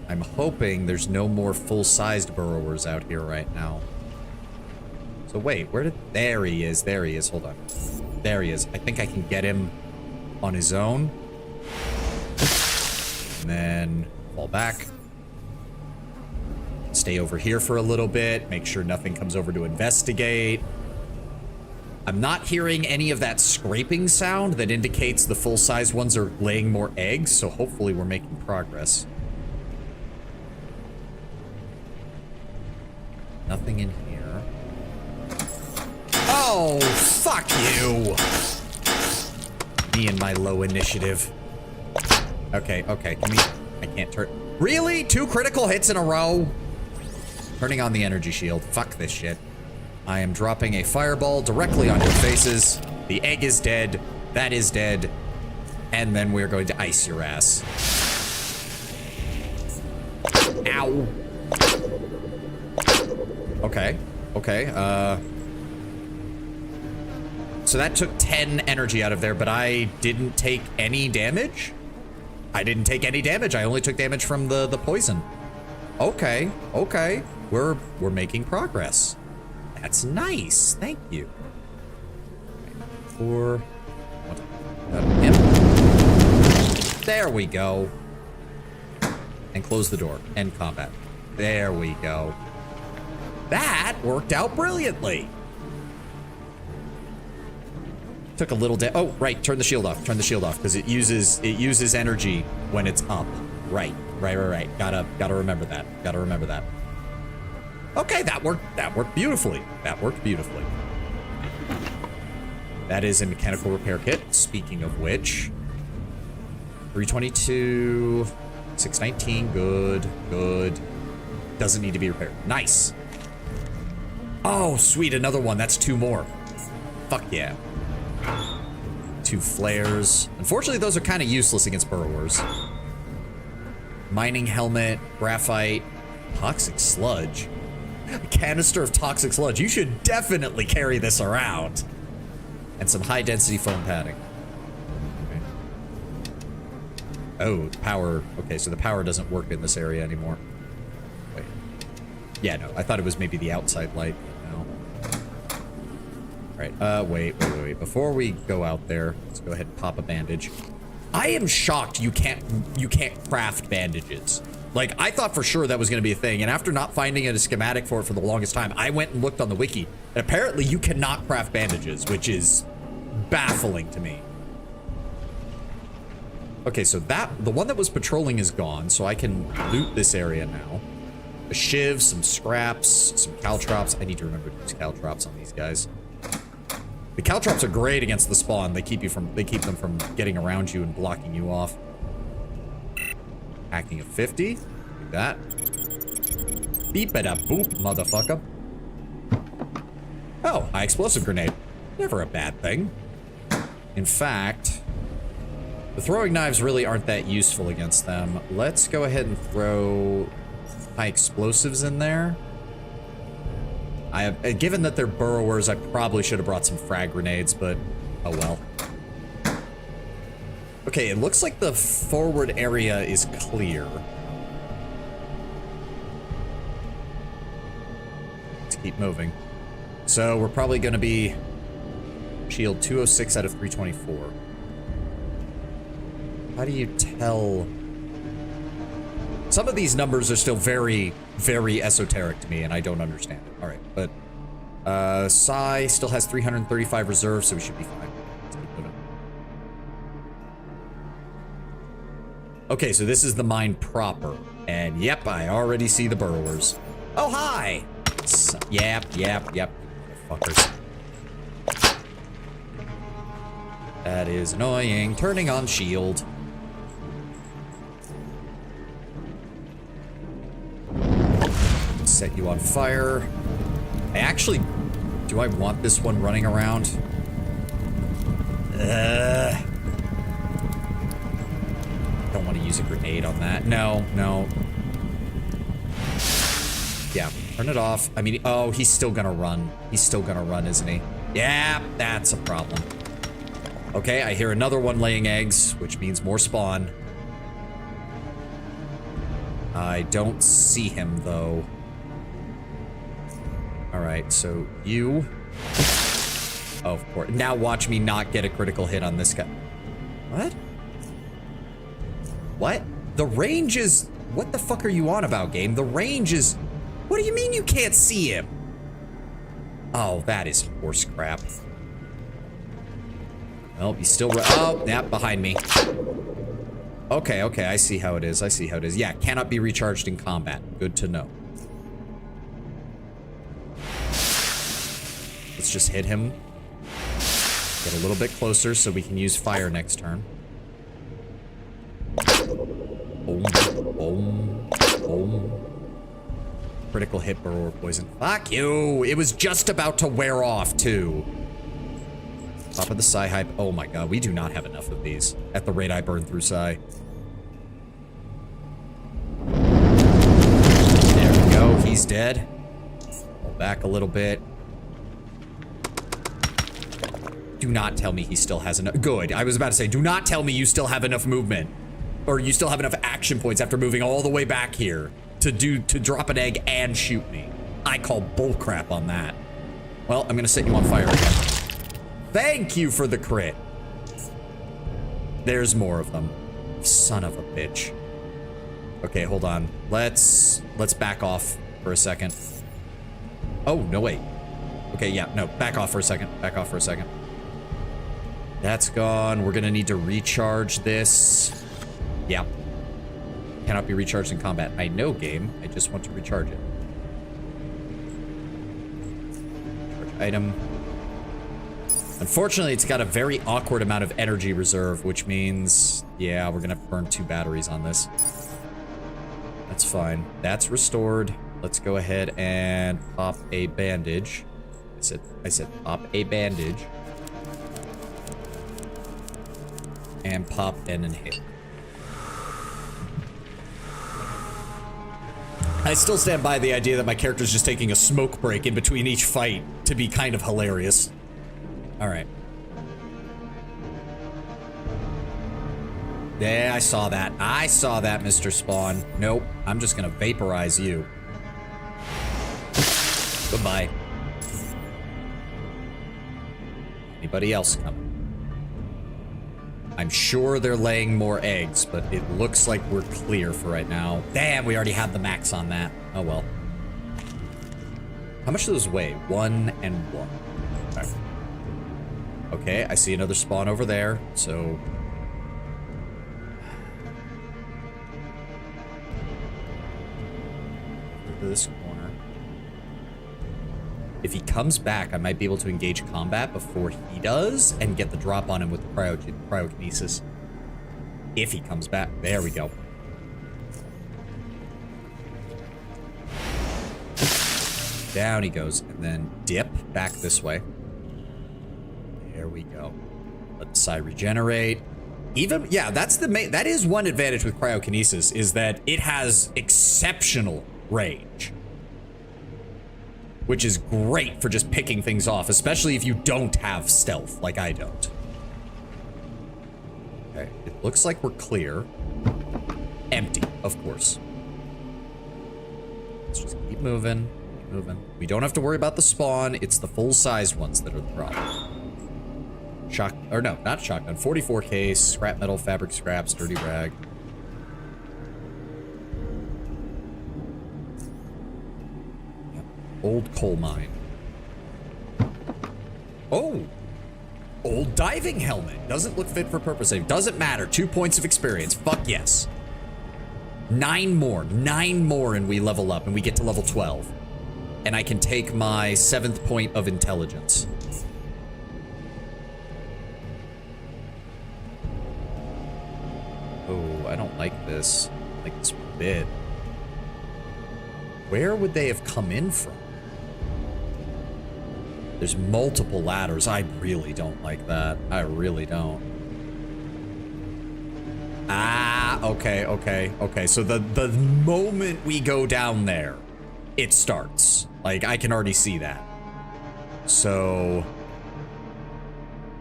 I'm hoping there's no more full-sized burrowers out here right now. So wait, where did... There he is, there he is, hold on. There he is. I think I can get him on his own. And then fall back. Stay over here for a little bit, make sure nothing comes over to investigate. I'm not hearing any of that scraping sound that indicates the full-size ones are laying more eggs, so hopefully we're making progress. Nothing in here. Oh, fuck you! Me and my low initiative. Okay, okay, can we... I can't turn... Really? 2 critical hits in a row? Turning on the energy shield. Fuck this shit. I am dropping a fireball directly on your faces. The egg is dead. That is dead. And then we're going to ice your ass. Ow. Okay. Okay. So that took 10 energy out of there, but I didn't take any damage? I didn't take any damage. I only took damage from the poison. Okay. Okay. We're making progress. That's nice. Thank you. For him. There we go. And close the door. End combat. There we go. That worked out brilliantly. Took a little oh, right. Turn the shield off. Turn the shield off because it uses energy when it's up. Right. Gotta remember that. Gotta remember that. Okay, that worked beautifully. That worked beautifully. That is a mechanical repair kit. Speaking of which, 322, 619, good. Doesn't need to be repaired. Nice. Oh, sweet, another one. That's 2 more. Fuck yeah. 2 flares. Unfortunately, those are kind of useless against burrowers. Mining helmet, graphite, toxic sludge. A canister of toxic sludge. You should definitely carry this around. And some high density foam padding. Okay. Oh, power. Okay, so the power doesn't work in this area anymore. Wait. Yeah, no, I thought it was maybe the outside light. No. Right, wait. Before we go out there, let's go ahead and pop a bandage. I am shocked you can't craft bandages. Like, I thought for sure that was going to be a thing, and after not finding a schematic for it for the longest time, I went and looked on the wiki, and apparently you cannot craft bandages, which is baffling to me. Okay, so the one that was patrolling is gone, so I can loot this area now. A shiv, some scraps, some caltrops. I need to remember to use caltrops on these guys. The caltrops are great against the spawn. They keep them from getting around you and blocking you off. Hacking of 50. Do that. Beep-a-da-boop, motherfucker. Oh, high explosive grenade. Never a bad thing. In fact, The throwing knives really aren't that useful against them. Let's go ahead and throw high explosives in there. Given that they're burrowers, I probably should have brought some frag grenades, but oh well. Okay, it looks like the forward area is clear. Let's keep moving. So we're probably going to be shield 206 out of 324. How do you tell? Some of these numbers are still very, very esoteric to me, and I don't understand it. All right, but Psy still has 335 reserves, so we should be fine. Let's keep moving. Okay, so this is the mine proper, and yep, I already see the burrowers. Oh, hi! Yep. Motherfuckers. That is annoying. Turning on shield. Set you on fire. Do I want this one running around? Don't want to use a grenade on that. No. Yeah, turn it off. I mean, oh, he's still gonna run. He's still gonna run, isn't he? Yeah, that's a problem. Okay, I hear another one laying eggs, which means more spawn. I don't see him, though. Alright, so you... Oh, of course. Now watch me not get a critical hit on this guy. What? What? The range is... What the fuck are you on about, game? The range is... What do you mean you can't see him? Oh, that is horse crap. Well, he's still... Oh, yeah, behind me. Okay, I see how it is. Yeah, cannot be recharged in combat. Good to know. Let's just hit him. Get a little bit closer so we can use fire next turn. Boom. Critical hit, burrower poison. Fuck you! It was just about to wear off, too. Top of the Psy hype. Oh my god, we do not have enough of these at the rate I burn through Psy. There we go, he's dead. Pull back a little bit. Do not tell me he still has enough. Good, I was about to say, do not tell me you still have enough movement. Or you still have enough action points after moving all the way back here to drop an egg and shoot me. I call bullcrap on that. Well, I'm gonna set you on fire again. Thank you for the crit. There's more of them. Son of a bitch. Okay, hold on. Let's back off for a second. Oh, no, wait. Okay, yeah, no, back off for a second. That's gone. We're gonna need to recharge this. Yeah. Cannot be recharged in combat. I know, game. I just want to recharge it. Charge item. Unfortunately, it's got a very awkward amount of energy reserve, which means, yeah, we're gonna have to burn 2 batteries on this. That's fine. That's restored. Let's go ahead and pop a bandage. I said pop a bandage. And pop an inhaler. I still stand by the idea that my character's just taking a smoke break in between each fight to be kind of hilarious. Alright. Yeah, I saw that. Mr. Spawn. Nope. I'm just gonna vaporize you. Goodbye. Anybody else coming? I'm sure they're laying more eggs, but it looks like we're clear for right now. Damn, we already have the max on that. Oh well. How much do those weigh? 1 and 1. Right. Okay, I see another spawn over there, so... to this corner. If he comes back, I might be able to engage combat before he does and get the drop on him with the cryokinesis. If he comes back. There we go. Down he goes, and then dip back this way. There we go. Let the Psy regenerate. Even, yeah, that's the main, that is one advantage with cryokinesis, is that it has exceptional range. Which is great for just picking things off, especially if you don't have stealth, like I don't. Okay, it looks like we're clear. Empty, of course. Let's just keep moving, keep moving. We don't have to worry about the spawn, it's the full-size ones that are the problem. Or no, not shotgun, 44 case, scrap metal, fabric scraps, dirty rag. Old coal mine. Oh! Old diving helmet. Doesn't look fit for purpose. It doesn't matter. 2 points of experience. Fuck yes. 9 more. 9 more and we level up and we get to level 12. And I can take my 7th point of intelligence. Oh, I don't like this. I don't like this one bit. Where would they have come in from? There's multiple ladders. I really don't like that. I really don't. Ah, okay, okay, okay. So the moment we go down there, it starts. Like, I can already see that. So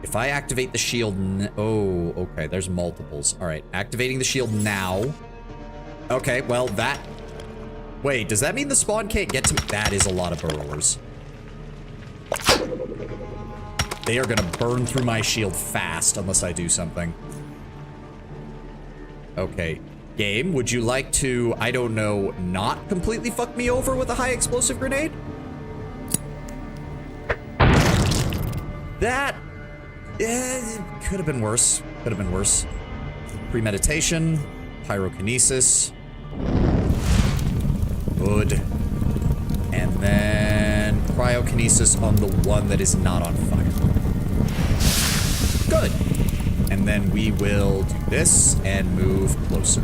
if I activate the shield, oh, okay, there's multiples. All right, activating the shield now. Okay, well, that, wait, does that mean the spawn can't get to me? That is a lot of burrowers. They are gonna burn through my shield fast unless I do something. Okay, game, would you like to, I don't know, not completely fuck me over with a high explosive grenade? That could have been worse. Could have been worse. Premeditation, pyrokinesis. Good. And then cryokinesis on the one that is not on fire. Good. And then we will do this and move closer.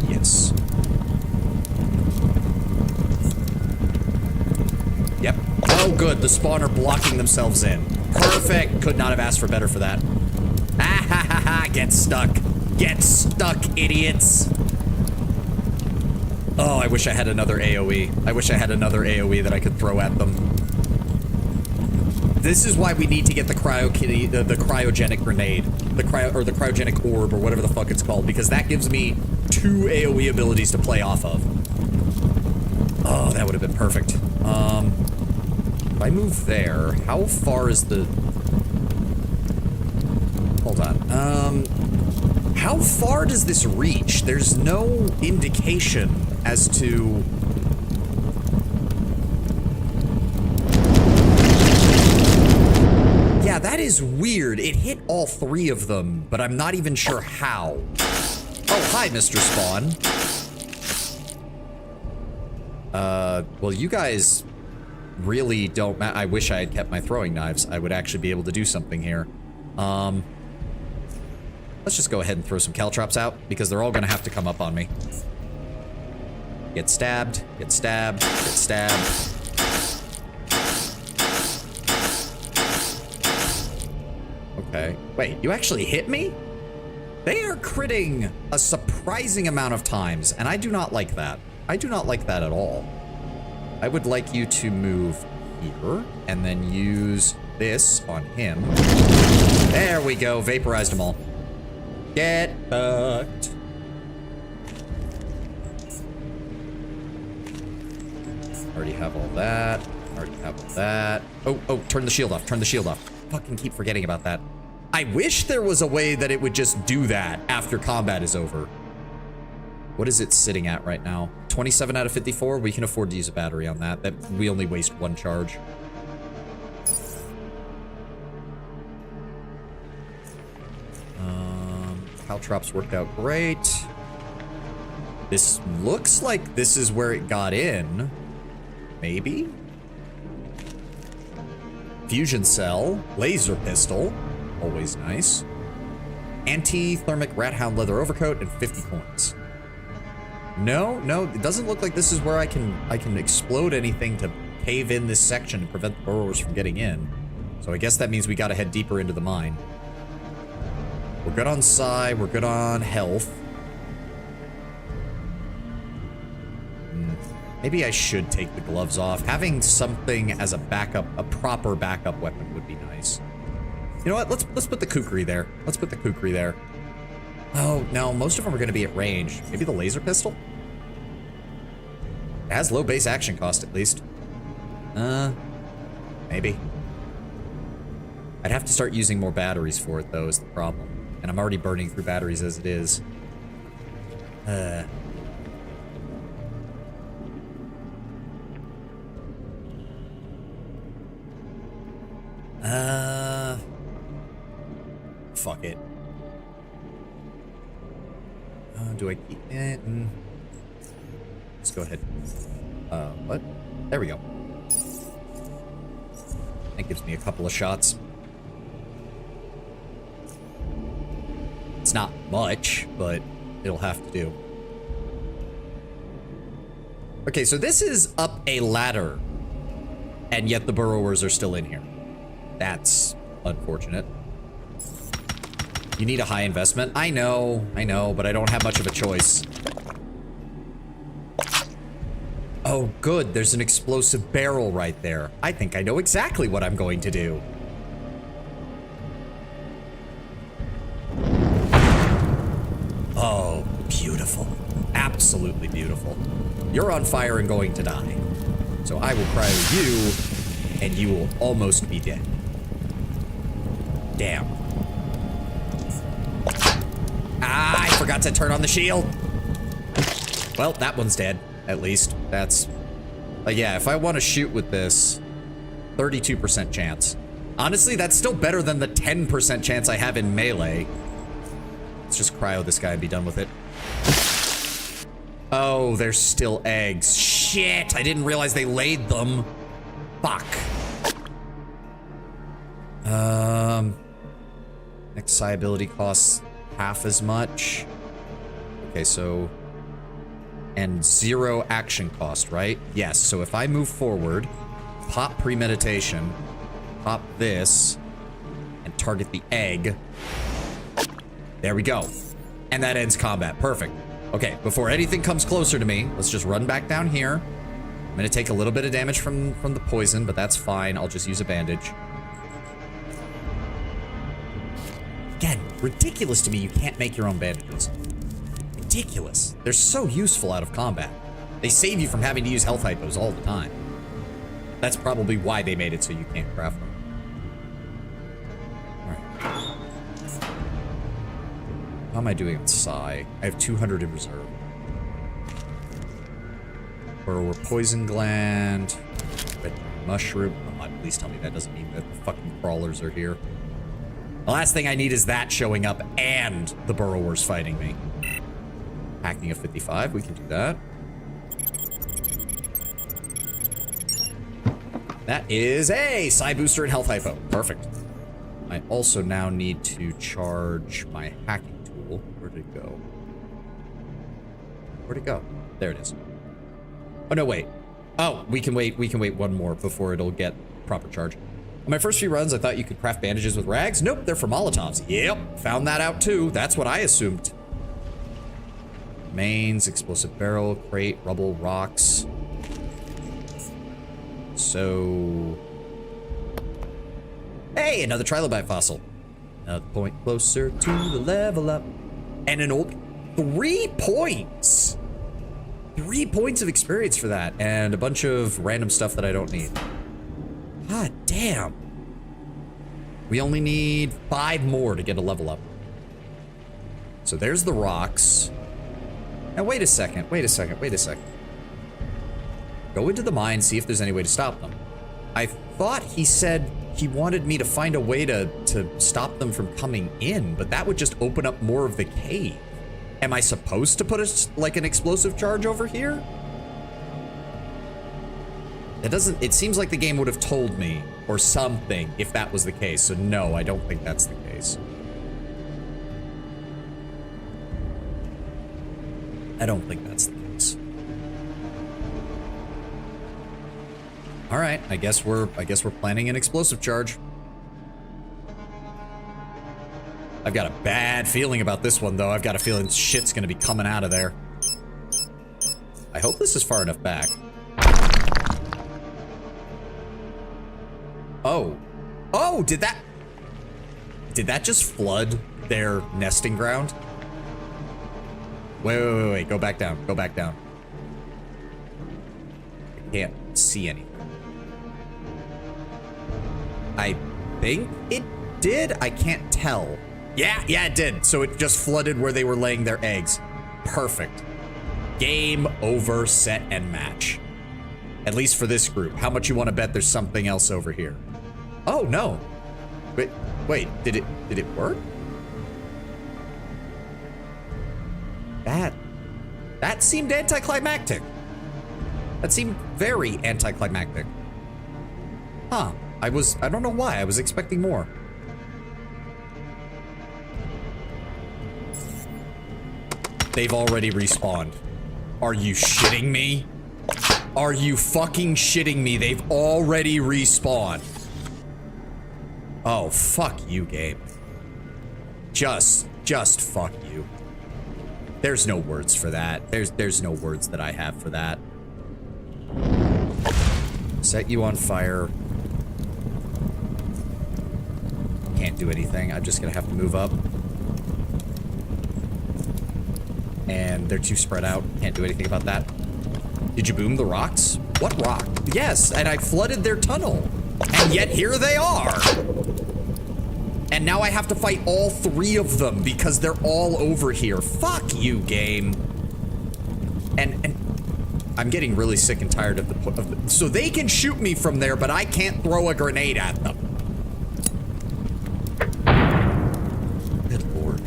Yes. Yep. Oh, good. The spawn are blocking themselves in. Perfect. Could not have asked for better for that. Ah ha ha ha. Get stuck. Get stuck, idiots. Oh, I wish I had another AoE. I wish I had another AoE that I could throw at them. This is why we need to get the cryogenic grenade, the cryogenic orb, or whatever the fuck it's called, because that gives me 2 AoE abilities to play off of. Oh, that would have been perfect. If I move there, how far is the? Hold on. How far does this reach? There's no indication as to. Yeah, that is weird. It hit all 3 of them, but I'm not even sure how. Oh, hi, Mr. Spawn. Well, you guys really don't I wish I had kept my throwing knives. I would actually be able to do something here. Let's just go ahead and throw some caltrops out, because they're all gonna have to come up on me. Get stabbed, get stabbed, get stabbed. Okay. Wait, you actually hit me? They are critting a surprising amount of times, and I do not like that. I do not like that at all. I would like you to move here, and then use this on him. There we go, vaporized them all. Get fucked. Already have all that. Already have all that. Oh, turn the shield off, turn the shield off. Fucking keep forgetting about that. I wish there was a way that it would just do that after combat is over. What is it sitting at right now? 27 out of 54? We can afford to use a battery on that. We only waste 1 charge. Caltrops worked out great. This looks like this is where it got in. Maybe? Fusion cell, laser pistol, always nice. Anti-thermic rat hound leather overcoat and 50 coins. No, it doesn't look like this is where I can explode anything to cave in this section and prevent the burrowers from getting in. So I guess that means we gotta head deeper into the mine. We're good on psi. We're good on health. Maybe I should take the gloves off. Having something as a backup, a proper backup weapon would be nice. You know what? Let's put the kukri there. Let's put the kukri there. Oh, no. Most of them are going to be at range. Maybe the laser pistol? It has low base action cost, at least. Maybe. I'd have to start using more batteries for it, though, is the problem. And I'm already burning through batteries as it is. Fuck it. Do I keep it? Let's go ahead. What? There we go. That gives me a couple of shots. It's not much, but it'll have to do. Okay, so this is up a ladder, and yet the burrowers are still in here. That's unfortunate. You need a high investment. I know, but I don't have much of a choice. Oh, good. There's an explosive barrel right there. I think I know exactly what I'm going to do. Oh, beautiful. Absolutely beautiful. You're on fire and going to die. So I will cryo you, and you will almost be dead. Damn. Ah, I forgot to turn on the shield. Well, that one's dead, at least. That's... yeah, if I want to shoot with this, 32% chance. Honestly, that's still better than the 10% chance I have in melee. Let's just cryo this guy and be done with it. Oh, there's still eggs. Shit, I didn't realize they laid them. Fuck. Next psi ability costs half as much. Okay, so... and 0 action cost, right? Yes, so if I move forward, pop premeditation, pop this, and target the egg. There we go. And that ends combat. Perfect. Okay, before anything comes closer to me, let's just run back down here. I'm gonna take a little bit of damage from the poison, but that's fine. I'll just use a bandage. Again, ridiculous to me you can't make your own bandages. Ridiculous. They're so useful out of combat. They save you from having to use health hypos all the time. That's probably why they made it so you can't craft them. Alright. How am I doing on psi? I have 200 in reserve. Burrower poison gland. Red mushroom. Oh, please tell me that doesn't mean that the fucking crawlers are here. The last thing I need is that showing up and the burrowers fighting me. Hacking of 55, we can do that. That is a psi booster and health hypo. Perfect. I also now need to charge my hacking tool. Where'd it go? Where'd it go? There it is. Oh, no, wait. Oh, we can wait one more before it'll get proper charge. On my first few runs, I thought you could craft bandages with rags. Nope, they're for Molotovs. Yep, found that out too. That's what I assumed. Mains, explosive barrel, crate, rubble, rocks. So... hey, another trilobite fossil. Another point closer to the level up. And an old... 3 points! 3 points of experience for that. And a bunch of random stuff that I don't need. God damn. We only need 5 more to get a level up. So there's the rocks. Now wait a second. Go into the mine, see if there's any way to stop them. I thought he said he wanted me to find a way to stop them from coming in, but that would just open up more of the cave. Am I supposed to put like an explosive charge over here? It seems like the game would have told me or something if that was the case. So no, I don't think that's the case. I don't think that's the case. All right, I guess we're planning an explosive charge. I've got a bad feeling about this one, though. I've got a feeling shit's gonna be coming out of there. I hope this is far enough back. Oh. Oh, did that just flood their nesting ground? Wait. Go back down. Go back down. I can't see anything. I think it did. I can't tell. Yeah, it did. So it just flooded where they were laying their eggs. Perfect. Game over, set, and match. At least for this group. How much you want to bet there's something else over here? Oh, no. Wait, did it work? That seemed anticlimactic. That seemed very anticlimactic. Huh. I don't know why. I was expecting more. They've already respawned. Are you shitting me? Are you fucking shitting me? They've already respawned. Oh, fuck you, game. Just fuck you. There's no words for that. There's no words that I have for that. Set you on fire. Can't do anything. I'm just gonna have to move up. And they're too spread out. Can't do anything about that. Did you boom the rocks? What rock? Yes, and I flooded their tunnel. And yet here they are. And now I have to fight all three of them because they're all over here. Fuck you, game. And I'm getting really sick and tired of the so they can shoot me from there, but I can't throw a grenade at them. Good lord.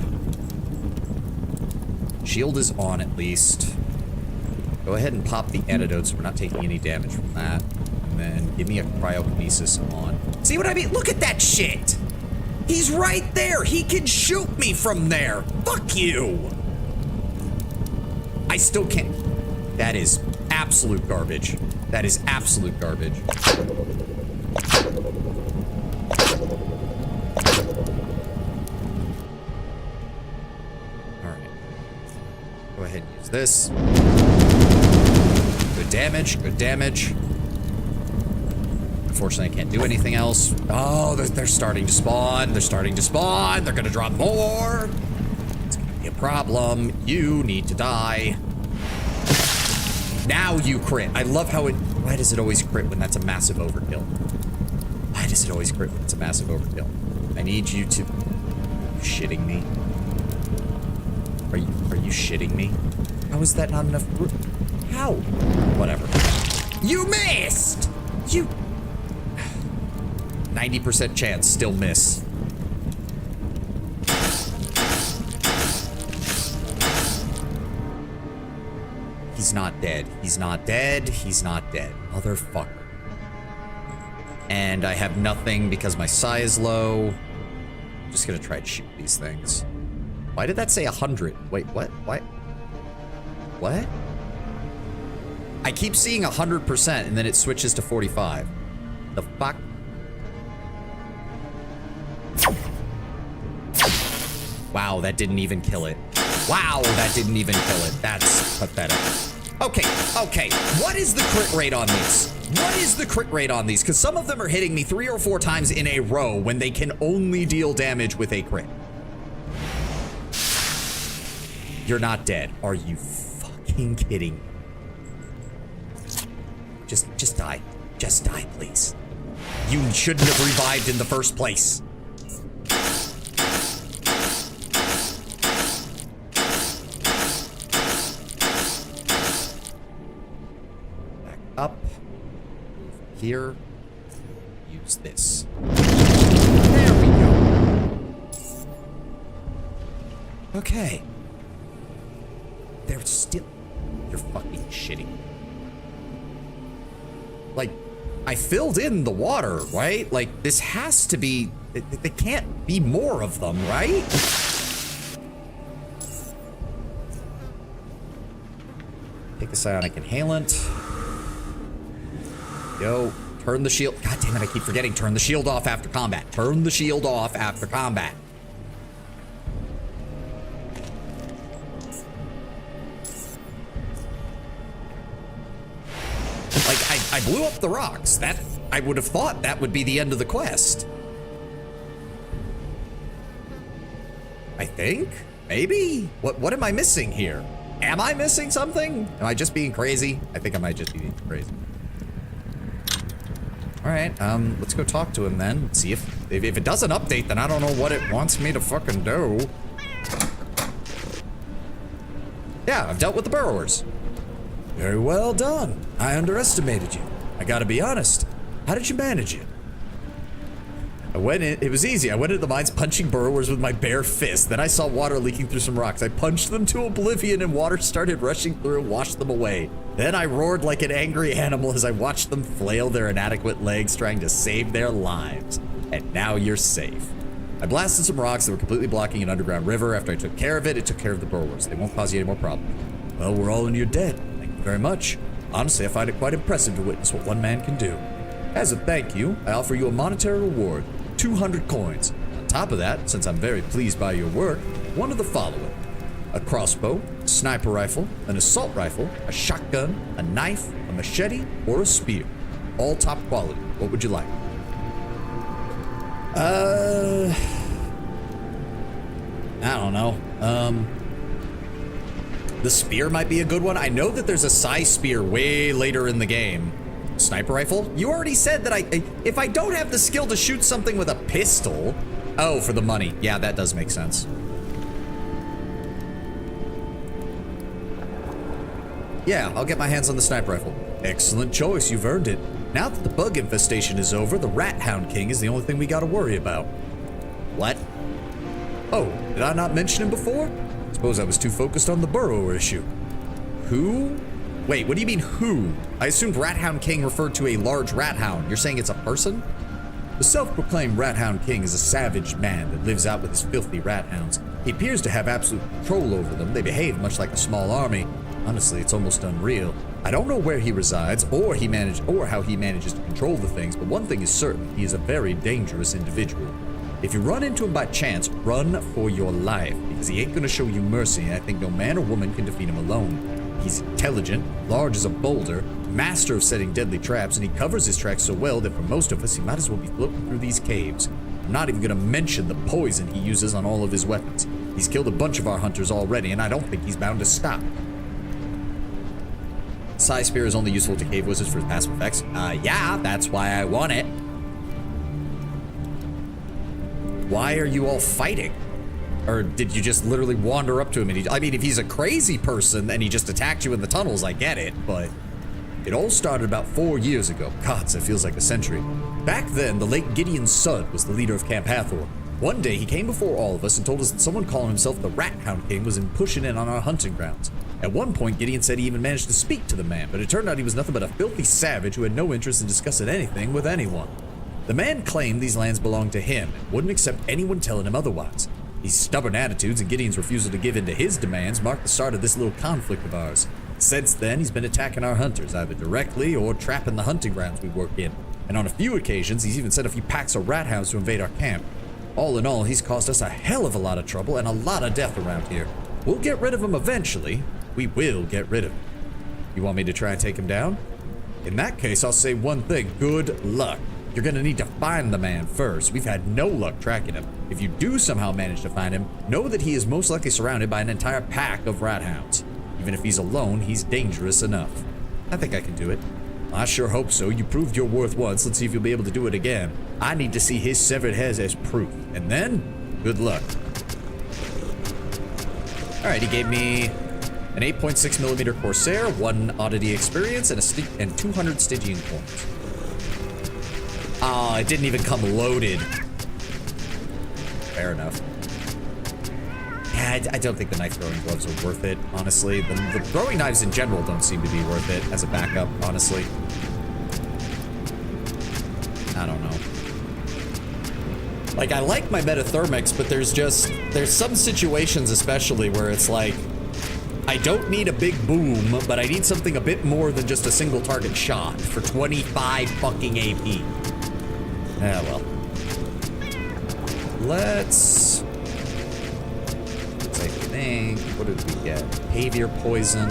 Shield is on at least. Go ahead and pop the antidote so we're not taking any damage from that. And then give me a cryokinesis on. See what I mean? Look at that shit! He's right there! He can shoot me from there! Fuck you! I still can't. That is absolute garbage. That is absolute garbage. Alright. Go ahead and use this. Good damage, good damage. Unfortunately, I can't do anything else. Oh, they're starting to spawn. They're starting to spawn. They're gonna drop more. It's gonna be a problem. You need to die. Now you crit. I love how it... Why does it always crit when that's a massive overkill? Why does it always crit when it's a massive overkill? I need you to... Are you shitting me? Are you shitting me? How is that not enough... How? Whatever. You missed! You... 90% chance, still miss. He's not dead. He's not dead. He's not dead. Motherfucker. And I have nothing because my psi is low. I'm just gonna try to shoot these things. Why did that say 100? Wait, what? What? What? I keep seeing 100% and then it switches to 45. The fuck? Wow, that didn't even kill it. Wow, that didn't even kill it. That's pathetic. Okay, okay. What is the crit rate on these? What is the crit rate on these? Because some of them are hitting me 3 or 4 times in a row when they can only deal damage with a crit. You're not dead. Are you fucking kidding me? Just die. Just die, please. You shouldn't have revived in the first place. Up here, use this. There we go. Okay. They're still... You're fucking shitting. Like, I filled in the water, right? Like, this has to be... There can't be more of them, right? Take the psionic inhalant. Go. Turn the shield. God damn it, I keep forgetting. Turn the shield off after combat. Turn the shield off after combat. blew up the rocks. That, I would have thought that would be the end of the quest. I think? Maybe? What am I missing here? Am I missing something? Am I just being crazy? I think I might just be being crazy. All right, let's go talk to him then. See if it doesn't update, then I don't know what it wants me to fucking do. Yeah, I've dealt with the burrowers. Very well done. I underestimated you. I gotta be honest. How did you manage it? I went in, it was easy. I went into the mines punching burrowers with my bare fist. Then I saw water leaking through some rocks. I punched them to oblivion and water started rushing through and washed them away. Then I roared like an angry animal as I watched them flail their inadequate legs trying to save their lives. And now you're safe. I blasted some rocks that were completely blocking an underground river. After I took care of it, it took care of the burrowers. They won't cause you any more problems. Well, we're all in your debt. Thank you very much. Honestly, I find it quite impressive to witness what one man can do. As a thank you, I offer you a monetary reward. 200 coins. On top of that, since I'm very pleased by your work, one of the following: a crossbow, a sniper rifle, an assault rifle, a shotgun, a knife, a machete, or a spear. All top quality. What would you like? I don't know. The spear might be a good one. I know that there's a size spear way later in the game. Sniper rifle? You already said that if I don't have the skill to shoot something with a pistol. Oh, for the money. Yeah, that does make sense. Yeah, I'll get my hands on the sniper rifle. Excellent choice, you've earned it. Now that the bug infestation is over, the Rat Hound King is the only thing we gotta worry about. What? Oh, did I not mention him before? Suppose I was too focused on the burrower issue. Who? Wait, what do you mean, who? I assumed Rat Hound King referred to a large rat hound. You're saying it's a person? The self-proclaimed Rat Hound King is a savage man that lives out with his filthy rat hounds. He appears to have absolute control over them. They behave much like a small army. Honestly, it's almost unreal. I don't know where he resides or how he manages to control the things, but one thing is certain, he is a very dangerous individual. If you run into him by chance, run for your life, because he ain't gonna show you mercy, and I think no man or woman can defeat him alone. He's intelligent, large as a boulder, master of setting deadly traps, and he covers his tracks so well that for most of us, he might as well be floating through these caves. I'm not even gonna mention the poison he uses on all of his weapons. He's killed a bunch of our hunters already, and I don't think he's bound to stop. Psi Spear is only useful to cave wizards for his passive effects. Yeah, that's why I want it. Why are you all fighting? Or did you just literally wander up to him and I mean, if he's a crazy person and he just attacked you in the tunnels, I get it, but it all started about 4 years ago. Gods, it feels like a century. Back then, the late Gideon Sud was the leader of Camp Hathor. One day, he came before all of us and told us that someone calling himself the Rat Hound King was pushing in on our hunting grounds. At one point, Gideon said he even managed to speak to the man, but it turned out he was nothing but a filthy savage who had no interest in discussing anything with anyone. The man claimed these lands belonged to him and wouldn't accept anyone telling him otherwise. These stubborn attitudes and Gideon's refusal to give in to his demands marked the start of this little conflict of ours. Since then, he's been attacking our hunters, either directly or trapping the hunting grounds we work in. And on a few occasions, he's even sent a few packs of rat hounds to invade our camp. All in all, he's caused us a hell of a lot of trouble and a lot of death around here. We'll get rid of him eventually. We will get rid of him. You want me to try and take him down? In that case, I'll say one thing. Good luck. You're gonna need to find the man first. We've had no luck tracking him. If you do somehow manage to find him, know that he is most likely surrounded by an entire pack of rat hounds. Even if he's alone, he's dangerous enough. I think I can do it. I sure hope so. You proved your worth once. Let's see if you'll be able to do it again. I need to see his severed heads as proof. And then, good luck. All right, he gave me an 8.6mm Corsair, 1 oddity experience, and 200 Stygian coins. Oh, it didn't even come loaded. Fair enough. Yeah, I don't think the knife throwing gloves are worth it, honestly. The throwing knives in general don't seem to be worth it as a backup, honestly. I don't know. Like, I like my metathermics, but there's some situations especially where it's like, I don't need a big boom, but I need something a bit more than just a single target shot for 25 fucking AP. Ah, well. Let's I think, what did we get? Behavior poison.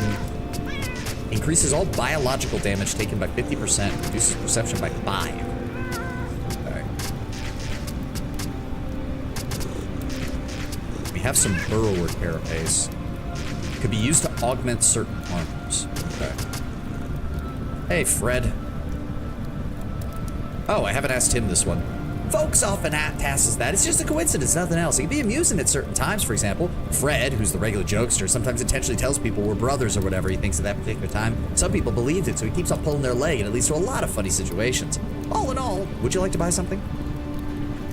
Increases all biological damage taken by 50%. Reduces perception by 5. Okay. We have some burrower carapace. Could be used to augment certain armors. Okay. Hey, Fred. Oh, I haven't asked him this one. Folks often task us that. It's just a coincidence, nothing else. It can be amusing at certain times, for example. Fred, who's the regular jokester, sometimes intentionally tells people we're brothers or whatever he thinks at that particular time. Some people believed it, so he keeps on pulling their leg, and it leads to a lot of funny situations. All in all, would you like to buy something?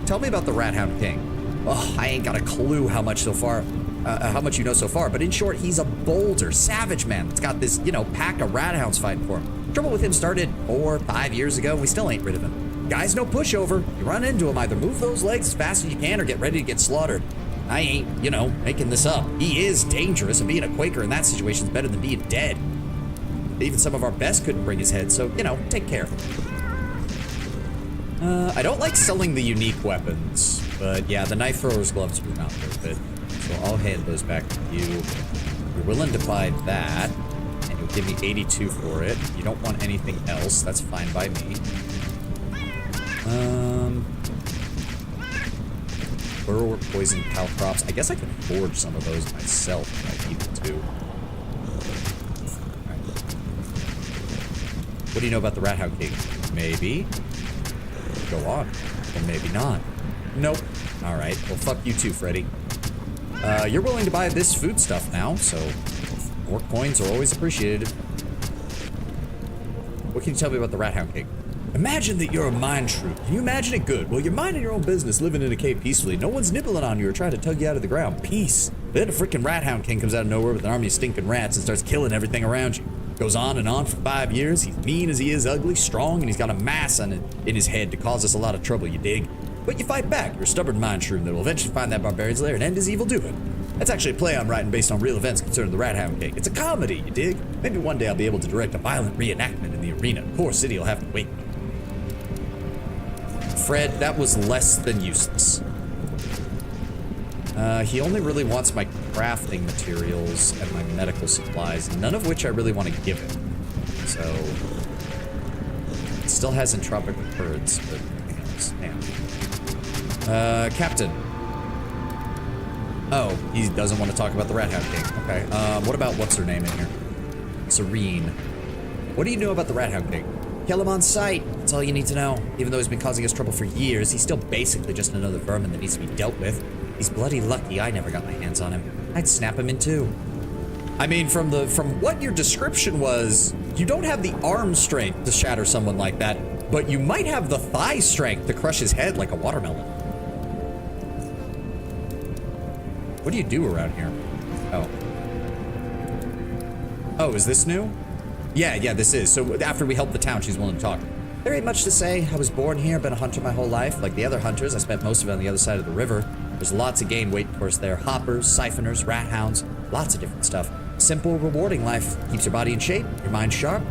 Tell me about the Rat Hound King. Oh, I ain't got a clue how much so far, how much you know so far, but in short, he's a bolder, savage man that's got this, pack of rat hounds fighting for him. Trouble with him started 4 or 5 years ago, and we still ain't rid of him. Guy's no pushover. You run into him, either move those legs as fast as you can or get ready to get slaughtered. I ain't, making this up. He is dangerous, and being a Quaker in that situation is better than being dead. Even some of our best couldn't bring his head, so, take care. I don't like selling the unique weapons, but yeah, the knife thrower's gloves were not worth it. So I'll hand those back to you. You're willing to buy that, and you'll give me 82 for it. You don't want anything else, that's fine by me. Burrower poison cow crops. I guess I can forge some of those myself if I need to. Right. What do you know about the Rat Hound King? Maybe. Go on. Or maybe not. Nope. Alright. Well, fuck you too, Freddy. You're willing to buy this food stuff now, so more coins are always appreciated. What can you tell me about the Rat Hound King? Imagine that you're a mine shrew. Can you imagine it good? Well, you're minding your own business, living in a cave peacefully. No one's nibbling on you or trying to tug you out of the ground. Peace. Then a freaking Rat Hound King comes out of nowhere with an army of stinking rats and starts killing everything around you. Goes on and on for 5 years. He's mean as he is ugly, strong, and he's got a mass in his head to cause us a lot of trouble, you dig? But you fight back. You're a stubborn mine shrew that will eventually find that barbarian's lair and end his evil doing. That's actually a play I'm writing based on real events concerning the Rat Hound King. It's a comedy, you dig? Maybe one day I'll be able to direct a violent reenactment in the arena. Core City will have to wait. Fred, that was less than useless. He only really wants my crafting materials and my medical supplies, none of which I really want to give him. So, it still has entropic birds, but damn. Captain. Oh, he doesn't want to talk about the Rat Hound King. Okay. What about what's her name in here? Serene. What do you know about the Rat Hound King? Kill him on sight. That's all you need to know. Even though he's been causing us trouble for years, he's still basically just another vermin that needs to be dealt with. He's bloody lucky I never got my hands on him. I'd snap him in two. I mean, from what your description was, you don't have the arm strength to shatter someone like that, but you might have the thigh strength to crush his head like a watermelon. What do you do around here? Oh. Oh, is this new? Yeah, this is. So after we help the town, she's willing to talk. There ain't much to say. I was born here, been a hunter my whole life. Like the other hunters, I spent most of it on the other side of the river. There's lots of game waiting for us there. Hoppers, siphoners, rat hounds, lots of different stuff. Simple, rewarding life. Keeps your body in shape, your mind sharp.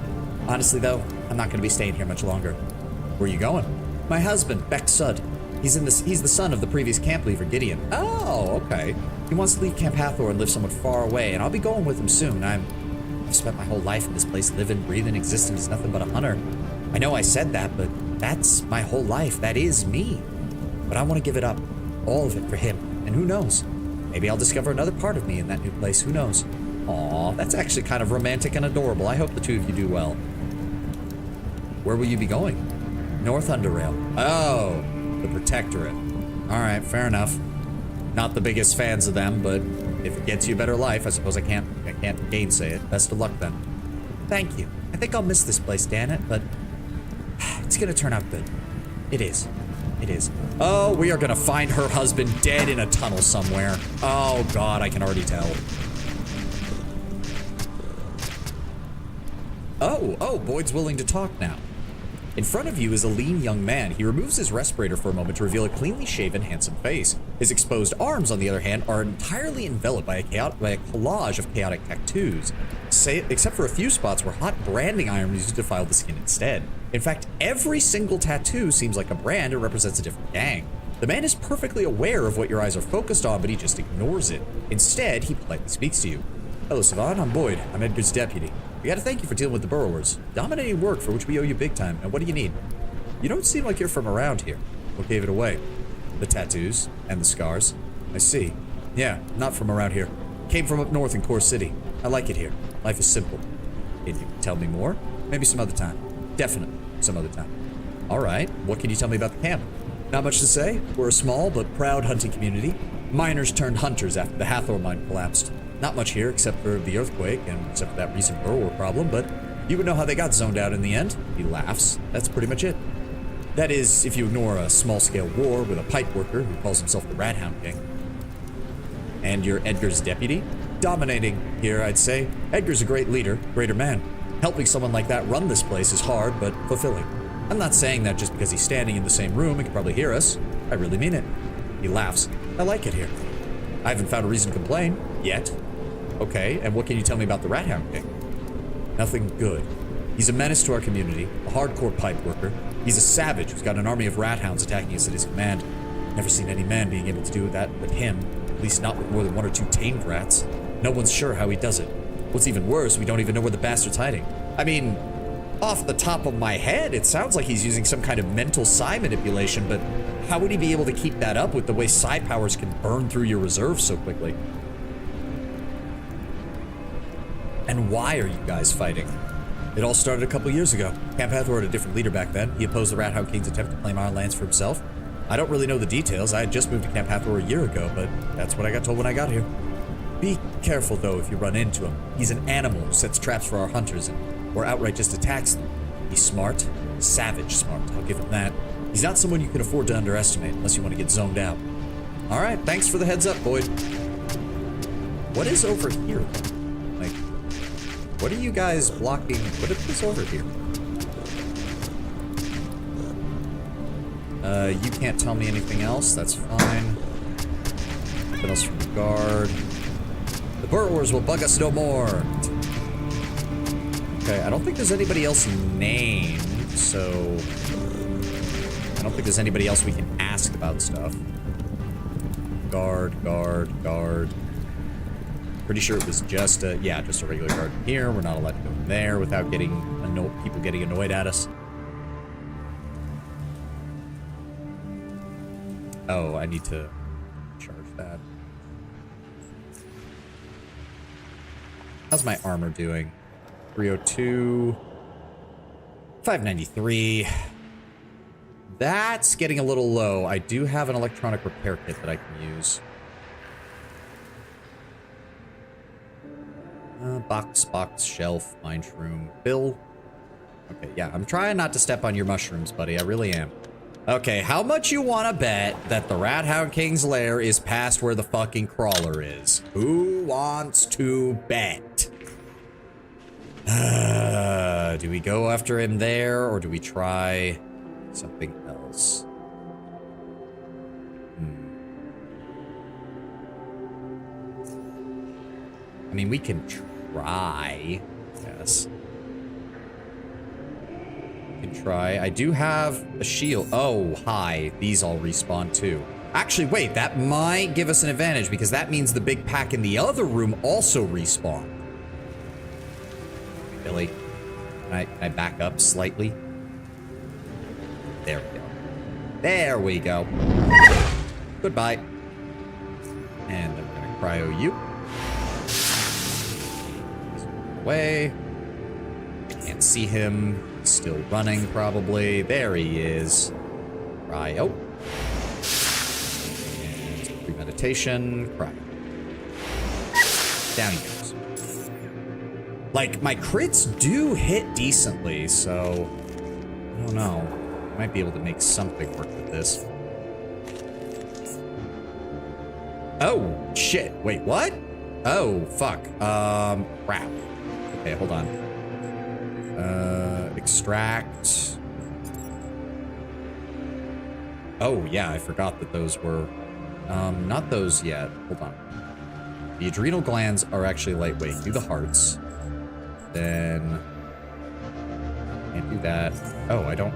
Honestly, though, I'm not going to be staying here much longer. Where are you going? My husband, Beck Sud. He's the son of the previous camp leaver, Gideon. Oh, okay. He wants to leave Camp Hathor and live somewhat far away, and I'll be going with him soon. I've spent my whole life in this place, living, breathing, existing as nothing but a hunter. I know I said that, but that's my whole life. That is me. But I want to give it up. All of it for him. And who knows? Maybe I'll discover another part of me in that new place. Who knows? Aw, that's actually kind of romantic and adorable. I hope the two of you do well. Where will you be going? North Underrail. Oh, the Protectorate. Alright, fair enough. Not the biggest fans of them, but if it gets you a better life, I suppose I can't gainsay it. Best of luck then. Thank you. I think I'll miss this place, damn it, but it's gonna turn out good. It is. It is. Oh, we are gonna find her husband dead in a tunnel somewhere. Oh god, I can already tell. Oh, Boyd's willing to talk now. In front of you is a lean young man. He removes his respirator for a moment to reveal a cleanly shaven, handsome face. His exposed arms, on the other hand, are entirely enveloped by a collage of chaotic tattoos, except for a few spots where hot branding iron is used to file the skin instead. In fact, every single tattoo seems like a brand and represents a different gang. The man is perfectly aware of what your eyes are focused on, but he just ignores it. Instead, he politely speaks to you. Hello, Savon. I'm Boyd. I'm Edgar's deputy. We gotta thank you for dealing with the burrowers. Dominating work for which we owe you big time. And what do you need? You don't seem like you're from around here. What gave it away? The tattoos and the scars. I see. Yeah, not from around here. Came from up north in Core City. I like it here. Life is simple. Can you tell me more? Maybe some other time. Definitely some other time. Alright, what can you tell me about the camp? Not much to say. We're a small but proud hunting community. Miners turned hunters after the Hathor mine collapsed. Not much here except for the earthquake and except for that recent burrower problem, but you would know how they got zoned out in the end. He laughs. That's pretty much it. That is, if you ignore a small-scale war with a pipe worker who calls himself the Rat Hound King. And you're Edgar's deputy? Dominating here, I'd say. Edgar's a great leader, greater man. Helping someone like that run this place is hard, but fulfilling. I'm not saying that just because he's standing in the same room and can probably hear us. I really mean it. He laughs. I like it here. I haven't found a reason to complain, yet. Okay, and what can you tell me about the Rat Hound King? Nothing good. He's a menace to our community, a hardcore pipe worker. He's a savage who's got an army of rat hounds attacking us at his command. Never seen any man being able to do that but him. At least not with more than 1 or 2 tamed rats. No one's sure how he does it. What's even worse, we don't even know where the bastard's hiding. I mean, off the top of my head, it sounds like he's using some kind of mental psi manipulation, but how would he be able to keep that up with the way psi powers can burn through your reserves so quickly? And why are you guys fighting? It all started a couple years ago. Camp Hathor had a different leader back then. He opposed the Rat Hound King's attempt to claim our lands for himself. I don't really know the details. I had just moved to Camp Hathor a year ago, but that's what I got told when I got here. Be careful, though, if you run into him. He's an animal who sets traps for our hunters or outright just attacks them. He's smart. Savage smart, I'll give him that. He's not someone you can afford to underestimate unless you want to get zoned out. All right, thanks for the heads up, Boyd. What is over here? Like, what are you guys blocking? What is over here? You can't tell me anything else. That's fine. What else from the guard? The burrowers will bug us no more. Okay, I don't think there's anybody else named, so I don't think there's anybody else we can ask about stuff. Guard. Pretty sure it was just a, yeah, just a regular guard here. We're not allowed to go there without getting people getting annoyed at us. Oh, I need to charge that. How's my armor doing? 302. 593. That's getting a little low. I do have an electronic repair kit that I can use. Box, shelf, mine shroom, bill. Okay, yeah, I'm trying not to step on your mushrooms, buddy. I really am. Okay, how much you want to bet that the Rat Hound King's lair is past where the fucking crawler is? Who wants to bet? Do we go after him there, or do we try something else? I mean, we can try, yes. We can try. I do have a shield. Oh, hi. These all respawn too. Actually, wait, that might give us an advantage because that means the big pack in the other room also respawn. Billy, can I back up slightly? There we go. There we go. Goodbye. And I'm gonna cryo you. Away. I can't see him. He's still running, probably. There he is. Cryo. And premeditation. Cryo. Down he goes. Like, my crits do hit decently, so I don't know. I might be able to make something work with this. Oh, shit. Wait, what? Oh, fuck. Crap. Okay, hold on. Extract. Oh, yeah, I forgot that those were... not those yet. Hold on. The adrenal glands are actually lightweight. Do the hearts. Then... Can't do that. Oh, I don't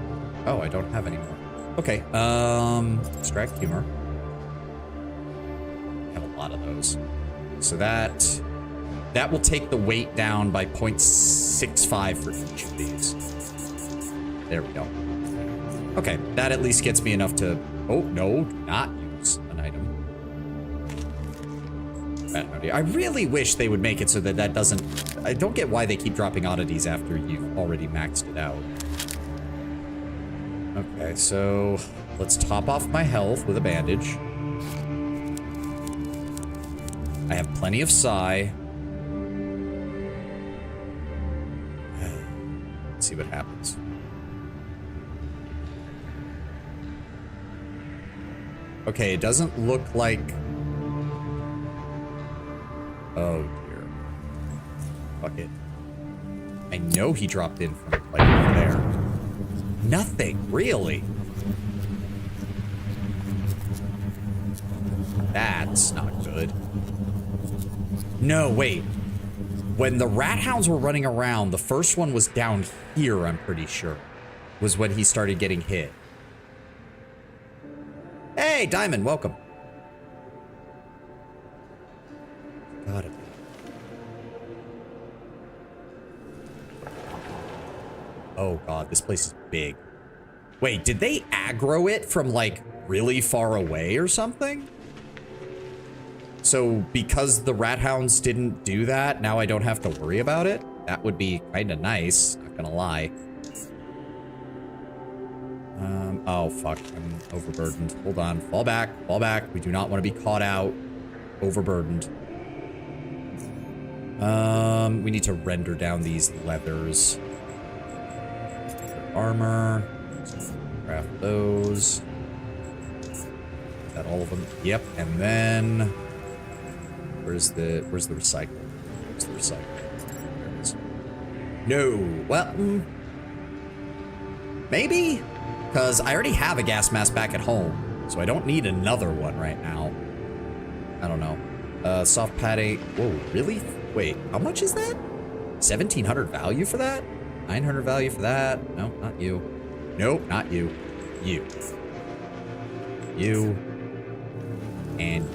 have any more. Okay, extract humor. I have a lot of those. So that That will take the weight down by 0.65 for each of these. There we go. Okay, that at least gets me enough to... Oh, no, do not use an item. I really wish they would make it so that that doesn't... I don't get why they keep dropping oddities after you've already maxed it out. Okay, so let's top off my health with a bandage. I have plenty of psi. Let's see what happens. Okay, it doesn't look like... Oh, dear. Fuck it. I know he dropped in from like over there. Nothing, really. That's not good. No, wait. When the rat hounds were running around, the first one was down here, I'm pretty sure. Was when he started getting hit. Hey, Diamond, welcome. Gotta be. Oh god, this place is big. Wait, did they aggro it from like really far away or something? So because the rat hounds didn't do that, now I don't have to worry about it? That would be kind of nice, not gonna lie. Oh fuck, I'm overburdened. Hold on, fall back, fall back. We do not want to be caught out. Overburdened. We need to render down these leathers. Armor. Craft those. Is that all of them? Yep, and then... Where's the recycle? Where's the recycle? There it is. No, well... maybe? Because I already have a gas mask back at home, so I don't need another one right now. I don't know. Soft padding. Whoa, really? Wait, how much is that? 1,700 value for that? 900 value for that? No, not you. Nope, not you. You. You. And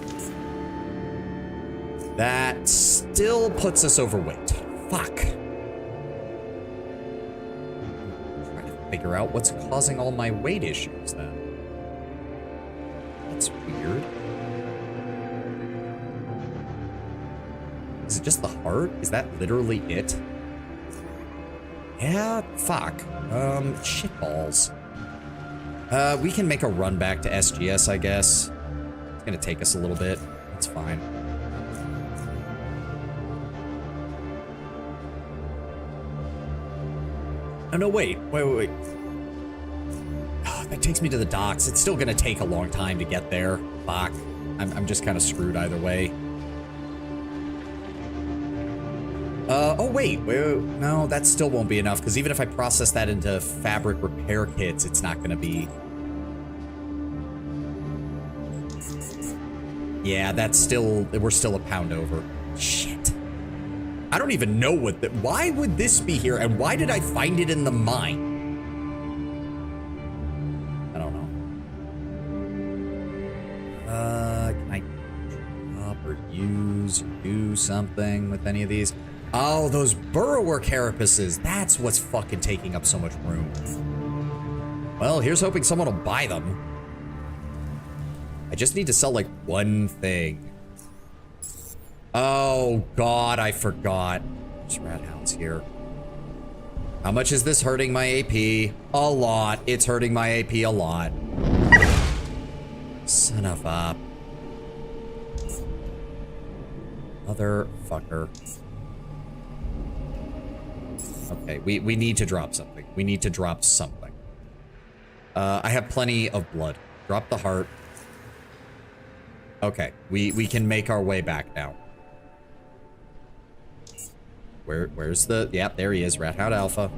that still puts us overweight. Fuck. Figure out what's causing all my weight issues then. That's weird. Is it just the heart? Is that literally it? Yeah, fuck. Shitballs. We can make a run back to SGS, I guess. It's gonna take us a little bit. It's fine. Oh, no, wait. Wait. Oh, that takes me to the docks. It's still gonna take a long time to get there. Fuck. I'm just kind of screwed either way. Oh, wait. No, that still won't be enough, because even if I process that into fabric repair kits, it's not gonna be... Yeah, that's still... We're still a pound over. Shit. I don't even know what the... Why would this be here, and why did I find it in the mine? I don't know. Can I drop or use or do something with any of these? Oh, those burrower carapaces. That's what's fucking taking up so much room. Well, here's hoping someone will buy them. I just need to sell, like, one thing. Oh, God, I forgot. There's rat hounds here. How much is this hurting my AP? A lot. It's hurting my AP a lot. Son of a... Motherfucker. Okay, we need to drop something. We need to drop something. I have plenty of blood. Drop the heart. Okay, we can make our way back now. Where's the... Yep, there he is. Rat Hound Alpha.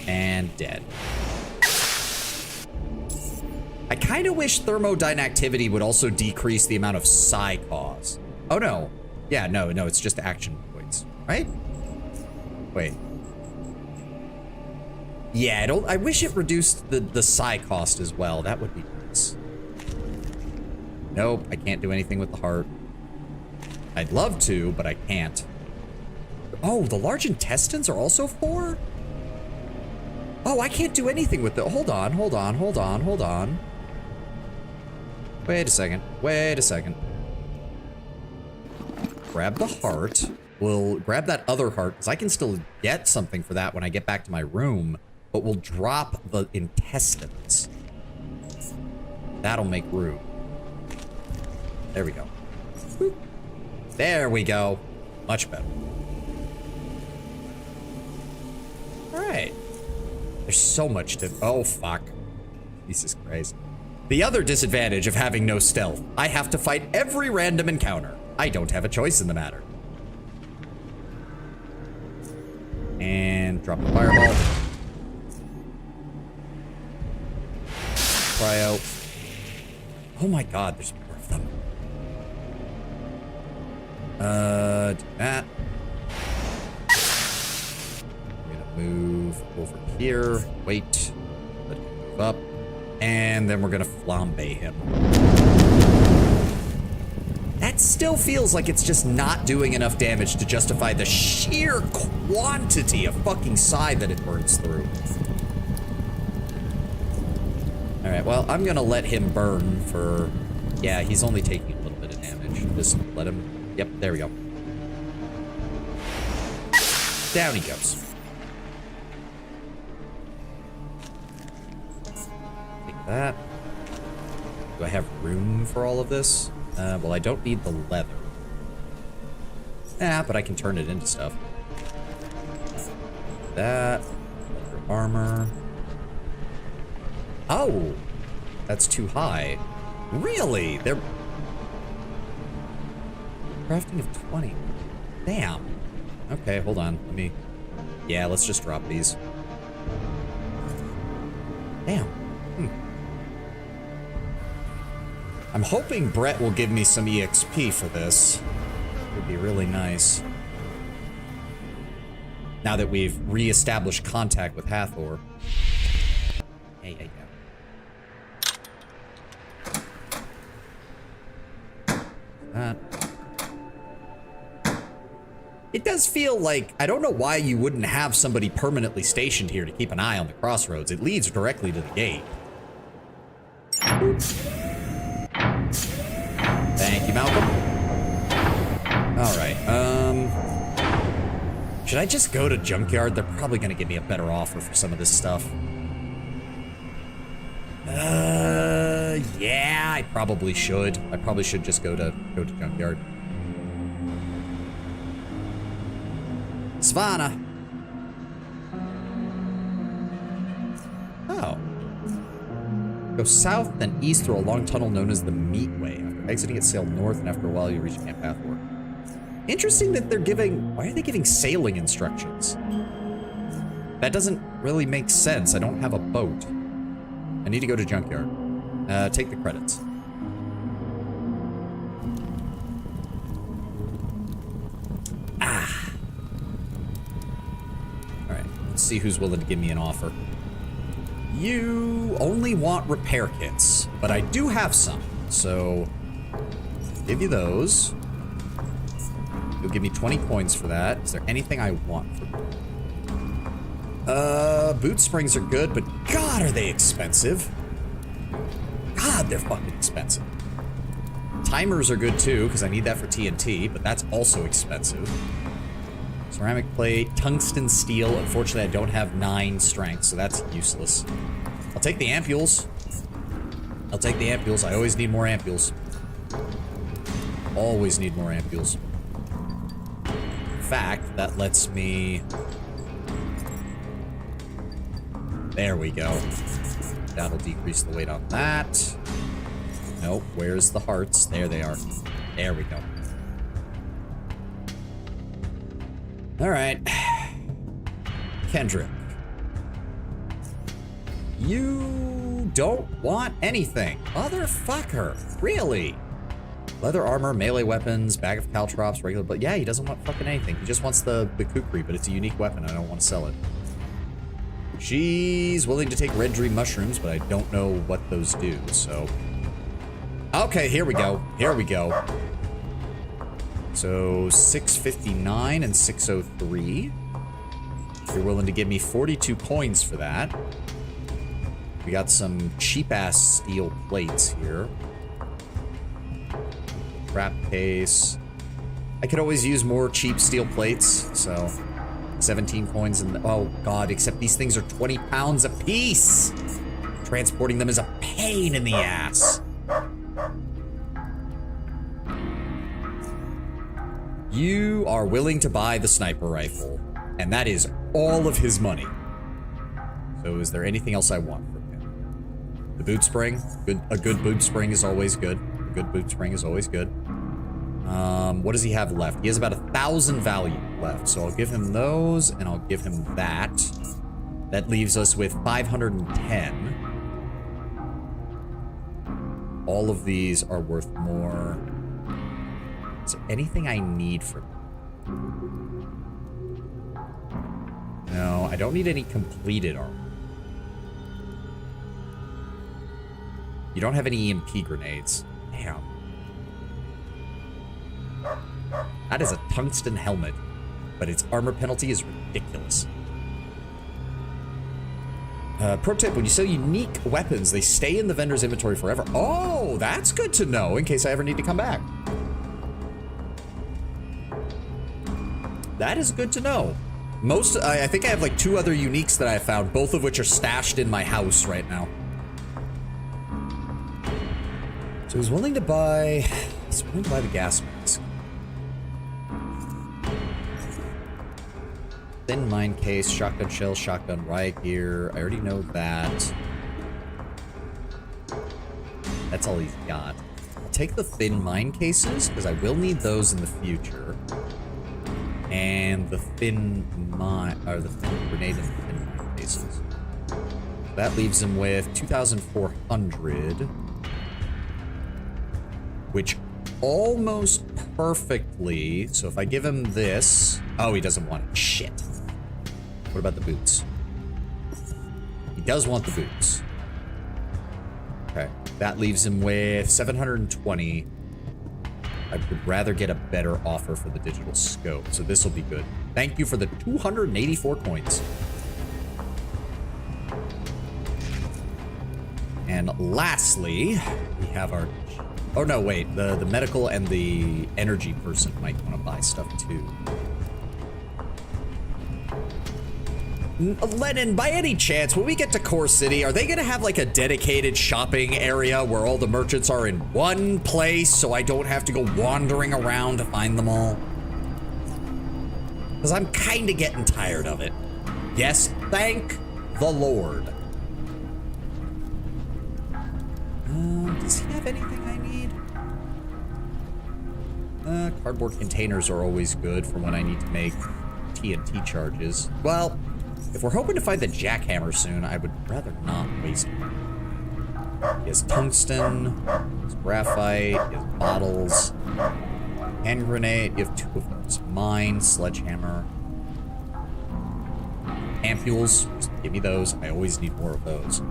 And dead. I kind of wish thermodynactivity would also decrease the amount of psi cause. Oh, no. Yeah, no, it's just action points, right? Wait. Yeah, I wish it reduced the psi cost as well. That would be nice. Nope, I can't do anything with the heart. I'd love to, but I can't. Oh, the large intestines are also 4? Oh, I can't do anything with the... Hold on. Wait a second. Grab the heart. We'll grab that other heart, because I can still get something for that when I get back to my room, but we'll drop the intestines. That'll make room. There we go. Boop. There we go. Much better. Alright. There's so much to... Oh, fuck. Jesus Christ. The other disadvantage of having no stealth. I have to fight every random encounter. I don't have a choice in the matter. And drop the fireball. Cryo. Oh my god, there's more of them. Do that. I'm gonna move over here. Wait. Let him move up. And then we're gonna flambe him. That still feels like it's just not doing enough damage to justify the sheer quantity of fucking side that it burns through. Alright, well, I'm gonna let him burn for... Yeah, he's only taking a little bit of damage. Just let him... Yep, there we go. Down he goes. Take that. Do I have room for all of this? Well, I don't need the leather. But I can turn it into stuff. That. Leather armor. Oh! That's too high. Really? They're... Crafting of 20. Damn. Okay, hold on. Let me... Yeah, let's just drop these. Damn. I'm hoping Brett will give me some EXP for this. It would be really nice. Now that we've re-established contact with Hathor. Hey. That. It does feel like, I don't know why you wouldn't have somebody permanently stationed here to keep an eye on the crossroads. It leads directly to the gate. Oops. Thank you, Malcolm. Alright, should I just go to Junkyard? They're probably gonna give me a better offer for some of this stuff. Yeah, I probably should. I probably should just go to Junkyard. Savannah. Oh. Go south, then east through a long tunnel known as the Meatway. After exiting it, sail north, and after a while, you reach Camp Hathor. Interesting that they're giving... Why are they giving sailing instructions? That doesn't really make sense. I don't have a boat. I need to go to Junkyard. Take the credits. Ah. Alright, let's see who's willing to give me an offer. You only want repair kits, but I do have some, so I'll give you those. You'll give me 20 coins for that. Is there anything I want for boot springs are good, but God, are they expensive. God, they're fucking expensive. Timers are good too, because I need that for TNT, but that's also expensive. Ceramic plate, tungsten steel. Unfortunately, I don't have 9 strength, so that's useless. I'll take the ampules. I'll take the ampules. I always need more ampules. Always need more ampules. In fact, that lets me... There we go. That'll decrease the weight on that. Nope, where's the hearts? There they are. There we go. Alright. Kendrick. You don't want anything. Motherfucker. Really? Leather armor, melee weapons, bag of caltrops, regular... But yeah, he doesn't want fucking anything. He just wants the kukri, but it's a unique weapon. I don't want to sell it. She's willing to take red dream mushrooms, but I don't know what those do, so... Okay, here we go. Here we go. So 659 and 603. You're willing to give me 42 coins for that. We got some cheap-ass steel plates here. Trap case. I could always use more cheap steel plates, so 17 coins in the, oh god, except these things are 20 pounds a piece. Transporting them is a pain in the ass. You are willing to buy the sniper rifle, and that is all of his money. So is there anything else I want from him? The boot spring. A good boot spring is always good. A good boot spring is always good. What does he have left? He has about 1,000 value left, so I'll give him those, and I'll give him that. That leaves us with 510. All of these are worth more. Is there anything I need from him? No, I don't need any completed armor. You don't have any EMP grenades. Damn. That is a tungsten helmet, but its armor penalty is ridiculous. Pro tip, when you sell unique weapons, they stay in the vendor's inventory forever. Oh, that's good to know in case I ever need to come back. That is good to know. I think I have like 2 other uniques that I found, both of which are stashed in my house right now. So he's willing to buy the gas mask. Thin mine case, shotgun shell, shotgun riot gear. I already know that. That's all he's got. I'll take the thin mine cases, because I will need those in the future. And the thin grenade and the thin mine cases. That leaves him with 2,400. Which almost perfectly, so if I give him this, oh, he doesn't want it. Shit. What about the boots? He does want the boots. Okay, that leaves him with 720. I would rather get a better offer for the digital scope, so this will be good. Thank you for the 284 coins. And lastly, we have our... Oh no, wait, the medical and the energy person might want to buy stuff too. Lennon, by any chance, when we get to Core City, are they going to have like a dedicated shopping area where all the merchants are in one place so I don't have to go wandering around to find them all? Because I'm kind of getting tired of it. Yes, thank the Lord. Does he have anything I need? Cardboard containers are always good for when I need to make TNT charges. Well, if we're hoping to find the jackhammer soon, I would rather not waste it. He has tungsten, he has graphite, he has bottles, hand grenade. You have 2 of those. Mine, sledgehammer, ampules. Just give me those. I always need more of those.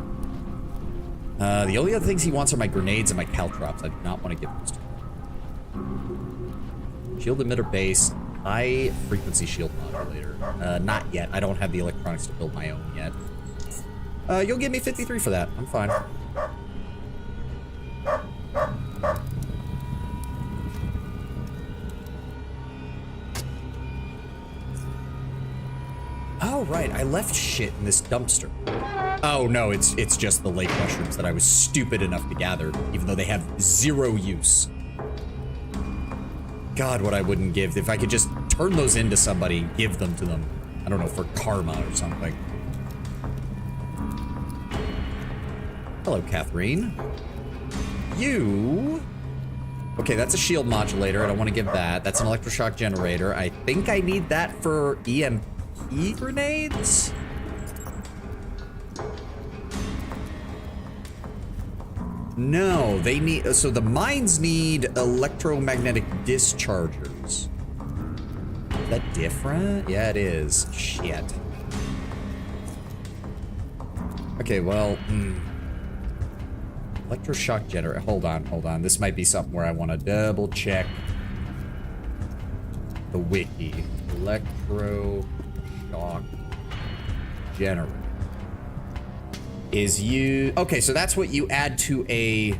The only other things he wants are my grenades and my caltrops. I do not want to give those to him. Shield emitter base. High frequency shield modulator. Not yet. I don't have the electronics to build my own yet. You'll give me 53 for that. I'm fine. Oh, right. I left shit in this dumpster. Oh, no. It's just the lake mushrooms that I was stupid enough to gather, even though they have 0 use. God, what I wouldn't give. If I could just turn those into somebody, give them to them. I don't know, for karma or something. Hello, Catherine. You... Okay, that's a shield modulator. I don't want to give that. That's an electroshock generator. I think I need that for EMP grenades? No, they need... So the mines need electromagnetic dischargers. Is that different? Yeah, it is. Shit. Okay, well... Electroshock generator. Hold on, hold on. This might be something where I want to double check. the wiki. Electro shock generator. Is you... Okay, so that's what you add to a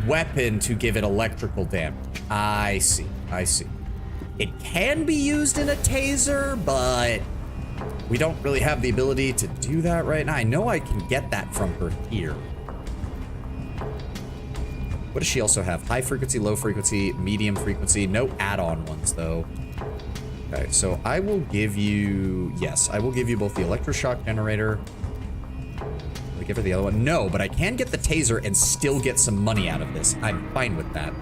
weapon to give it electrical damage. I see. I see. It can be used in a taser, but we don't really have the ability to do that right now. I know I can get that from her here. What does she also have? High frequency, low frequency, medium frequency. No add-on ones, though. Okay, so I will give you... Yes, I will give you both the electroshock generator. Will I give her the other one? No, but I can get the taser and still get some money out of this. I'm fine with that.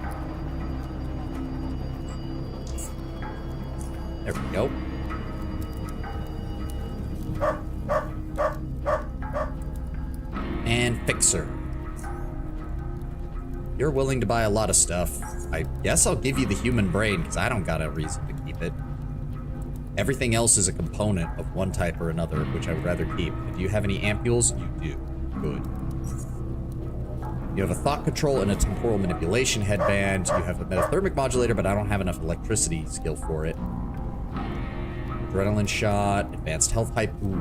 There we go. And fixer. You're willing to buy a lot of stuff. I guess I'll give you the human brain because I don't got a reason to keep it. Everything else is a component of one type or another, which I would rather keep. Do you have any ampules? You do. Good. You have a thought control and a temporal manipulation headband. You have a metathermic modulator, but I don't have enough electricity skill for it. Adrenaline shot, advanced health hype. Ooh,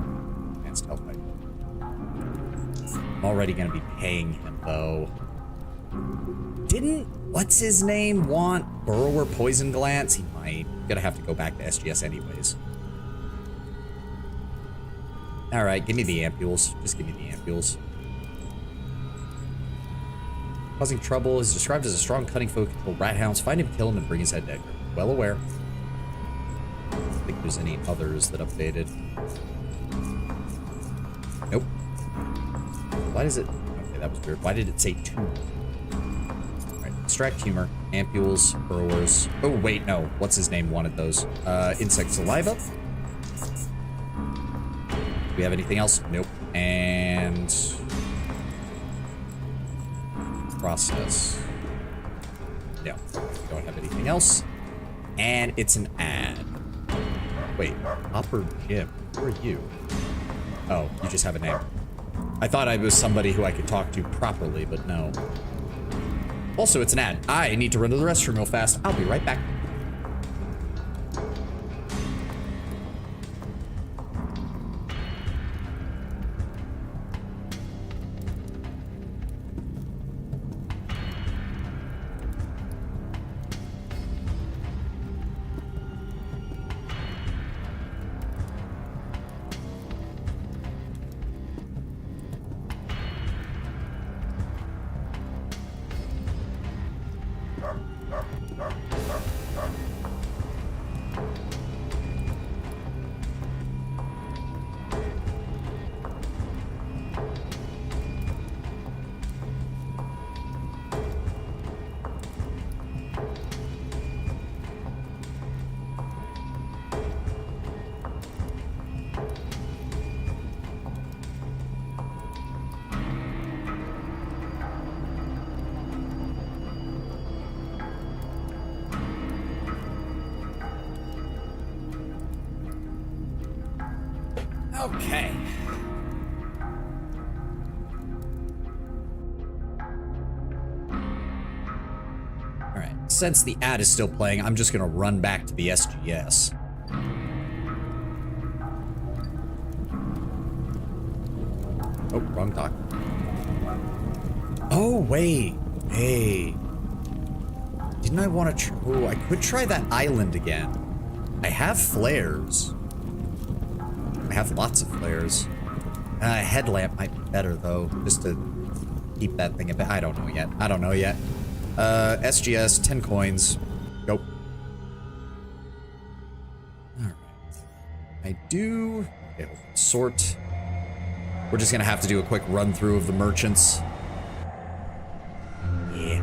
advanced health hype. I'm already going to be paying him, though. Didn't what's his name want burrower poison glance? He might. Gonna have to go back to SGS anyways. All right, give me the ampules. Just give me the ampules. Causing trouble is described as a strong cutting foe. Control rat hounds. Find him, kill him, and bring his head down. Well aware. I don't think there's any others that updated. Nope. Why does it? Okay, that was weird. Why did it say 2? Extract humor, ampules, burrowers. Oh, wait, no. What's his name wanted those? Insect saliva. Do we have anything else? Nope. And... process. No, we don't have anything else. And it's an ad. Wait, Upper Jim. Who are you? Oh, you just have a name. I thought I was somebody who I could talk to properly, but no. Also, it's an ad. I need to run to the restroom real fast. I'll be right back. Okay. All right. Since the ad is still playing, I'm just going to run back to the SGS. Oh, wrong dock. Oh, wait. Hey. Didn't I want to... Oh, I could try that island again. I have flares. I have lots of flares. A headlamp might be better, though, just to keep that thing a bit. I don't know yet. I don't know yet. SGS, 10 coins. Go. Alright. I do... Okay, sort. We're just gonna have to do a quick run-through of the merchants. Yeah.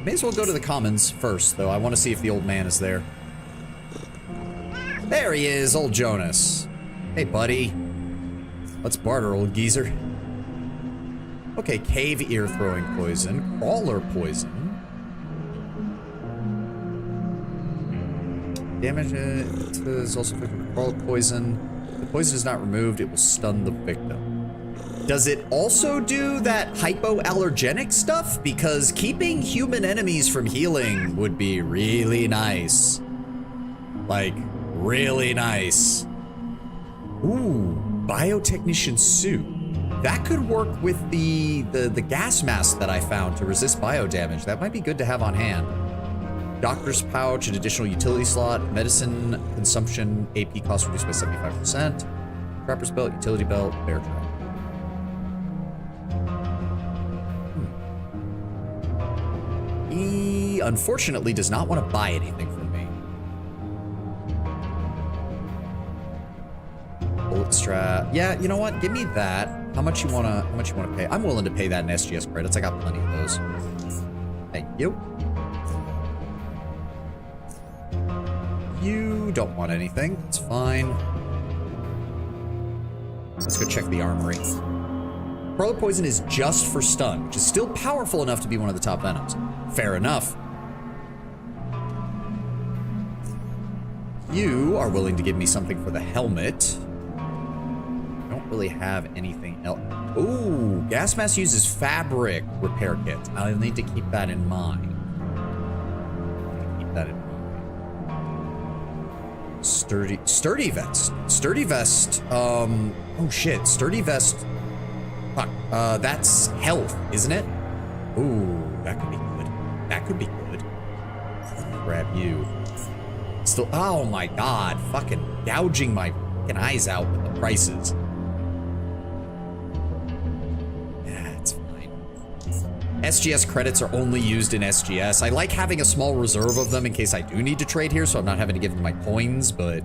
May as well go to the commons first, though. I want to see if the old man is there. There he is, old Jonas. Hey, buddy. Let's barter, old geezer. Okay, cave ear throwing poison, crawler poison. Damage is also crawler poison. If the poison is not removed, it will stun the victim. Does it also do that hypoallergenic stuff? Because keeping human enemies from healing would be really nice. Like, really nice. Ooh, biotechnician suit. That could work with the gas mask that I found to resist bio damage. That might be good to have on hand. Doctor's pouch, an additional utility slot, medicine consumption, AP cost reduced by 75%. Trapper's belt, utility belt, bear trap. He unfortunately does not want to buy anything from me. Bullet strap. Yeah, you know what? Give me that. How much you wanna pay? I'm willing to pay that in SGS credits. I got plenty of those. Thank you. You don't want anything. It's fine. Let's go check the armory. Pearl of Poison is just for stun, which is still powerful enough to be one of the top venoms. Fair enough. You are willing to give me something for the helmet. I don't really have anything else. Ooh, gas mask uses fabric repair kit. I'll need to keep that in mind. Keep that in mind. Sturdy vest. Sturdy vest. Oh shit. Sturdy vest. Fuck. That's health, isn't it? Ooh, that could be good. That could be good. Grab you. Still. Oh my god. Fucking gouging my fucking eyes out with the prices. Yeah, it's fine. SGS credits are only used in SGS. I like having a small reserve of them in case I do need to trade here, so I'm not having to give them my coins, but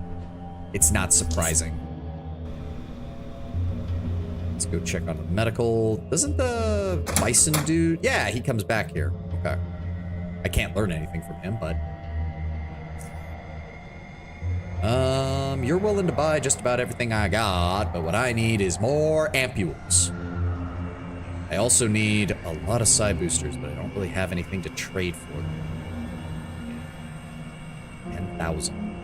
it's not surprising. Let's go check on the medical. Doesn't the bison dude? Yeah, he comes back here. Okay. I can't learn anything from him, but... you're willing to buy just about everything I got, but what I need is more ampules. I also need a lot of side boosters, but I don't really have anything to trade for them. 10,000.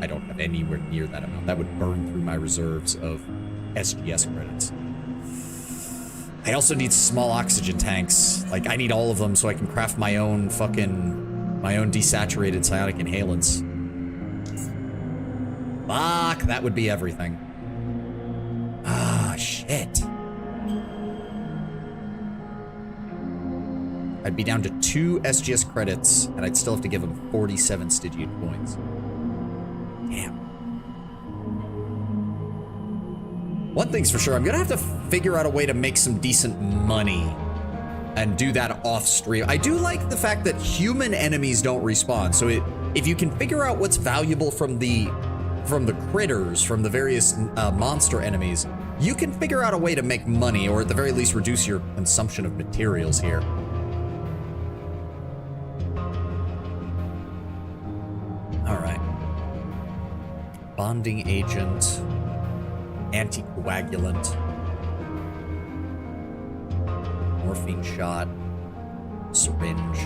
I don't have anywhere near that amount. That would burn through my reserves of SGS credits. I also need small oxygen tanks. Like, I need all of them so I can craft my own desaturated psionic inhalants. Fuck, that would be everything. Ah, shit. I'd be down to 2 SGS credits, and I'd still have to give him 47 Stygian points. Damn. One thing's for sure, I'm gonna have to figure out a way to make some decent money and do that off stream. I do like the fact that human enemies don't respawn, so if you can figure out what's valuable from the critters, from the various monster enemies, you can figure out a way to make money, or at the very least reduce your consumption of materials here. Alright. Bonding agent. Anticoagulant. Morphine shot. Syringe.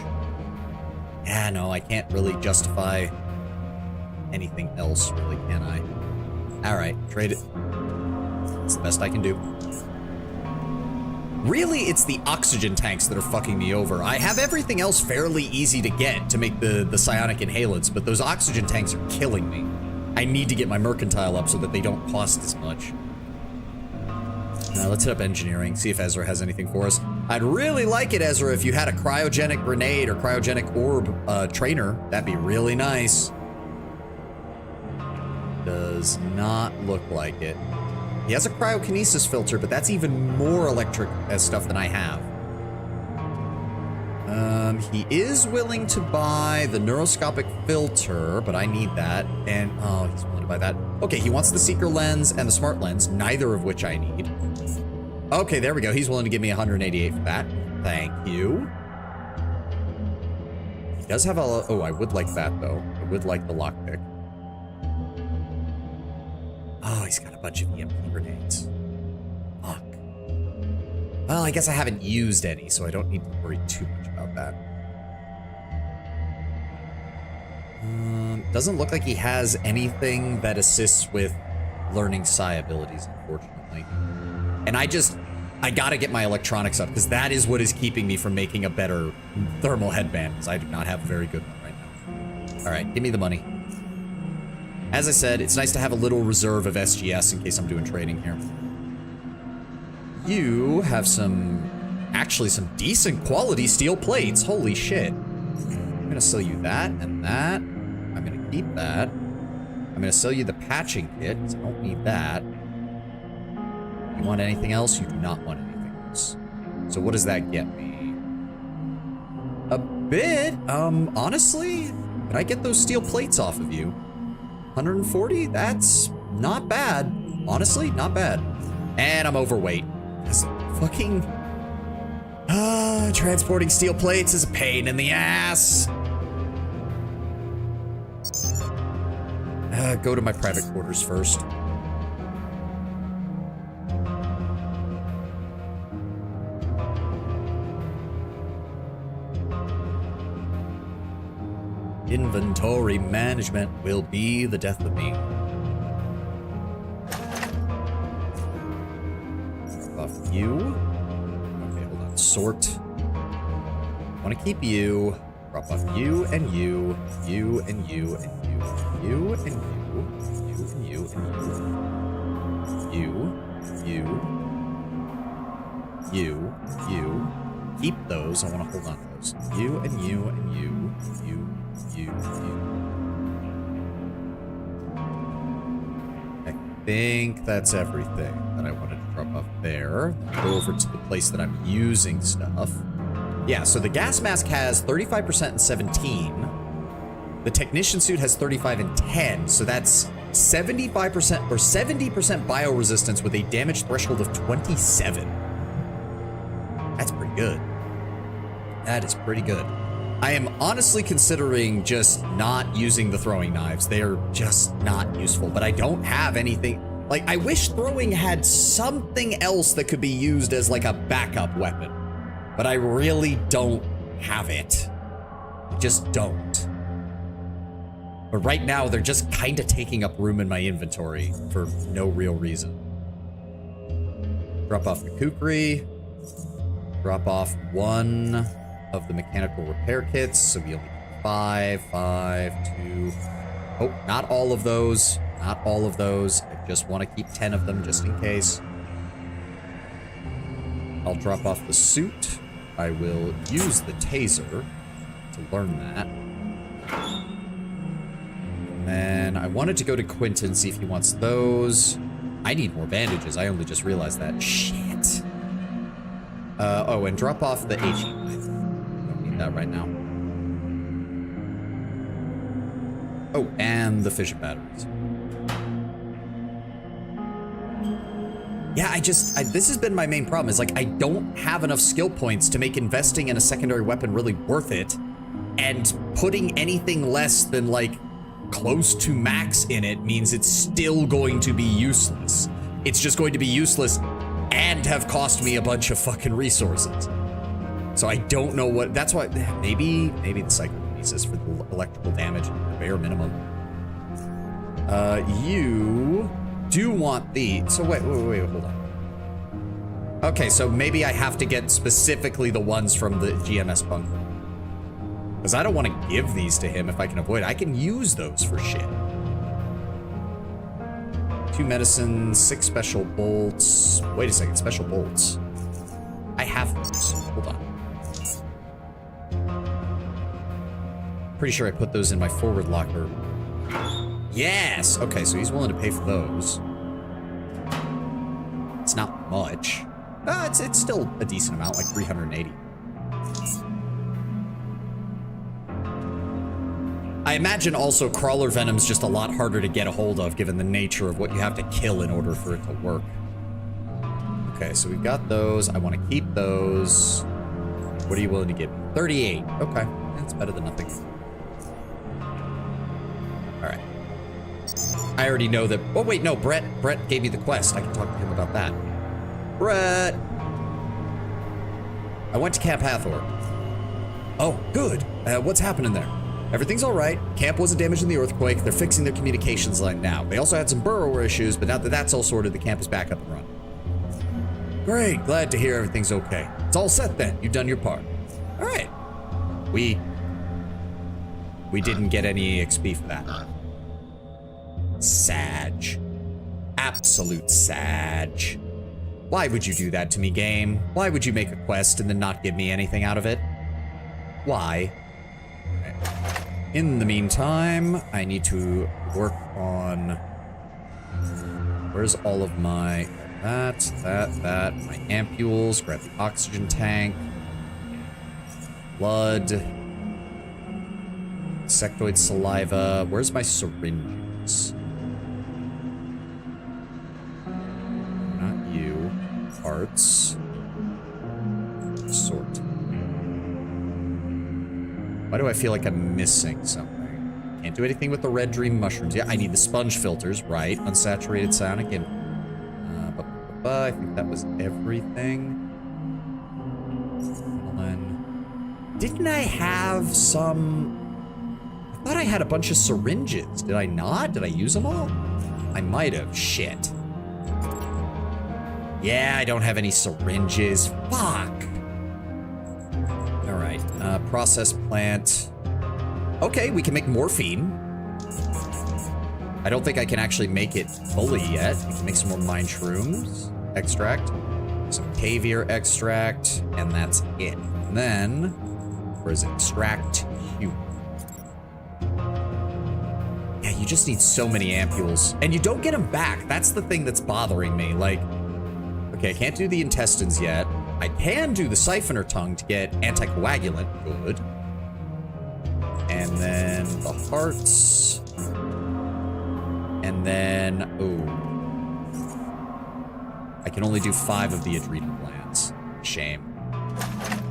Yeah, no, I can't really justify anything else, really, can I? Alright, trade it. That's the best I can do. Really, it's the oxygen tanks that are fucking me over. I have everything else fairly easy to get to make the psionic inhalants, but those oxygen tanks are killing me. I need to get my mercantile up so that they don't cost as much. Now, let's hit up engineering, see if Ezra has anything for us. I'd really like it, Ezra, if you had a cryogenic grenade or cryogenic orb trainer. That'd be really nice. Does not look like it. He has a cryokinesis filter, but that's even more electric stuff than I have. He is willing to buy the neuroscopic filter, but I need that. And, oh, he's willing to buy that. Okay, he wants the seeker lens and the smart lens, neither of which I need. Okay, there we go. He's willing to give me 188 for that. Thank you. He does have a... Oh, I would like that, though. I would like the lockpick. Oh, he's got a bunch of EMP grenades. Fuck. Well, I guess I haven't used any, so I don't need to worry too much about that. Doesn't look like he has anything that assists with learning psi abilities, unfortunately. And I I gotta get my electronics up, because that is what is keeping me from making a better thermal headband, because I do not have a very good one right now. All right, give me the money. As I said, it's nice to have a little reserve of SGS in case I'm doing trading here. You have actually some decent quality steel plates. Holy shit. I'm gonna sell you that and that. I'm gonna keep that. I'm gonna sell you the patching kit, because I don't need that. You want anything else? You do not want anything else. So what does that get me? A bit. Honestly, can I get those steel plates off of you? 140? That's not bad. Honestly, not bad. And I'm overweight. This fucking... transporting steel plates is a pain in the ass. Go to my private quarters first. Inventory management will be the death of me. Drop off you. Okay, hold on. Sort. Want to keep you. Drop off you and you. You and you and you. You and you. You and you and you. You. You. Keep those. I want to hold on to those. You and you and you. You. I think that's everything that I wanted to drop off there. Go over to the place that I'm using stuff. Yeah, so the gas mask has 35% and 17. The technician suit has 35 and 10, so that's 75% or 70% bioresistance with a damage threshold of 27. That's pretty good. That is pretty good. I am honestly considering just not using the throwing knives. They are just not useful, but I don't have anything. Like, I wish throwing had something else that could be used as like a backup weapon, but I really don't have it. I just don't. But right now, they're just kind of taking up room in my inventory for no real reason. Drop off the kukri. Drop off one of the mechanical repair kits, so we only need 5, 2. Oh, not all of those. Not all of those. I just want to keep 10 of them just in case. I'll drop off the suit. I will use the taser to learn that. And then I wanted to go to Quentin, see if he wants those. I need more bandages. I only just realized that. Shit. Oh, and drop off the HE knife. That right now. Oh, and the fission batteries. Yeah, this has been my main problem, is like I don't have enough skill points to make investing in a secondary weapon really worth it, and putting anything less than like close to max in it means it's still going to be useless. It's just going to be useless and have cost me a bunch of fucking resources. So I don't know what, that's why, maybe the psychokinesis for the electrical damage, the bare minimum. You do want the, so wait, hold on. Okay, so maybe I have to get specifically the ones from the GMS bunker. Because I don't want to give these to him if I can avoid it. I can use those for shit. 2 medicines, 6 special bolts. Wait a second, special bolts. I have those, hold on. Pretty sure I put those in my forward locker. Yes! Okay, so he's willing to pay for those. It's not much. It's still a decent amount, like 380. I imagine also crawler venom's just a lot harder to get a hold of given the nature of what you have to kill in order for it to work. Okay, so we've got those. I want to keep those. What are you willing to give me? 38. Okay, that's better than nothing. All right. I already know that. Oh, wait, no, Brett gave me the quest. I can talk to him about that. Brett! I went to Camp Hathor. Oh, good. What's happening there? Everything's all right. Camp wasn't damaged in the earthquake. They're fixing their communications line now. They also had some burrower issues, but now that that's all sorted, the camp is back up and running. Great, glad to hear everything's okay. It's all set then. You've done your part. All right. We didn't get any XP for that. Sag. Absolute sag. Why would you do that to me, game? Why would you make a quest and then not give me anything out of it? Why? In the meantime, I need to work on... Where's all of my... That, my ampules, grab the oxygen tank. Blood. Insectoid saliva. Where's my syringes? Not you. Parts. Sort. Why do I feel like I'm missing something? Can't do anything with the red dream mushrooms. Yeah, I need the sponge filters, right? Unsaturated psionic and... I think that was everything. Didn't I have some... I thought I had a bunch of syringes. Did I not? Did I use them all? I might have. Shit. Yeah, I don't have any syringes. Fuck. All right. Process plant. Okay, we can make morphine. I don't think I can actually make it fully yet. We can make some more mind shrooms. Extract. Some caviar extract. And that's it. And then, where is it? Extract human. Yeah, you just need so many ampules. And you don't get them back. That's the thing that's bothering me. Like, okay, I can't do the intestines yet. I can do the siphoner tongue to get anticoagulant. Good. And then the hearts. And then, ooh. I can only do 5 of the adrenal glands. Shame.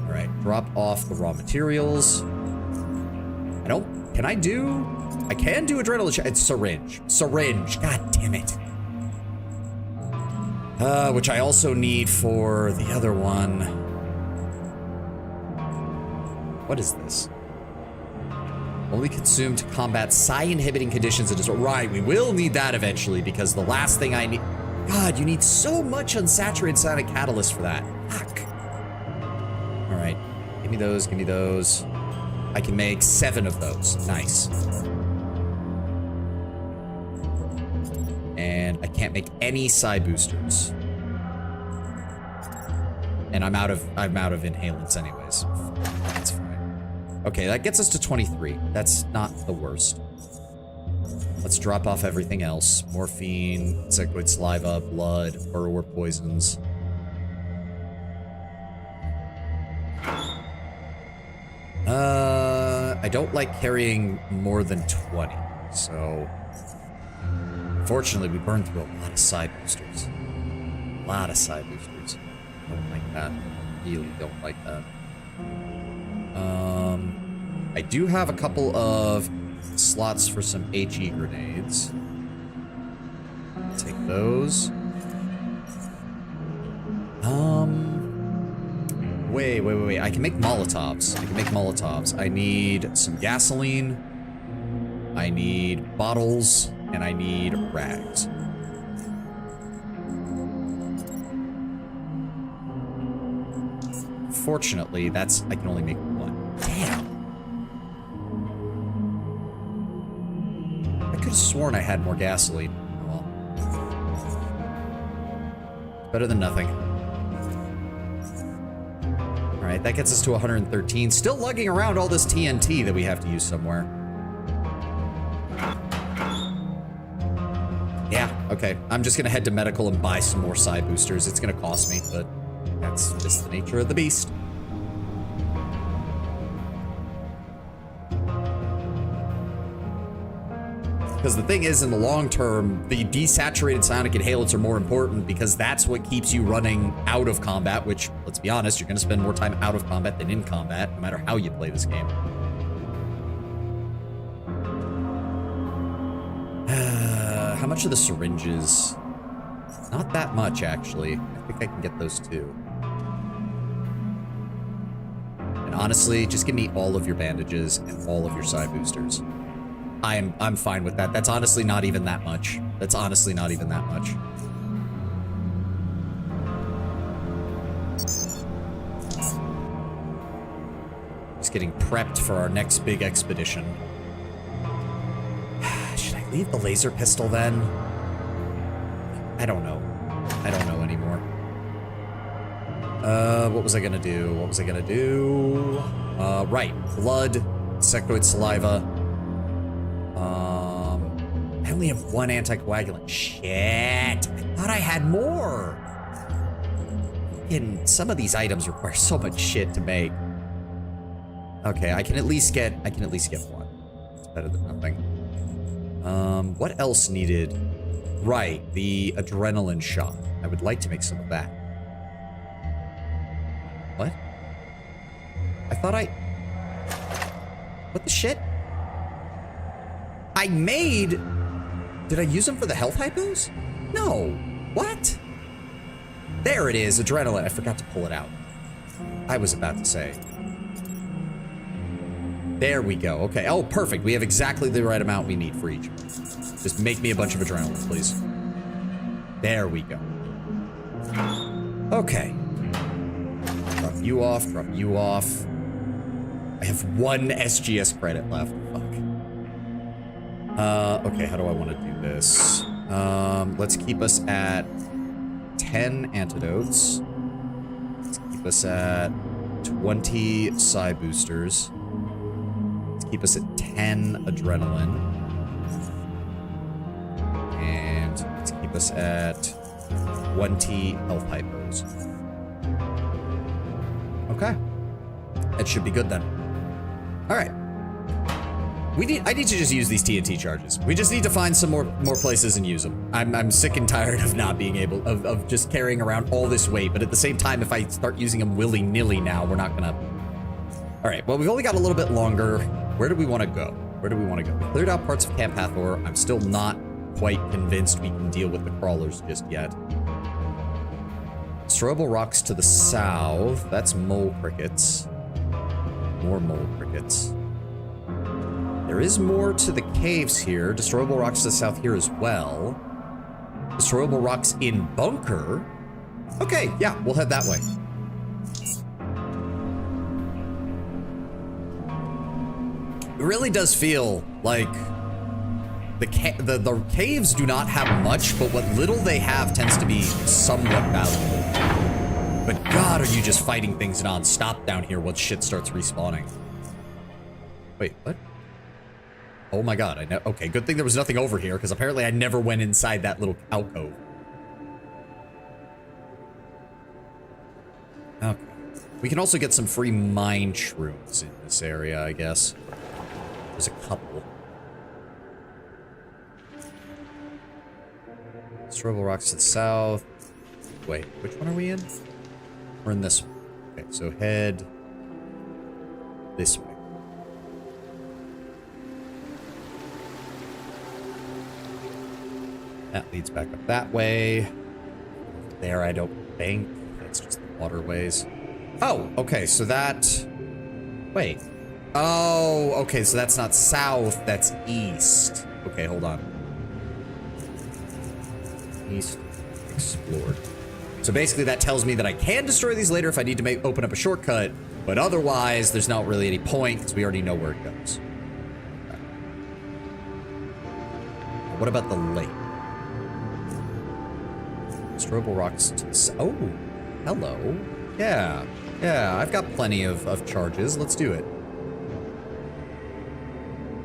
All right, drop off the raw materials. Can I do? I can do adrenal. It's syringe. Syringe. God damn it. Which I also need for the other one. What is this? Only consumed to combat psi-inhibiting conditions and disorder. Right, we will need that eventually because the last thing I need... God, you need so much unsaturated psionic catalyst for that. Fuck. All right, give me those, give me those. I can make 7 of those. Nice. And I can't make any psi boosters. And I'm out of inhalants anyways. That's fine. Okay, that gets us to 23. That's not the worst. Let's drop off everything else. Morphine, insectoid saliva, blood, burrower poisons. I don't like carrying more than 20, so... Fortunately, we burned through a lot of side boosters. A lot of side boosters. Don't like that. Really don't like that. I do have a couple of slots for some HE grenades. Take those. Wait. I can make Molotovs. I need some gasoline. I need bottles. And I need rags. Fortunately, I can only make 1. Damn. I could have sworn I had more gasoline. Well, better than nothing. All right, that gets us to 113. Still lugging around all this TNT that we have to use somewhere. Yeah, okay. I'm just gonna head to medical and buy some more psi boosters. It's gonna cost me, but that's just the nature of the beast. Because the thing is, in the long term, the desaturated psionic inhalants are more important because that's what keeps you running out of combat, which, let's be honest, you're gonna spend more time out of combat than in combat, no matter how you play this game. How much are the syringes? Not that much, actually. I think I can get those too. And honestly, just give me all of your bandages and all of your psi boosters. I'm fine with that. That's honestly not even that much. getting prepped for our next big expedition. Should I leave the laser pistol then? I don't know. I don't know anymore. What was I gonna do? What was I gonna do? Right. Blood, insectoid saliva. I only have one anticoagulant. Shit. I thought I had more. And some of these items require so much shit to make. Okay, I can at least get one. It's better than nothing. What else needed? Right, the adrenaline shot. I would like to make some of that. What? I thought what the shit? I made... Did I use them for the health hypos? No. What? There it is, adrenaline. I forgot to pull it out. I was about to say. There we go. Okay. Oh, perfect. We have exactly the right amount we need for each. Just make me a bunch of adrenaline, please. There we go. Okay. Drop you off. Drop you off. I have one SGS credit left. Fuck. Okay, how do I want to do this? Let's keep us at 10 antidotes. Let's keep us at 20 psi boosters. Let's keep us at 10 adrenaline. And let's keep us at 20 health hypos. Okay. That should be good then. All right. I need to just use these TNT charges. We just need to find some more places and use them. I'm sick and tired of not being able of just carrying around all this weight. But at the same time, if I start using them willy-nilly now, we're not gonna. All right. Well, we've only got a little bit longer. Where do we want to go? Where do we want to go? We cleared out parts of Camp Hathor. I'm still not quite convinced we can deal with the crawlers just yet. Strobel Rocks to the south. That's mole crickets. More mole crickets. There is more to the caves here. Destroyable rocks to the south here as well. Destroyable rocks in bunker. Okay, yeah, we'll head that way. It really does feel like the caves do not have much, but what little they have tends to be somewhat valuable. But God, are you just fighting things non-stop down here once shit starts respawning. Wait, what? Oh my God, I know. Okay, good thing there was nothing over here, because apparently I never went inside that little alcove. Okay. We can also get some free mine shrooms in this area, I guess. There's a couple. Strobel Rocks to the south. Wait, which one are we in? We're in this one. Okay, so head this way. That leads back up that way. There, I don't think. That's just the waterways. Oh, okay, so that... Wait. Oh, okay, so that's not south, that's east. Okay, hold on. East explored. So basically that tells me that I can destroy these later if I need to open up a shortcut, but otherwise there's not really any point because we already know where it goes. Okay. What about the lake? Strobel Rocks to the... Oh, hello. Yeah, I've got plenty of charges. Let's do it.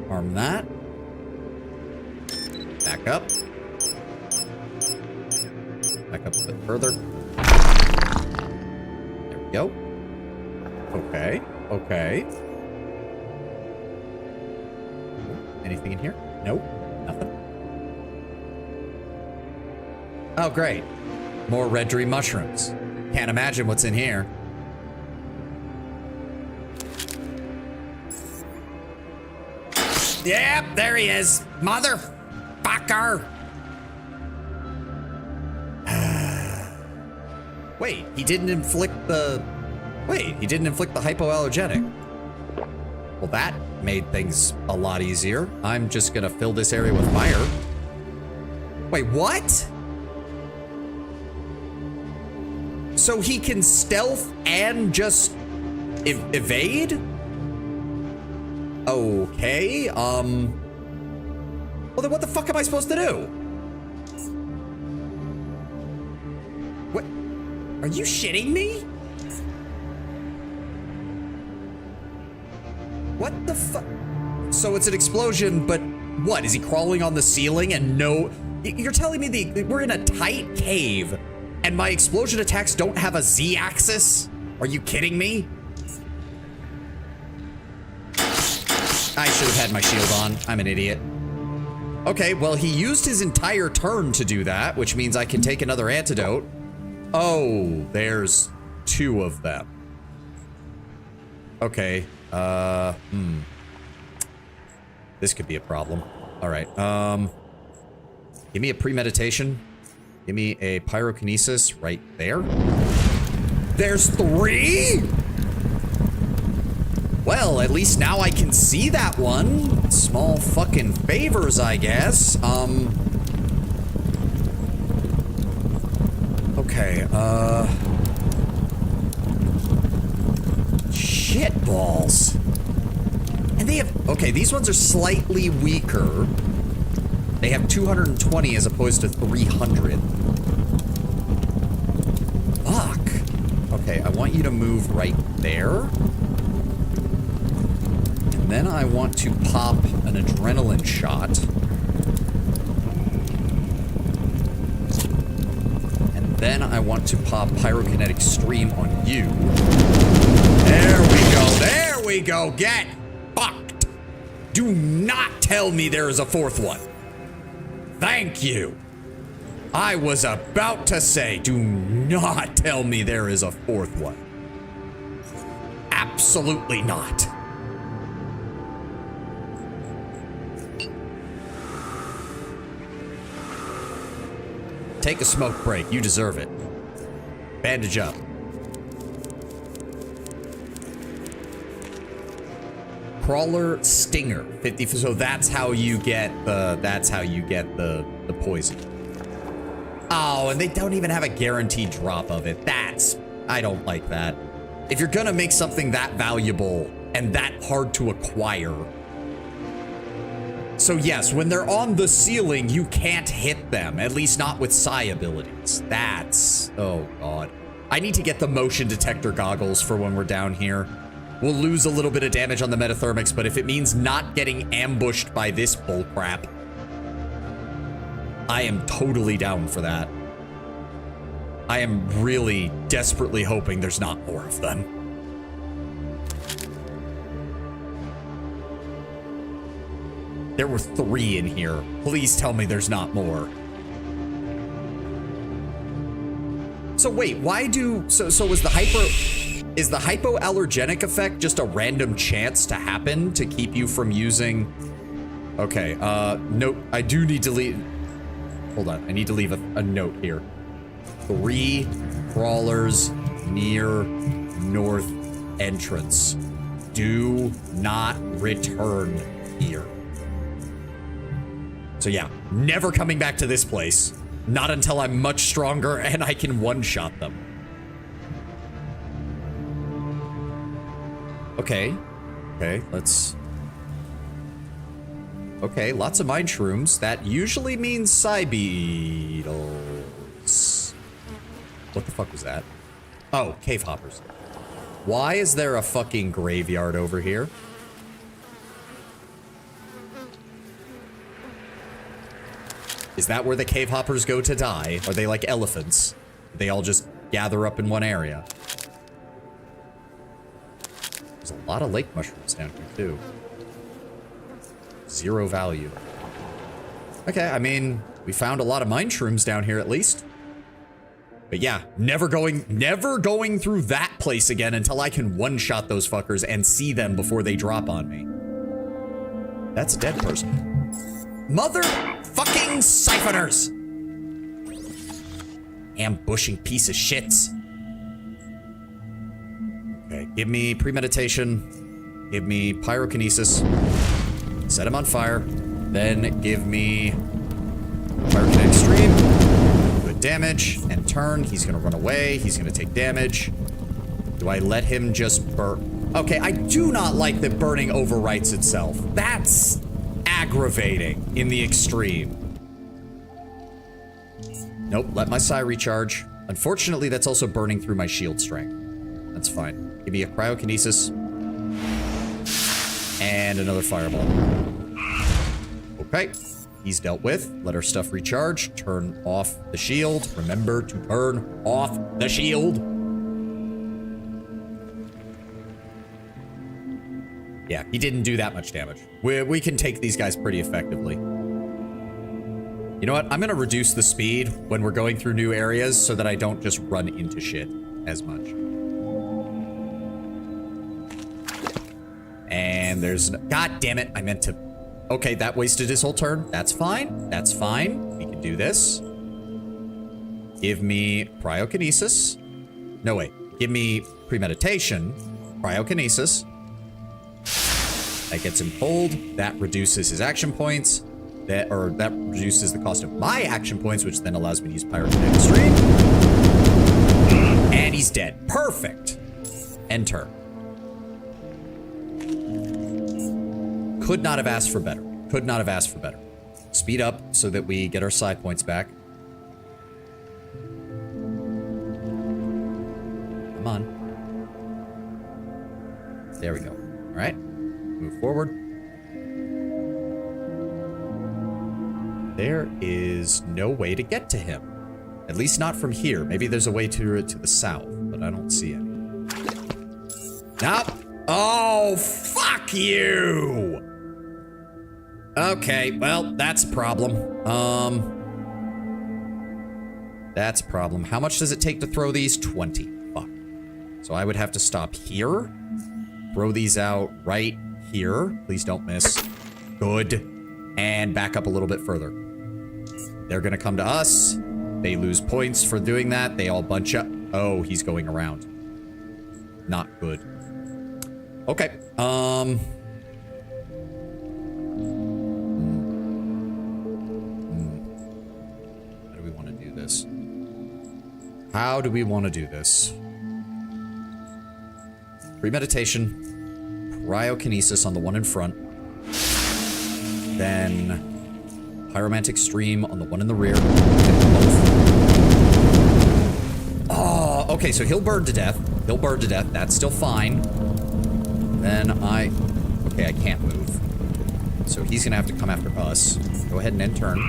Arm that. Back up. Back up a bit further. There we go. Okay, okay. Anything in here? Nope, nothing. Oh, great. More red dream mushrooms. Can't imagine what's in here. Yep, there he is. Motherfucker. Wait, he didn't inflict the... Wait, he didn't inflict the hypoallergenic. Well, that made things a lot easier. I'm just gonna fill this area with fire. Wait, what? So he can stealth and just evade? Okay, well then what the fuck am I supposed to do? What? Are you shitting me? What the fuck? So it's an explosion, but what? Is he crawling on the ceiling and no... You're telling me we're in a tight cave and my explosion attacks don't have a Z-axis? Are you kidding me? I should have had my shield on. I'm an idiot. Okay, well, he used his entire turn to do that, which means I can take another antidote. Oh, there's 2 of them. Okay, this could be a problem. All right, give me a premeditation. Give me a pyrokinesis right there. There's 3? Well, at least now I can see that one. Small fucking favors, I guess. Okay, shit balls. And they have, okay, these ones are slightly weaker. They have 220 as opposed to 300. Fuck. Okay, I want you to move right there. And then I want to pop an adrenaline shot. And then I want to pop pyrokinetic stream on you. There we go. There we go. Get fucked. Do not tell me there is a 4th one. Thank you. I was about to say, do not tell me there is a 4th one. Absolutely not. Take a smoke break. You deserve it. Bandage up. Crawler Stinger 50. So that's how you get the poison. Oh, and they don't even have a guaranteed drop of it. I don't like that. If you're gonna make something that valuable and that hard to acquire. So yes, when they're on the ceiling, you can't hit them, at least not with psi abilities. Oh god. I need to get the motion detector goggles for when we're down here. We'll lose a little bit of damage on the metathermics, but if it means not getting ambushed by this bullcrap, I am totally down for that. I am really desperately hoping there's not more of them. There were 3 in here. Please tell me there's not more. So wait, why so is the hypoallergenic effect just a random chance to happen to keep you from using? Okay, note, I do need to leave. Hold on, I need to leave a note here. 3 crawlers near north entrance. Do not return here. So yeah, never coming back to this place. Not until I'm much stronger and I can one-shot them. Okay. Okay, let's... Okay, lots of mine shrooms. That usually means psi beetles. What the fuck was that? Oh, cave hoppers. Why is there a fucking graveyard over here? Is that where the cave hoppers go to die? Are they like elephants? They all just gather up in one area. There's a lot of lake mushrooms down here too. 0 value. Okay, I mean, we found a lot of mine shrooms down here at least. But yeah, never going through that place again until I can one-shot those fuckers and see them before they drop on me. That's a dead person. Motherfucking siphoners! Ambushing piece of shits. Okay, give me premeditation. Give me pyrokinesis. Set him on fire. Then give me pyrokinetic stream. Good damage. And turn. He's gonna run away. He's gonna take damage. Do I let him just burn? Okay, I do not like that burning overwrites itself. That's aggravating in the extreme. Nope, let my psi recharge. Unfortunately, that's also burning through my shield strength. That's fine. Give me a cryokinesis. And another fireball. Okay, he's dealt with. Let our stuff recharge. Turn off the shield. Remember to turn off the shield. Yeah, he didn't do that much damage. We can take these guys pretty effectively. You know what? I'm going to reduce the speed when we're going through new areas so that I don't just run into shit as much. And there's... God damn it. I meant to... Okay, that wasted his whole turn. That's fine. That's fine. We can do this. Give me cryokinesis. No, wait. Give me premeditation. Cryokinesis. That gets him cold. That reduces his action points. That reduces the cost of my action points, which then allows me to use Pyrokinetic Extreme. And he's dead. Perfect. End turn. Could not have asked for better. Could not have asked for better. Speed up so that we get our side points back. Come on. There we go. All right. Move forward. There is no way to get to him. At least not from here. Maybe there's a way to the south, but I don't see any. Nope. Oh, fuck you! Okay, well, that's a problem. That's a problem. How much does it take to throw these? 20. Fuck. So I would have to stop here. Throw these out right here. Please don't miss. Good. And back up a little bit further. They're gonna come to us. They lose points for doing that. They all bunch up. Oh, he's going around. Not good. Okay. How do we want to do this? How do we want to do this? Premeditation. Cryokinesis on the one in front. Then Pyromantic Stream on the one in the rear. Oh, okay, so he'll burn to death. He'll burn to death. That's still fine. Then okay, I can't move. So he's gonna have to come after us. Go ahead and end turn.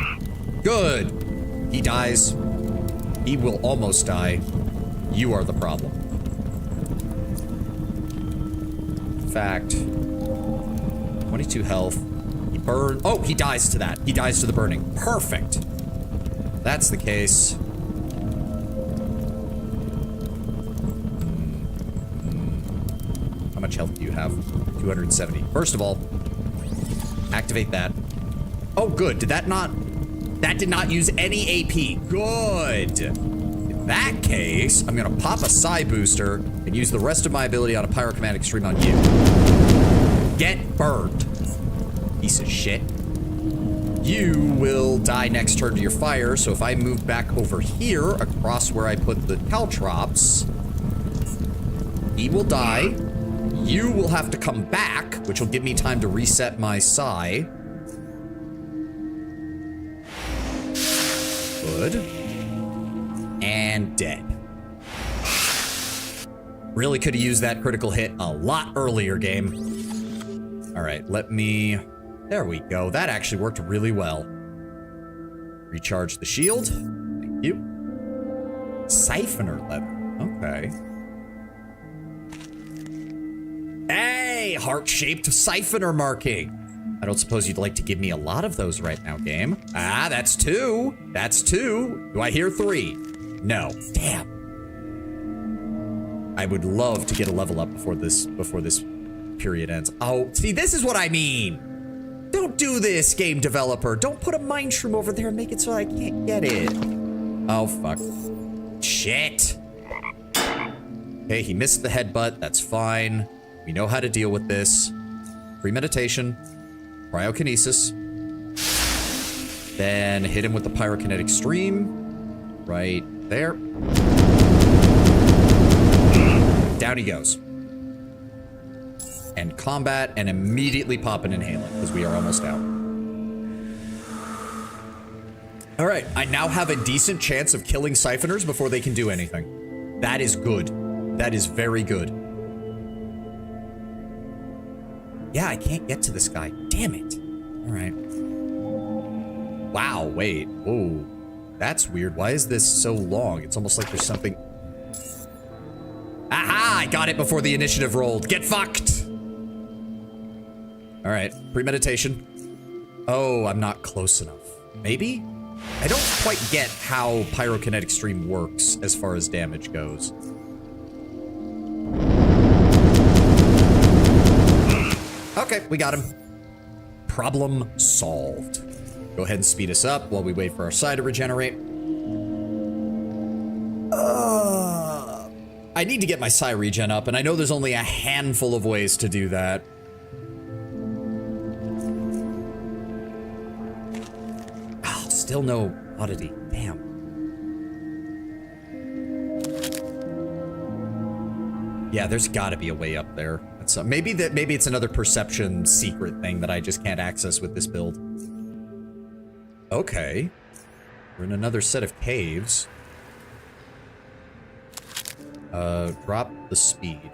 Good. He dies. He will almost die. You are the problem. In fact, 22 health. Burn. Oh, he dies to that. He dies to the burning. Perfect. That's the case. How much health do you have? 270. First of all, activate that. Oh, good. Did that not... That did not use any AP. Good. In that case, I'm going to pop a psi booster and use the rest of my ability on a Pyrokinetic Stream on you. Get burned. Piece of shit. You will die next turn to your fire, so if I move back over here, across where I put the caltrops, he will die. You will have to come back, which will give me time to reset my psi. Good. And dead. Really could have used that critical hit a lot earlier, game. All right, let me... There we go. That actually worked really well. Recharge the shield. Thank you. Siphoner leather. Okay. Hey, heart-shaped siphoner marking. I don't suppose you'd like to give me a lot of those right now, game. Ah, that's 2. That's 2. Do I hear 3? No. Damn. I would love to get a level up before this period ends. Oh, see, this is what I mean. Don't do this, game developer. Don't put a mind shroom over there and make it so I can't get it. Oh, fuck. Shit. Okay, he missed the headbutt. That's fine. We know how to deal with this. Premeditation. Cryokinesis. Then hit him with the Pyrokinetic Stream. Right there. Down he goes. and combat and immediately pop an inhalant because we are almost out. All right, I now have a decent chance of killing siphoners before they can do anything. That is good. That is very good. Yeah, I can't get to this guy. Damn it. All right. Wow, wait. Whoa. That's weird. Why is this so long? It's almost like there's something... Aha! I got it before the initiative rolled. Get fucked! All right. Premeditation. Oh, I'm not close enough. Maybe? I don't quite get how pyrokinetic stream works as far as damage goes. Okay, we got him. Problem solved. Go ahead and speed us up while we wait for our psi to regenerate. I need to get my psi regen up, and I know there's only a handful of ways to do that. Oh, still no oddity. Damn. Yeah, there's got to be a way up there. So maybe it's another perception secret thing that I just can't access with this build. Okay. We're in another set of caves. Drop the speed.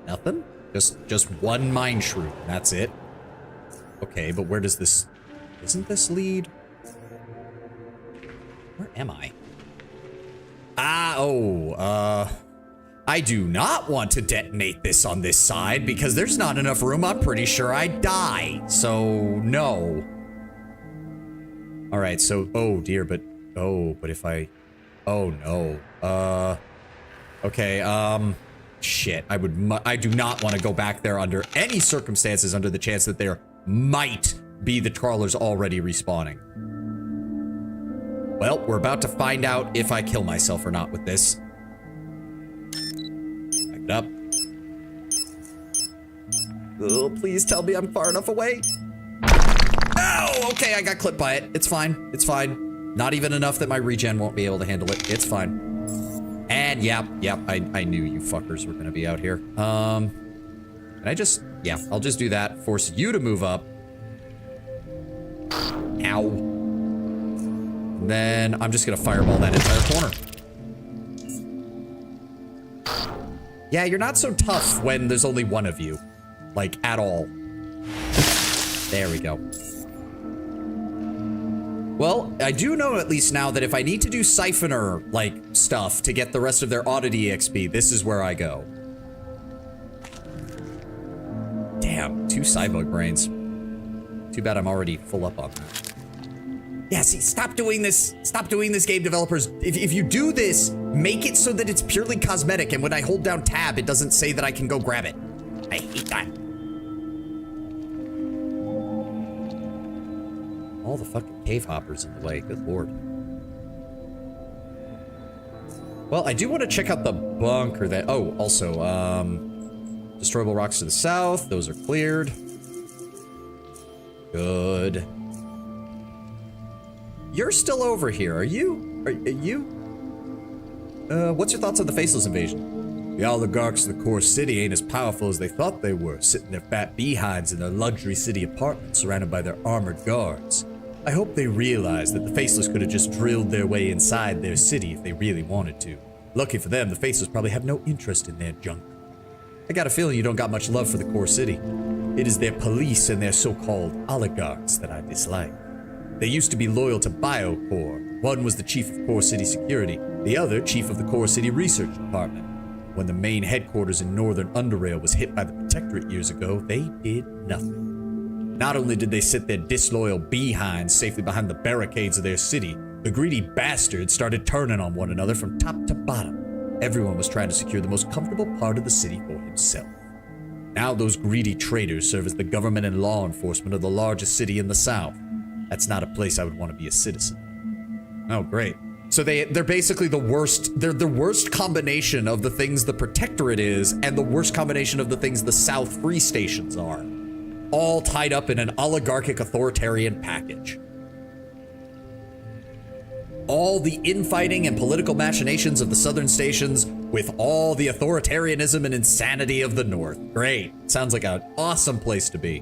Nothing? Just one mine shroom. That's it. Okay, but where does this... Isn't this lead? Where am I? I do not want to detonate this on this side because there's not enough room. I'm pretty sure I'd die. So, no. All right, so, oh dear, but if I, oh no. Okay, shit. I do not want to go back there under any circumstances under the chance that there might be the trawlers already respawning. Well, we're about to find out if I kill myself or not with this. Back it up. Oh, please tell me I'm far enough away. Oh, okay, I got clipped by it. It's fine. It's fine. Not even enough that my regen won't be able to handle it. It's fine. And yep, I knew you fuckers were gonna be out here. Can I just, yeah, I'll just do that. Force you to move up. Ow. Then I'm just gonna fireball that entire corner. Yeah, you're not so tough when there's only one of you. Like, at all. There we go. Well, I do know at least now that if I need to do siphoner, like, stuff to get the rest of their audit EXP, this is where I go. Damn, 2 cybug brains. Too bad I'm already full up on that. Yeah, see, stop doing this. Stop doing this, game developers. If you do this, make it so that it's purely cosmetic, and when I hold down tab, it doesn't say that I can go grab it. I hate that. All the fucking cave hoppers in the way. Good lord. Well, I do want to check out the bunker that... Oh, also, destroyable rocks to the south. Those are cleared. Good. You're still over here, are you? Are you? What's your thoughts on the Faceless invasion? The oligarchs of the core city ain't as powerful as they thought they were, sitting their fat behinds in their luxury city apartments surrounded by their armored guards. I hope they realize that the Faceless could have just drilled their way inside their city if they really wanted to. Lucky for them, the Faceless probably have no interest in their junk. I got a feeling you don't got much love for the core city. It is their police and their so-called oligarchs that I dislike. They used to be loyal to BioCore. One was the chief of Core City Security, the other chief of the Core City Research Department. When the main headquarters in Northern Underrail was hit by the Protectorate years ago, they did nothing. Not only did they sit their disloyal behinds safely behind the barricades of their city, the greedy bastards started turning on one another from top to bottom. Everyone was trying to secure the most comfortable part of the city for himself. Now those greedy traitors serve as the government and law enforcement of the largest city in the South. That's not a place I would want to be a citizen. Oh, great. So they're basically the worst, they're the worst combination of the things the Protectorate is and the worst combination of the things the South Free Stations are. All tied up in an oligarchic authoritarian package. all the infighting and political machinations of the southern stations with all the authoritarianism and insanity of the north. Great. Sounds like an awesome place to be.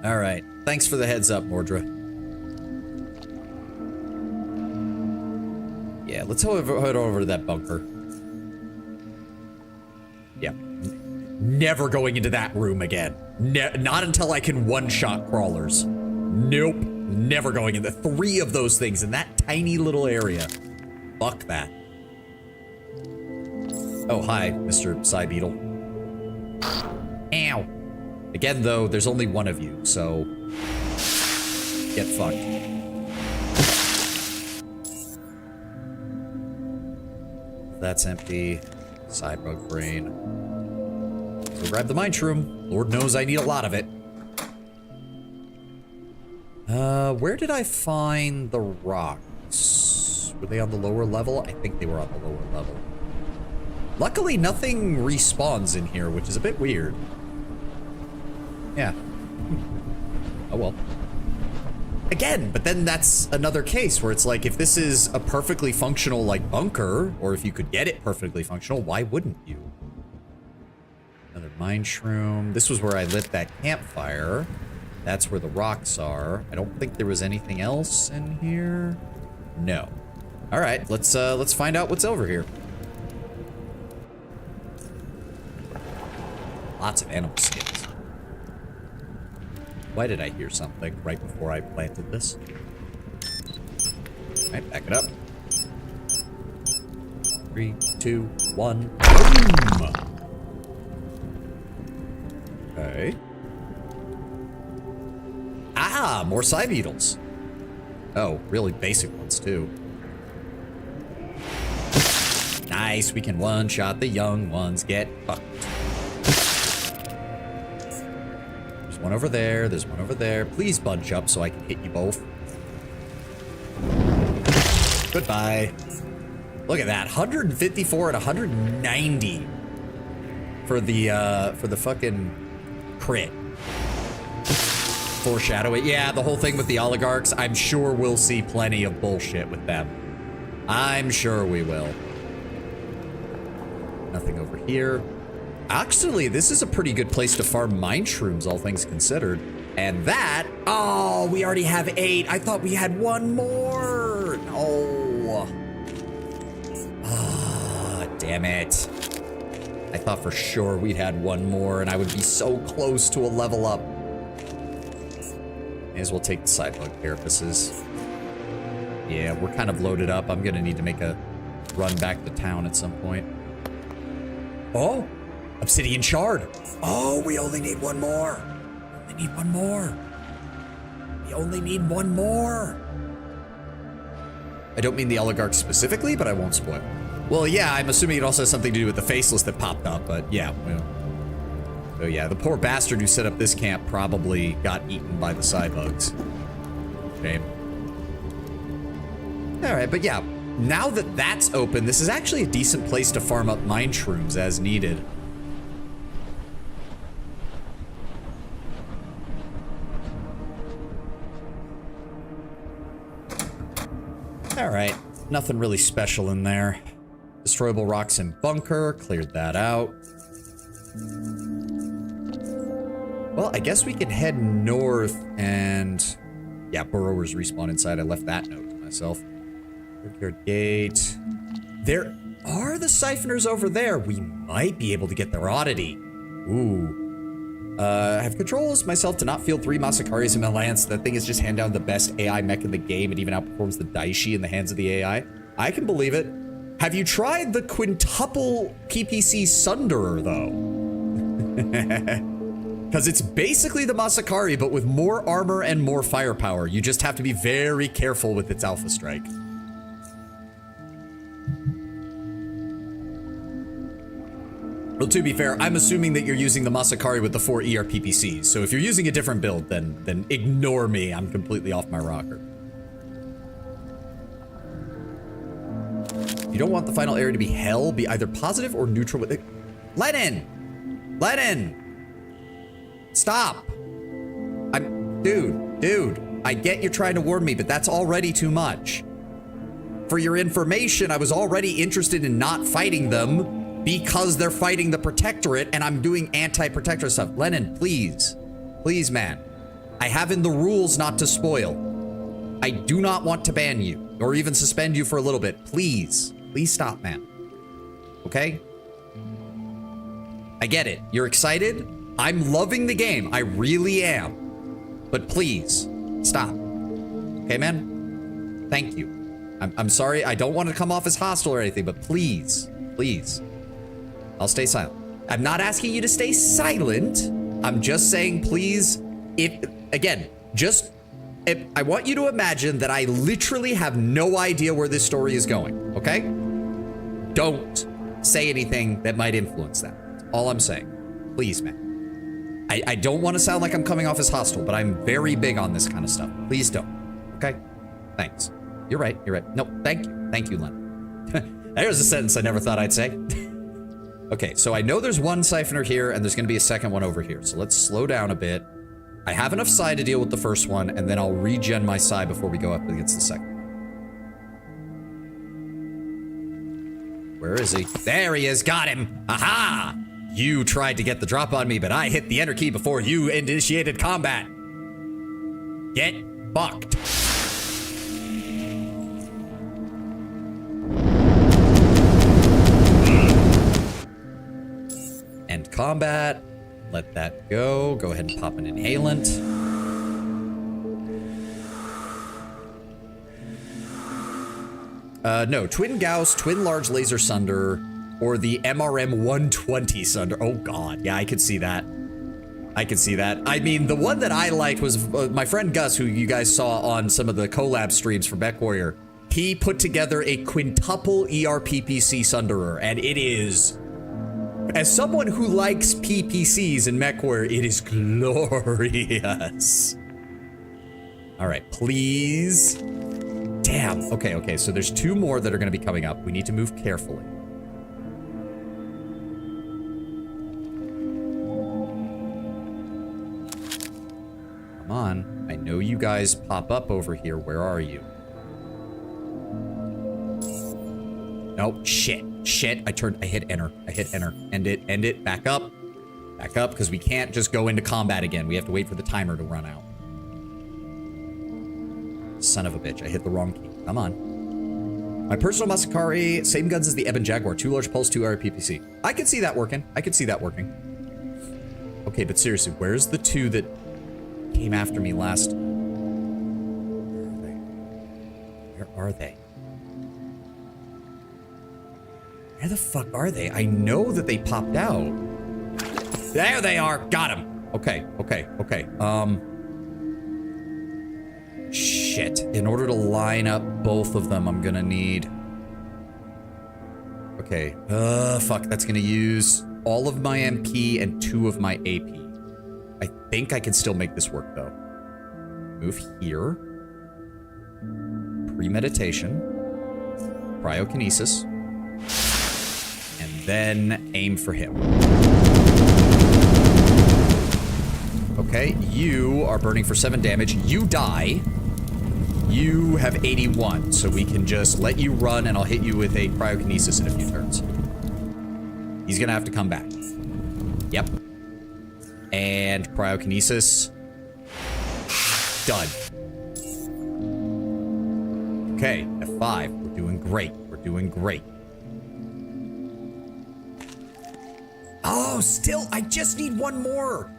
All right. Thanks for the heads up, Mordra. Yeah, let's head over to that bunker. Yeah. Never going into that room again. Not until I can one-shot crawlers. Nope. Never going in. 3 of those things in that tiny little area. Fuck that. Oh, hi, Mr. Side Beetle. Ow. Again, though, there's only one of you, so get fucked. That's empty. Side bug brain. So grab the mine shroom. Lord knows I need a lot of it. Where did I find the rocks? Were they on the lower level? I think they were on the lower level. Luckily, nothing respawns in here, which is a bit weird. Yeah. Oh well. Again, but then that's another case where it's like, if this is a perfectly functional, like, bunker, or if you could get it perfectly functional, why wouldn't you? Another mine shroom. This was where I lit that campfire. That's where the rocks are. I don't think there was anything else in here. No. All right, let's find out what's over here. Lots of animal skins. Why did I hear something right before I planted this? All right, back it up. 3, 2, 1. Boom! Okay. Ah, more side beetles. Oh, really basic ones too. Nice, we can one-shot the young ones. Get fucked. There's one over there, there's one over there. Please bunch up so I can hit you both. Goodbye. Look at that, 154 and 190 for the fucking crit. Foreshadowing. Yeah, the whole thing with the oligarchs, I'm sure we'll see plenty of bullshit with them. I'm sure we will. Nothing over here. Actually, this is a pretty good place to farm mine shrooms, all things considered. And that... Oh, we already have 8. I thought we had 1 more. Oh. Ah, damn it. I thought for sure we'd had 1 more, and I would be so close to a level up. May as well take the side bug carapaces. Yeah, we're kind of loaded up. I'm gonna need to make a run back to town at some point. Oh, obsidian shard. Oh, we only need 1 more. We need 1 more. We only need 1 more. I don't mean the oligarchs specifically, but I won't spoil. Well, yeah, I'm assuming it also has something to do with the faceless that popped up, but yeah, well. So yeah, the poor bastard who set up this camp probably got eaten by the side bugs. Shame. All right, but yeah, now that that's open, this is actually a decent place to farm up mine shrooms as needed. All right, nothing really special in there. Destroyable rocks in bunker, cleared that out. Well, I guess we can head north and... Yeah, burrowers respawn inside. I left that note to myself. Courtyard gate. There are the siphoners over there. We might be able to get their oddity. Ooh. I have controls myself to not field 3 Masakaris in my lance. That thing is just hand down the best AI mech in the game. It even outperforms the Daishi in the hands of the AI. I can believe it. Have you tried the quintuple PPC Sunderer, though? Because it's basically the Masakari, but with more armor and more firepower. You just have to be very careful with its Alpha Strike. Well, to be fair, I'm assuming that you're using the Masakari with the 4 ERPPCs. So if you're using a different build, then ignore me. I'm completely off my rocker. You don't want the final area to be hell. Be either positive or neutral with it. Let in! Let in! Stop! Dude. I get you're trying to warn me, but that's already too much. For your information, I was already interested in not fighting them because they're fighting the Protectorate and I'm doing anti-Protectorate stuff. Lennon, please. Please, man. I have in the rules not to spoil. I do not want to ban you or even suspend you for a little bit. Please. Please stop, man. Okay? I get it. You're excited. I'm loving the game. I really am. But please, stop. Okay, man? Thank you. I'm sorry. I don't want to come off as hostile or anything, but please, please. I'll stay silent. I'm not asking you to stay silent. I'm just saying, please, I want you to imagine that I literally have no idea where this story is going, okay? Don't say anything that might influence that. That's all I'm saying. Please, man. I don't want to sound like I'm coming off as hostile, but I'm very big on this kind of stuff. Please don't, okay? Thanks. You're right, you're right. No, thank you. Thank you, Len. There's a sentence I never thought I'd say. Okay, so I know there's one siphoner here, and there's going to be a second one over here. So let's slow down a bit. I have enough psi to deal with the first one, and then I'll regen my psi before we go up against the second. Where is he? There he is. Got him. Aha! You tried to get the drop on me, but I hit the enter key before you initiated combat. Get fucked. End combat. Let that go. Go ahead and pop an inhalant. No, Twin Gauss, Twin Large Laser Sunder, or the MRM 120 Sunder. Oh god, yeah, I could see that. I could see that. I mean, the one that I liked was my friend Gus, who you guys saw on some of the collab streams for Mech Warrior. He put together a quintuple ERPPC Sunderer, and it is... As someone who likes PPCs in Mech Warrior, it is glorious. All right, please. Damn. Okay, so there's two more that are going to be coming up. We need to move carefully. Come on. I know you guys pop up over here. Where are you? Nope. Shit. I hit enter. End it. Back up, because we can't just go into combat again. We have to wait for the timer to run out. Son of a bitch, I hit the wrong key. Come on. My personal Masakari, same guns as the Ebon Jaguar. 2 large pulse, 2 RPPC. I can see that working. Okay, but seriously, where's the two that came after me last? Where are they? Where the fuck are they? I know that they popped out. There they are. Got him. Okay. Shit. In order to line up both of them, I'm gonna need... Okay. Fuck. That's gonna use all of my MP and 2 of my AP. I think I can still make this work, though. Move here. Premeditation. Cryokinesis. And then aim for him. Okay, you are burning for 7 damage. You die. You have 81, so we can just let you run and I'll hit you with a cryokinesis in a few turns. He's gonna have to come back. Yep. And cryokinesis. Done. Okay, F5. We're doing great. Oh, still, I just need one more.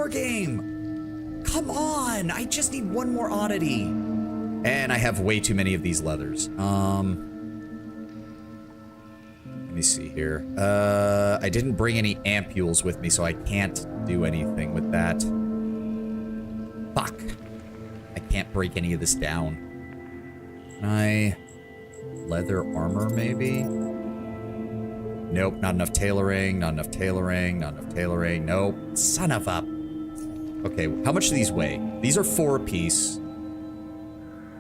Game. Come on, I just need one more oddity. And I have way too many of these leathers. Let me see here. I didn't bring any ampules with me, so I can't do anything with that. Fuck. I can't break any of this down. Can I... leather armor, maybe? Nope, not enough tailoring. Nope. Son of a... Okay, how much do these weigh? These are 4 apiece.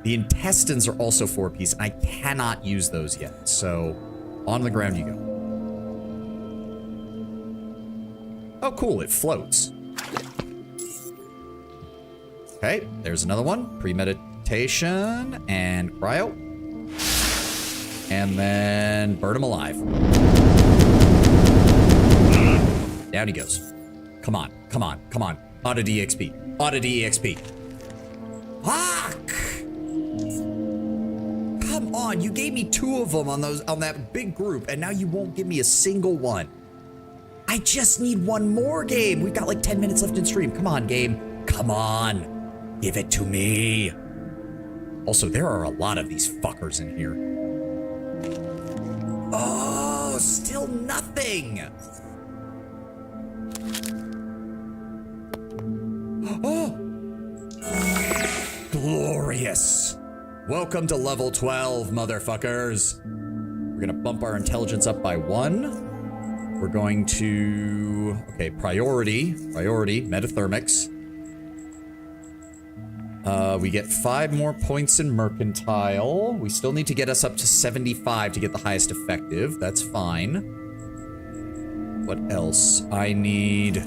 The intestines are also 4 apiece. I cannot use those yet, so on the ground you go. Oh, cool, it floats. Okay, there's another one. Premeditation and cryo. And then burn him alive. Down he goes. Come on, come on, come on. Auto DXP. Auto DXP. Fuck! Come on, you gave me 2 of them on that big group, and now you won't give me a single one. I just need one more game. We've got like 10 minutes left in stream. Come on, game. Come on. Give it to me. Also, there are a lot of these fuckers in here. Oh, still nothing. Oh, glorious. Welcome to level 12, motherfuckers. We're gonna bump our intelligence up by 1. We're going to, okay, priority, metathermics. We get 5 more points in mercantile. We still need to get us up to 75 to get the highest effective. That's fine. What else? I need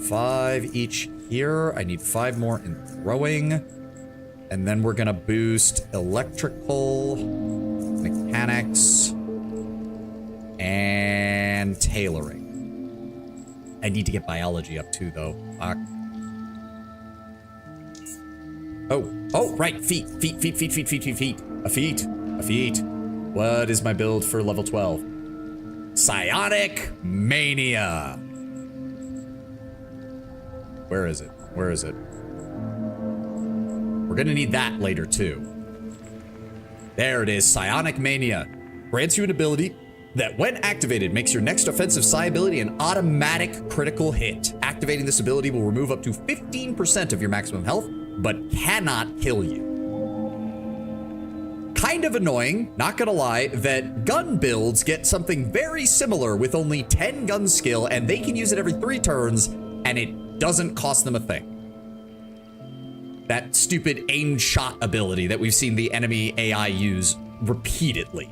5 each here. I need 5 more in throwing. And then we're gonna boost electrical, mechanics, and tailoring. I need to get biology up too, though. Fuck. Oh, right. Feet. A feet. What is my build for level 12? Psionic Mania. Where is it? We're gonna need that later too. There it is, Psionic Mania. Grants you an ability that when activated makes your next offensive psi ability an automatic critical hit. Activating this ability will remove up to 15% of your maximum health, but cannot kill you. Kind of annoying, not gonna lie, that gun builds get something very similar with only 10 gun skill, and they can use it every 3 turns, and it doesn't cost them a thing. That stupid aimed shot ability that we've seen the enemy AI use repeatedly,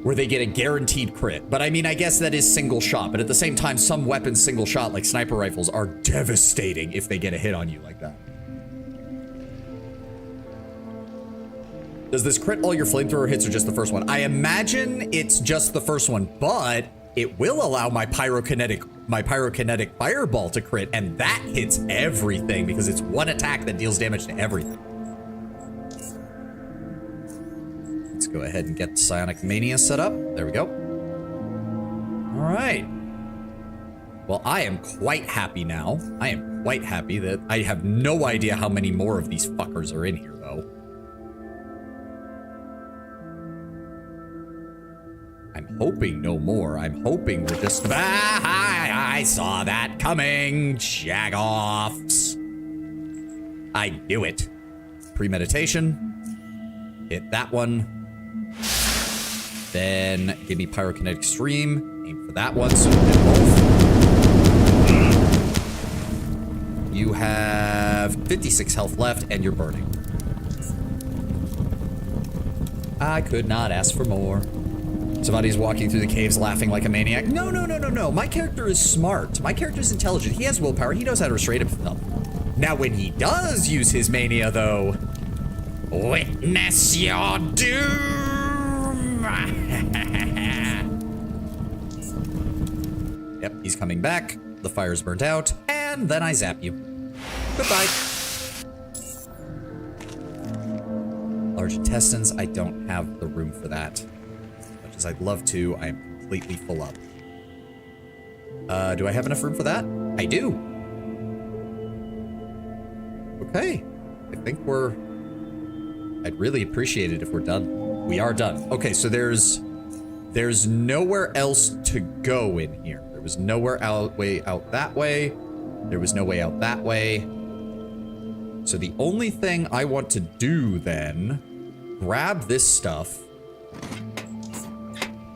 where they get a guaranteed crit. But I mean, I guess that is single shot, but at the same time, some weapons single shot, like sniper rifles, are devastating if they get a hit on you like that. Does this crit all your flamethrower hits or just the first one? I imagine it's just the first one, but it will allow my pyrokinetic fireball to crit, and that hits everything because it's one attack that deals damage to everything. Let's go ahead and get Psionic Mania set up. There we go. All right. Well, I am quite happy now. I am quite happy that I have no idea how many more of these fuckers are in here, though. I'm hoping no more. I'm hoping we're just... I saw that coming. Jagoffs. I knew it. Premeditation. Hit that one. Then give me Pyrokinetic Stream. Aim for that one, so hit both. You have 56 health left, and you're burning. I could not ask for more. Somebody's walking through the caves laughing like a maniac. No. My character is smart. My character is intelligent. He has willpower. He knows how to restrain himself. Now, when he does use his mania, though, witness your doom. Yep, he's coming back. The fire's burnt out. And then I zap you. Goodbye. Large intestines. I don't have the room for that. As I'd love to, I am completely full up. Do I have enough room for that? I do. Okay. I think I'd really appreciate it if we're done. We are done. Okay, so there's nowhere else to go in here. There was nowhere way out that way. There was no way out that way. So the only thing I want to do then, grab this stuff.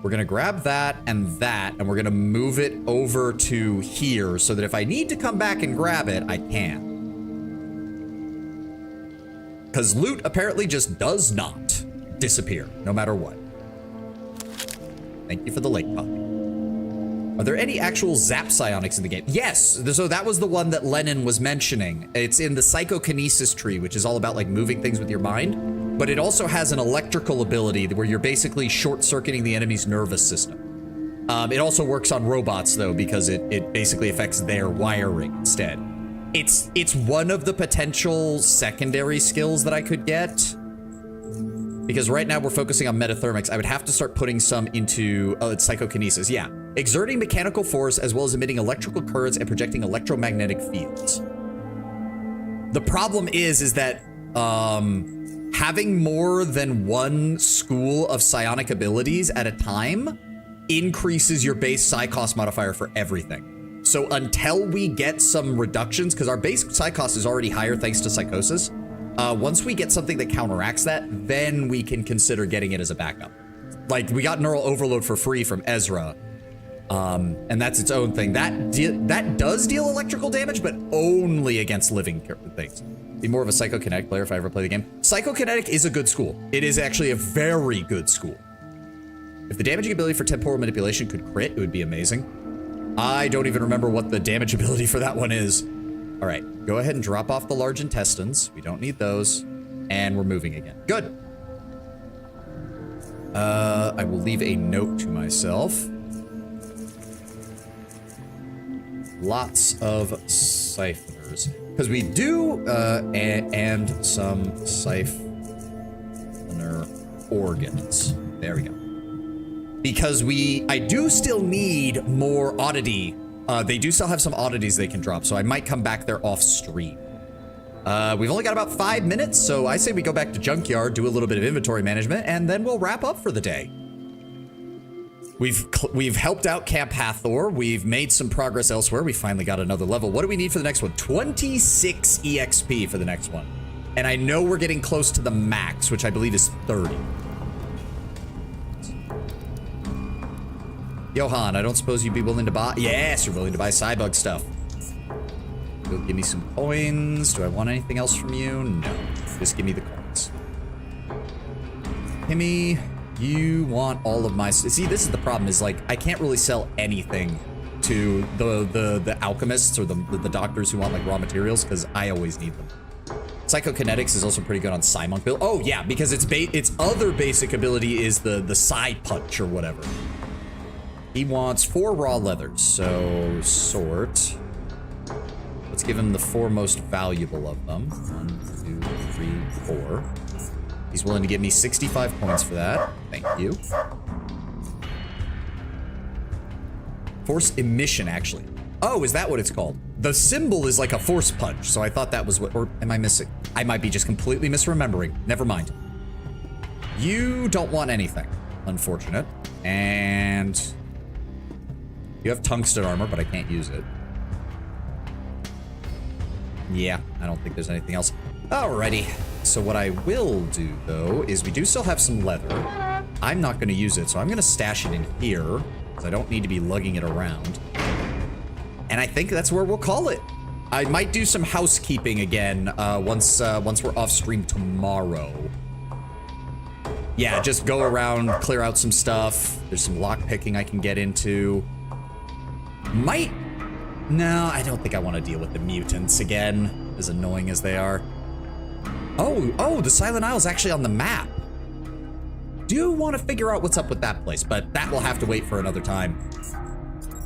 We're gonna grab that, and we're gonna move it over to here so that if I need to come back and grab it, I can. Because loot apparently just does not disappear, no matter what. Thank you for the lake puppy. Are there any actual zap psionics in the game? Yes, so that was the one that Lennon was mentioning. It's in the psychokinesis tree, which is all about like moving things with your mind, but it also has an electrical ability where you're basically short-circuiting the enemy's nervous system. It also works on robots though, because it basically affects their wiring instead. It's one of the potential secondary skills that I could get. Because right now we're focusing on metathermics. I would have to start putting some into psychokinesis. Yeah. Exerting mechanical force as well as emitting electrical currents and projecting electromagnetic fields. The problem is that having more than one school of psionic abilities at a time increases your base psi cost modifier for everything. So until we get some reductions, because our base psi cost is already higher thanks to psychosis, once we get something that counteracts that, then we can consider getting it as a backup. Like, we got Neural Overload for free from Ezra, and that's its own thing. That does deal electrical damage, but only against living things. Be more of a psychokinetic player if I ever play the game. Psychokinetic is a good school. It is actually a very good school. If the damaging ability for temporal manipulation could crit, it would be amazing. I don't even remember what the damage ability for that one is. All right, go ahead and drop off the large intestines. We don't need those. And we're moving again. Good. I will leave a note to myself. Lots of siphoners. Because we do, and some siphoner organs. There we go. Because I do still need more oddity. They do still have some oddities they can drop, so I might come back there off stream. We've only got about 5 minutes, so I say we go back to Junkyard, do a little bit of inventory management, and then we'll wrap up for the day. We've helped out Camp Hathor. We've made some progress elsewhere. We finally got another level. What do we need for the next one? 26 EXP for the next one. And I know we're getting close to the max, which I believe is 30. Johan, I don't suppose you'd be willing to buy? Yes, you're willing to buy Cybug stuff. You'll give me some coins. Do I want anything else from you? No. Just give me the coins. Kimmy, you want all of my... See, this is the problem, is like, I can't really sell anything to the alchemists or the doctors who want like raw materials, because I always need them. Psychokinetics is also pretty good on Psymonk build. Oh yeah, because its other basic ability is the Psy Punch or whatever. He wants 4 raw leathers, so sort. Let's give him the 4 most valuable of them. 1, 2, 3, 4. He's willing to give me 65 points for that. Thank you. Force emission, actually. Oh, is that what it's called? The symbol is like a force punch, so I thought that was what, or am I missing? I might be just completely misremembering. Never mind. You don't want anything. Unfortunate. And... you have tungsten armor, but I can't use it. Yeah, I don't think there's anything else. Alrighty. So what I will do, though, is we do still have some leather. I'm not going to use it, so I'm going to stash it in here, because I don't need to be lugging it around. And I think that's where we'll call it. I might do some housekeeping again once we're off stream tomorrow. Yeah, just go around, clear out some stuff. There's some lock picking I can get into. No, I don't think I want to deal with the mutants again, as annoying as they are. Oh, the Silent Isle is actually on the map. Do want to figure out what's up with that place, but that will have to wait for another time.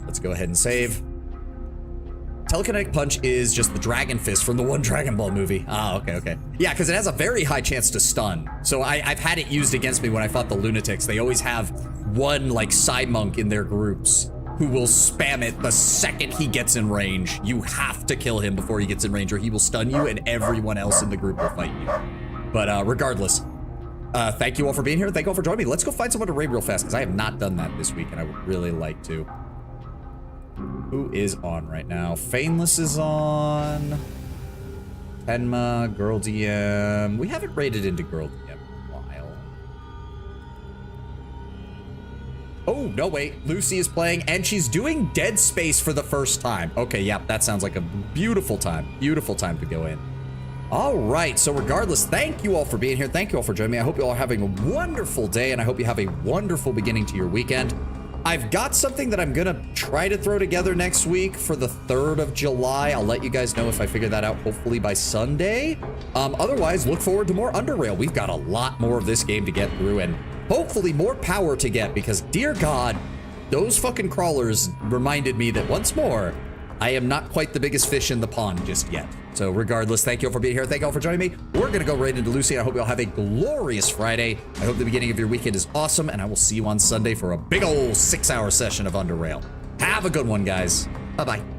Let's go ahead and save. Telekinetic Punch is just the Dragon Fist from the one Dragon Ball movie. Ah, okay. Yeah, because it has a very high chance to stun. So I've had it used against me when I fought the Lunatics. They always have one, like, Psymonk in their groups who will spam it the second he gets in range. You have to kill him before he gets in range, or he will stun you and everyone else in the group will fight you. But regardless, thank you all for being here. Thank you all for joining me. Let's go find someone to raid real fast, because I have not done that this week, and I would really like to. Who is on right now? Fainless is on. Tenma, Girl DM. We haven't raided into Girl DM in a while. Oh, no, wait. Lucy is playing, and she's doing Dead Space for the first time. Okay, yep, that sounds like a beautiful time. Beautiful time to go in. All right, so regardless, thank you all for being here. Thank you all for joining me. I hope you all are having a wonderful day, and I hope you have a wonderful beginning to your weekend. I've got something that I'm gonna try to throw together next week for the 3rd of July. I'll let you guys know if I figure that out, hopefully by Sunday. Otherwise, look forward to more Underrail. We've got a lot more of this game to get through, and hopefully more power to get, because dear God, those fucking crawlers reminded me that once more, I am not quite the biggest fish in the pond just yet. So regardless, thank you all for being here. Thank you all for joining me. We're going to go right into Lucy. I hope you all have a glorious Friday. I hope the beginning of your weekend is awesome, and I will see you on Sunday for a big old 6-hour session of Underrail. Have a good one, guys. Bye-bye.